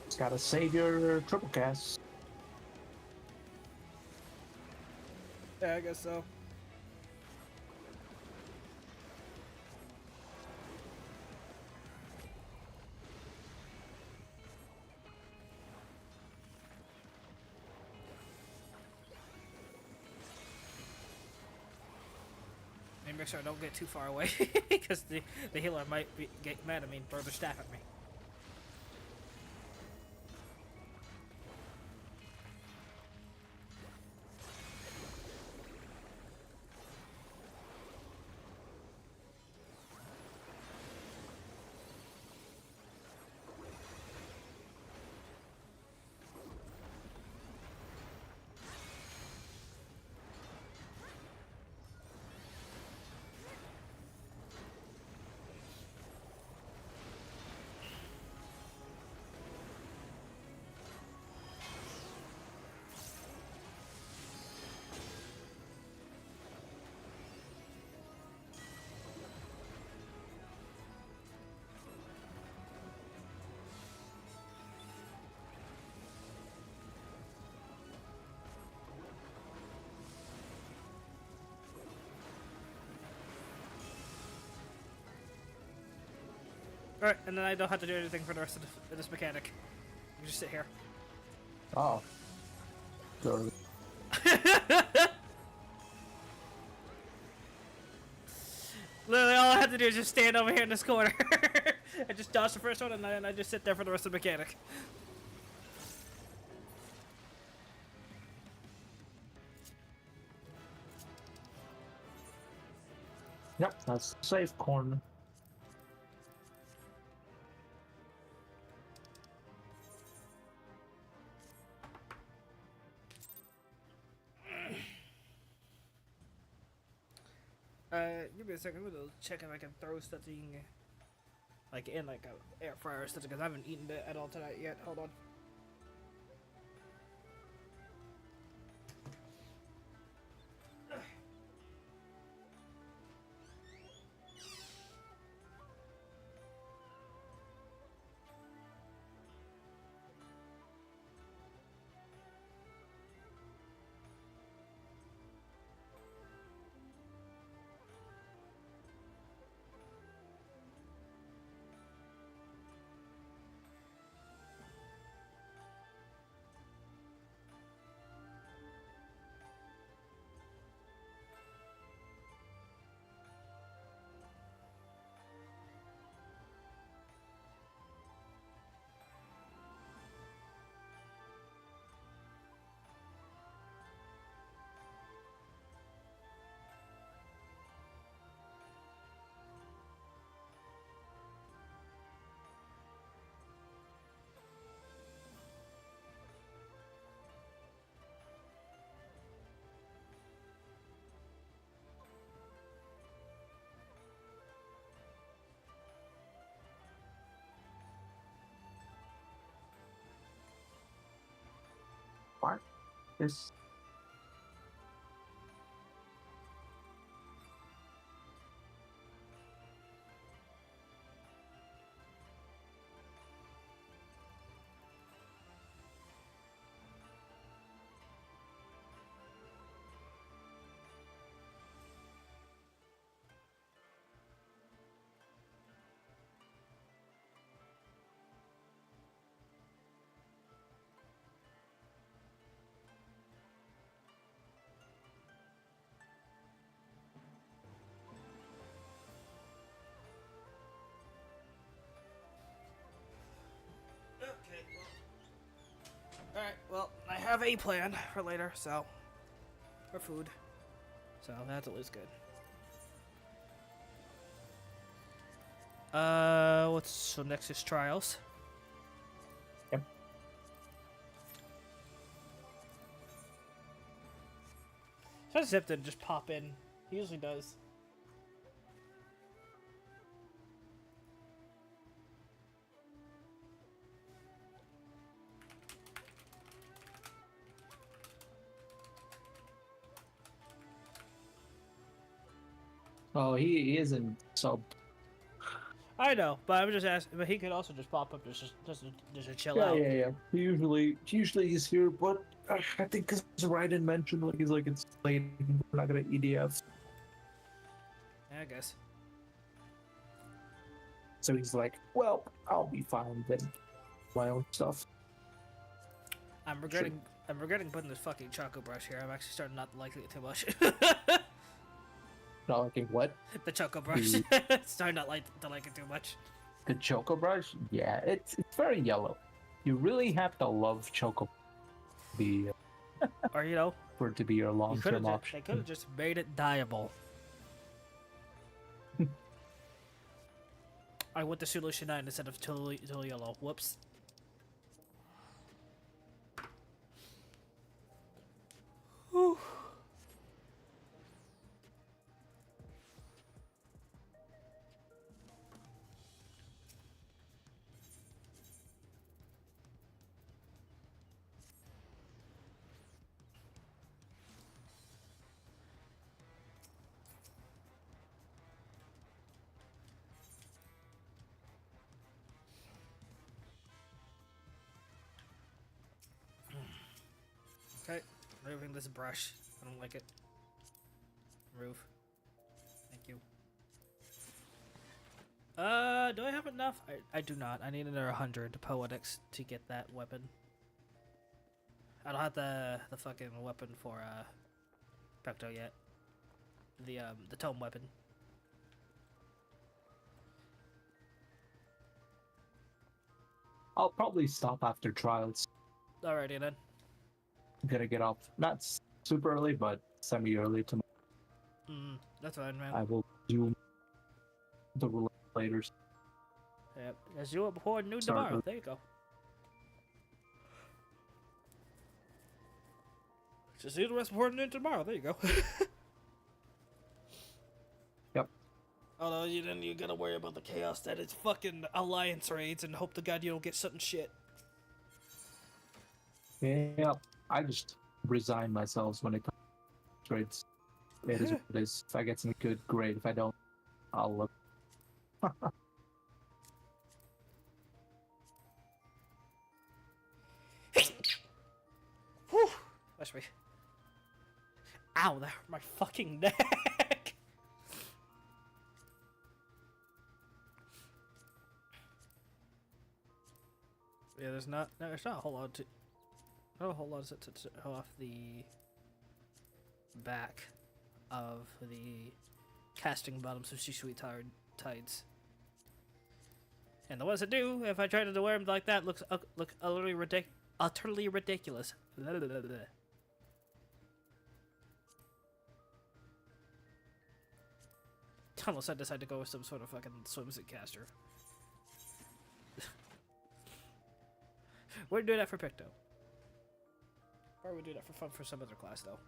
It's gotta save your triple cast. Yeah, I guess so. to make sure I don't get too far away, because the healer might get mad at me and throw their staff at me. Alright, and then I don't have to do anything for the rest of this mechanic. You just sit here. Oh. Go. Literally, all I have to do is just stand over here in this corner. I just dodge the first one, and then I just sit there for the rest of the mechanic. Yep, that's the safe corner. Give me a second. I'm gonna check if I can throw something, like in like a air fryer or something, because I haven't eaten it at all tonight yet. Hold on. What? This. Alright, well, I have a plan for later, so. For food. So, that's at least good. So next is trials. Yep. So Zip didn't just pop in. He usually does. Oh, he isn't sub. I know, but I'm just asking. But he could also just pop up just to chill Yeah, out. yeah. Usually he's here, but I think because Raiden mentioned like he's like it's late, we're not gonna EDF. Yeah, I guess. So he's like, well, I'll be fine then. My own stuff. I'm regretting putting this fucking Choco brush here. I'm actually starting not liking it too much. Not liking what? The Choco Brush. The, Starting not like to like it too much. the Choco Brush? Yeah, it's very yellow. You really have to love Choco be Or you know, for it to be your long-term option. they could have just made it dyeable. I went to Solution 9 instead of totally yellow. Whoops. Whew. Okay, removing this brush. I don't like it. Remove. Thank you. Do I have enough? I do not. I need another 100 poetics to get that weapon. I don't have the fucking weapon for Pecto yet. The tome weapon. I'll probably stop after trials. Alrighty then. I'm gonna get off not super early, but semi-early tomorrow. That's fine, man. I will do the roulette later. Yep. As you were before noon Sorry. tomorrow. There you go. Just do the rest before noon tomorrow. There you go. Yep. Although you gotta worry about the chaos that is fucking alliance raids and hope to God you don't get something shit. Yeah, I just resign myself when it comes to trades. It is what it is. If I get some good, great. If I don't, I'll look. Whew. That's me. Ow, that hurt my fucking neck. Yeah, there's not a whole lot to off the back of the casting bottoms of Shishui Tides. And the ones that do, if I try to wear them like that, look utterly ridiculous. Blah, blah, blah, blah. Unless I decide to go with some sort of fucking swimsuit caster. We're doing that for Picto. Or we do that for fun for some other class, though.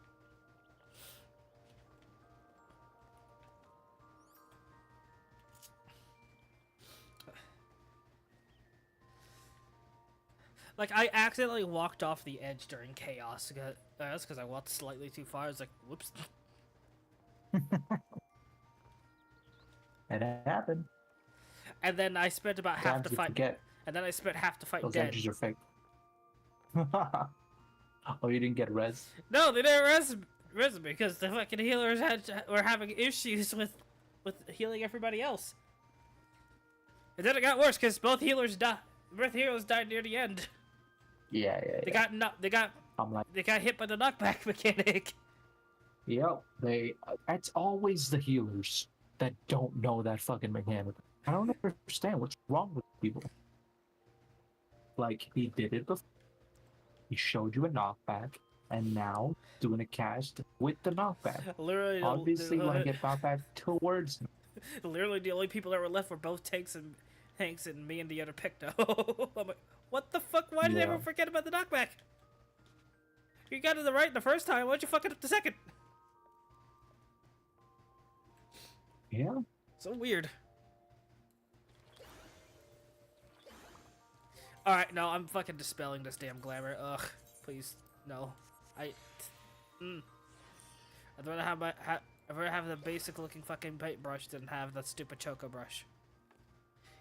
Like, I accidentally walked off the edge during chaos. That's because I walked slightly too far. I was like, whoops. It happened. And then I spent about half the fight. And then I spent half the fight those dead. edges are fake. Oh, you didn't get res? No, they didn't res me because the fucking healers were having issues with healing everybody else. And then it got worse because both healers died. Both heroes died near the end. Yeah. They got hit by the knockback mechanic. Yep. It's always the healers that don't know that fucking mechanic. I don't understand what's wrong with people. Like, he did it before. He showed you a knockback, and now doing a cast with the knockback. Literally, obviously, when I get knockback towards him. Literally, the only people that were left were both tanks and me and the other Picto. I'm like, what the fuck? Why did everyone forget about the knockback? You got it right the first time. Why'd you fuck it up the second? Yeah. So weird. Alright, no, I'm fucking dispelling this damn glamour. Ugh, please, no. I'd rather have the basic looking fucking paintbrush than have that stupid Choco brush.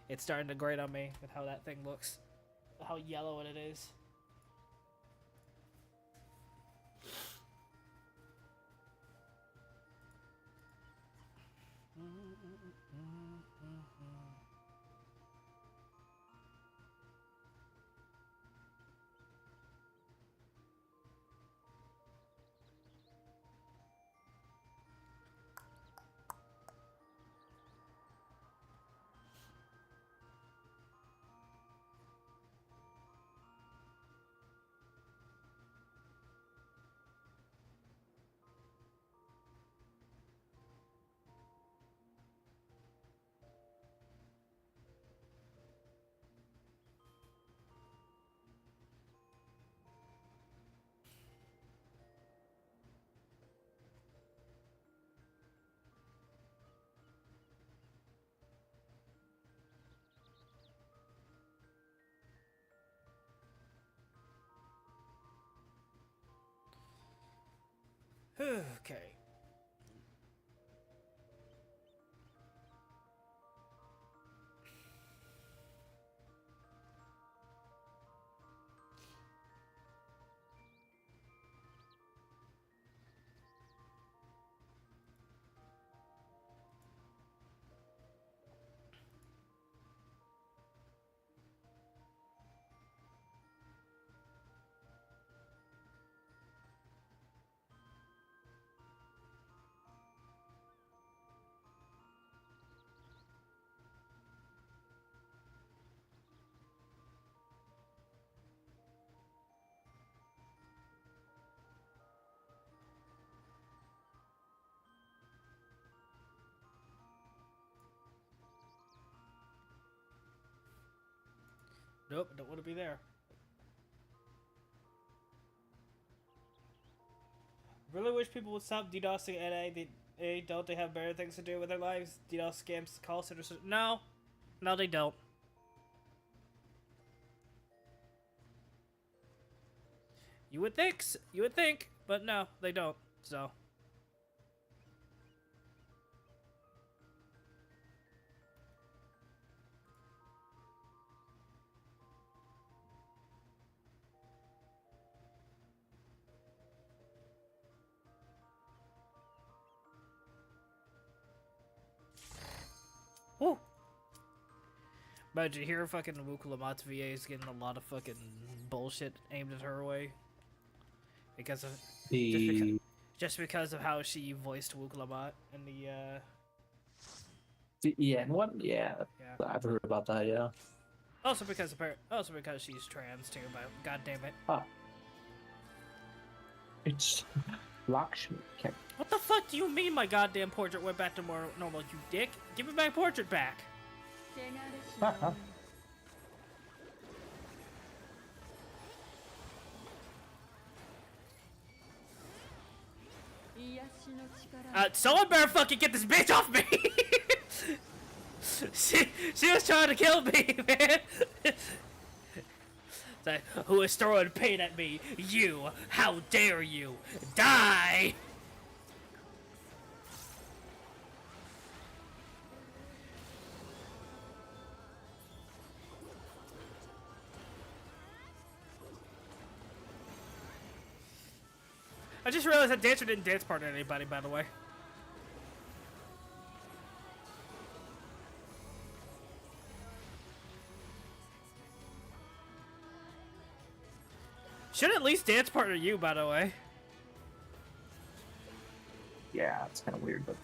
It's starting to grate on me with how that thing looks. How yellow it is. Okay. Nope, don't want to be there. Really wish people would stop DDoSing NA. Don't they have better things to do with their lives? DDoS scams, call centers. No. No, they don't. You would think, but no, they don't. So. Woo! Imagine here fucking Wukulamat's VA is getting a lot of fucking bullshit aimed at her way. Because of just because of how she voiced Wukulamat in the end one? Yeah. I've heard about that, yeah. Also because she's trans too, but god damn it. Ah. It's Lakshmi. What the fuck do you mean my goddamn portrait went back to more normal, you dick? Give me my portrait back. Someone better fucking get this bitch off me! she was trying to kill me, man! Like, who is throwing pain at me? You! How dare you! Die! I just realized that Dancer didn't dance partner anybody, by the way. Should at least dance partner you, by the way. Yeah, it's kind of weird, but...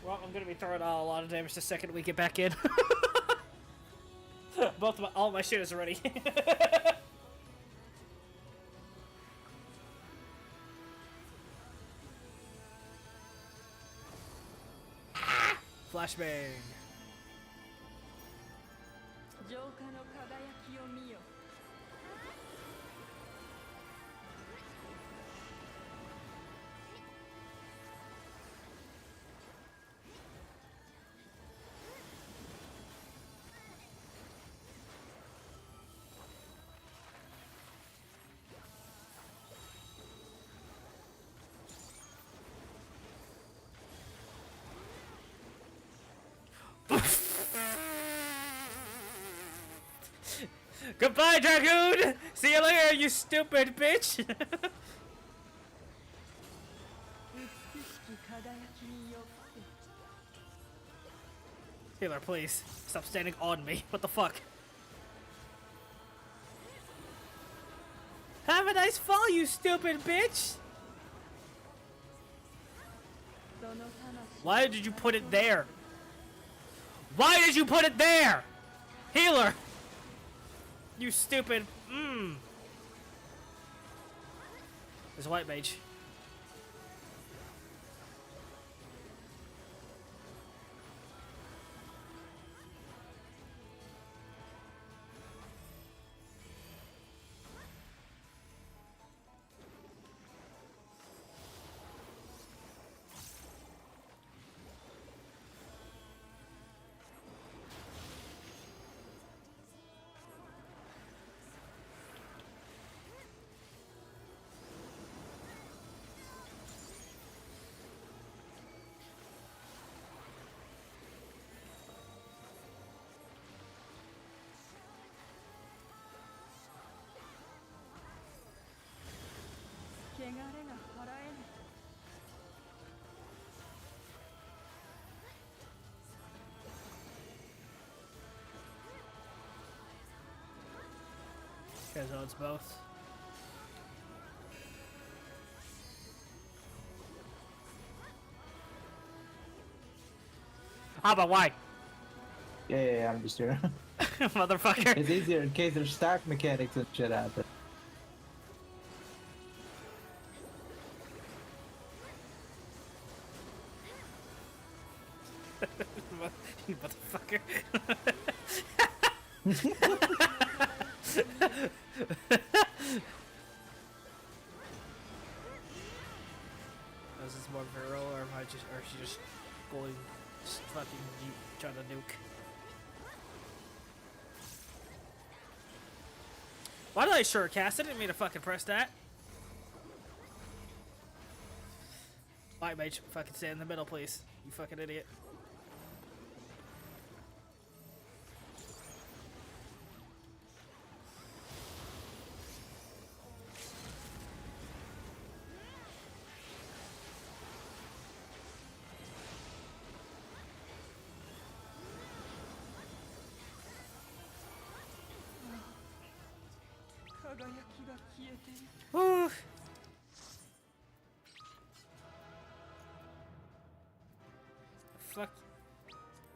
Well, I'm gonna be throwing out a lot of damage the second we get back in. All my shit is ready. Flashbang. Goodbye, Dragoon! See you later, you stupid bitch! Healer, please. Stop standing on me. What the fuck? Have a nice fall, you stupid bitch! Why did you put it there? Why did you put it there? Healer! You stupid. There's a white mage. Guys, oh, it's both. How about why? Yeah, I'm just here. Motherfucker. It's easier in case there's stack mechanics and shit out there. You motherfucker. Is this more virile, or am I just, or is she just going, just fucking trying to nuke? Why did I sure cast? I didn't mean to fucking press that. White mage, fucking stay in the middle, please. You fucking idiot. Whew.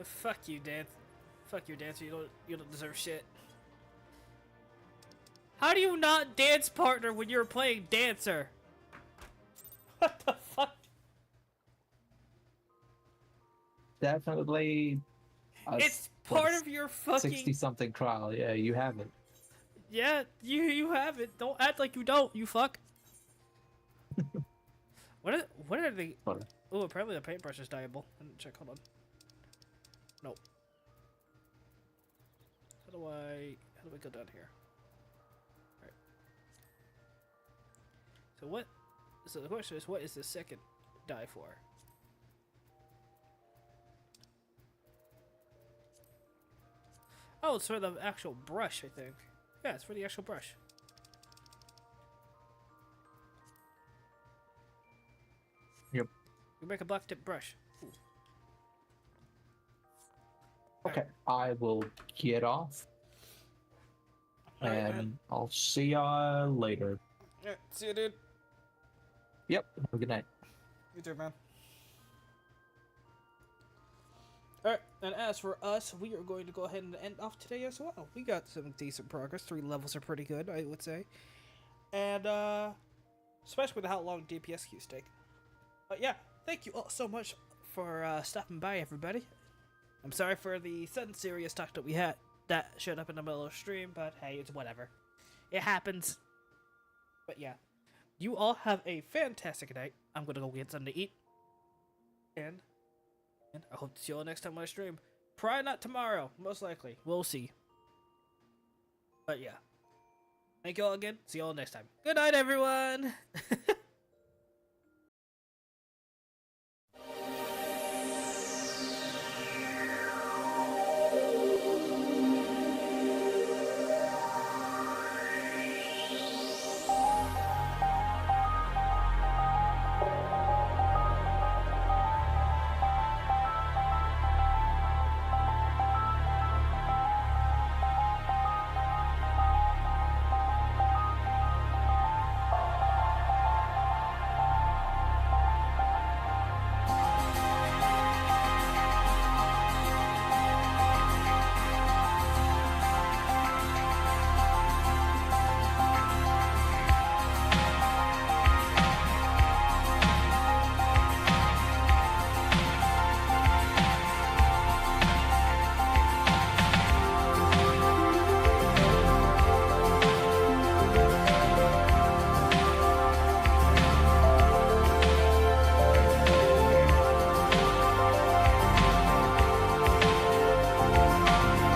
Fuck you, Dan. Fuck you, dancer. You don't deserve shit. How do you not dance partner when you're playing dancer? What the fuck? Definitely. It's part of your fucking 60-something trial. Yeah, you have it. Yeah, you have it. Don't act like you don't. You fuck. What are they? Oh, apparently the paintbrush is dyeable. I didn't check. Hold on. Nope. How do I go down here? All right. So what? So the question is, what is the second dye for? Oh, it's for the actual brush, I think. Yeah, it's for the actual brush. Yep. You make a black tip brush. Ooh. Okay, I will get off. And I'll see ya later. Yeah, see you, dude. Yep, have a good night. You too, man. Alright, and as for us, we are going to go ahead and end off today as well. We got some decent progress. 3 levels are pretty good, I would say. And, especially with how long DPS queues take. But yeah, thank you all so much for stopping by, everybody. I'm sorry for the sudden serious talk that we had that showed up in the middle of the stream, but hey, it's whatever. It happens. But yeah, you all have a fantastic night. I'm gonna go get something to eat. And I hope to see you all next time on I stream. Probably not tomorrow, most likely. We'll see. But yeah. Thank you all again. See you all next time. Good night, everyone!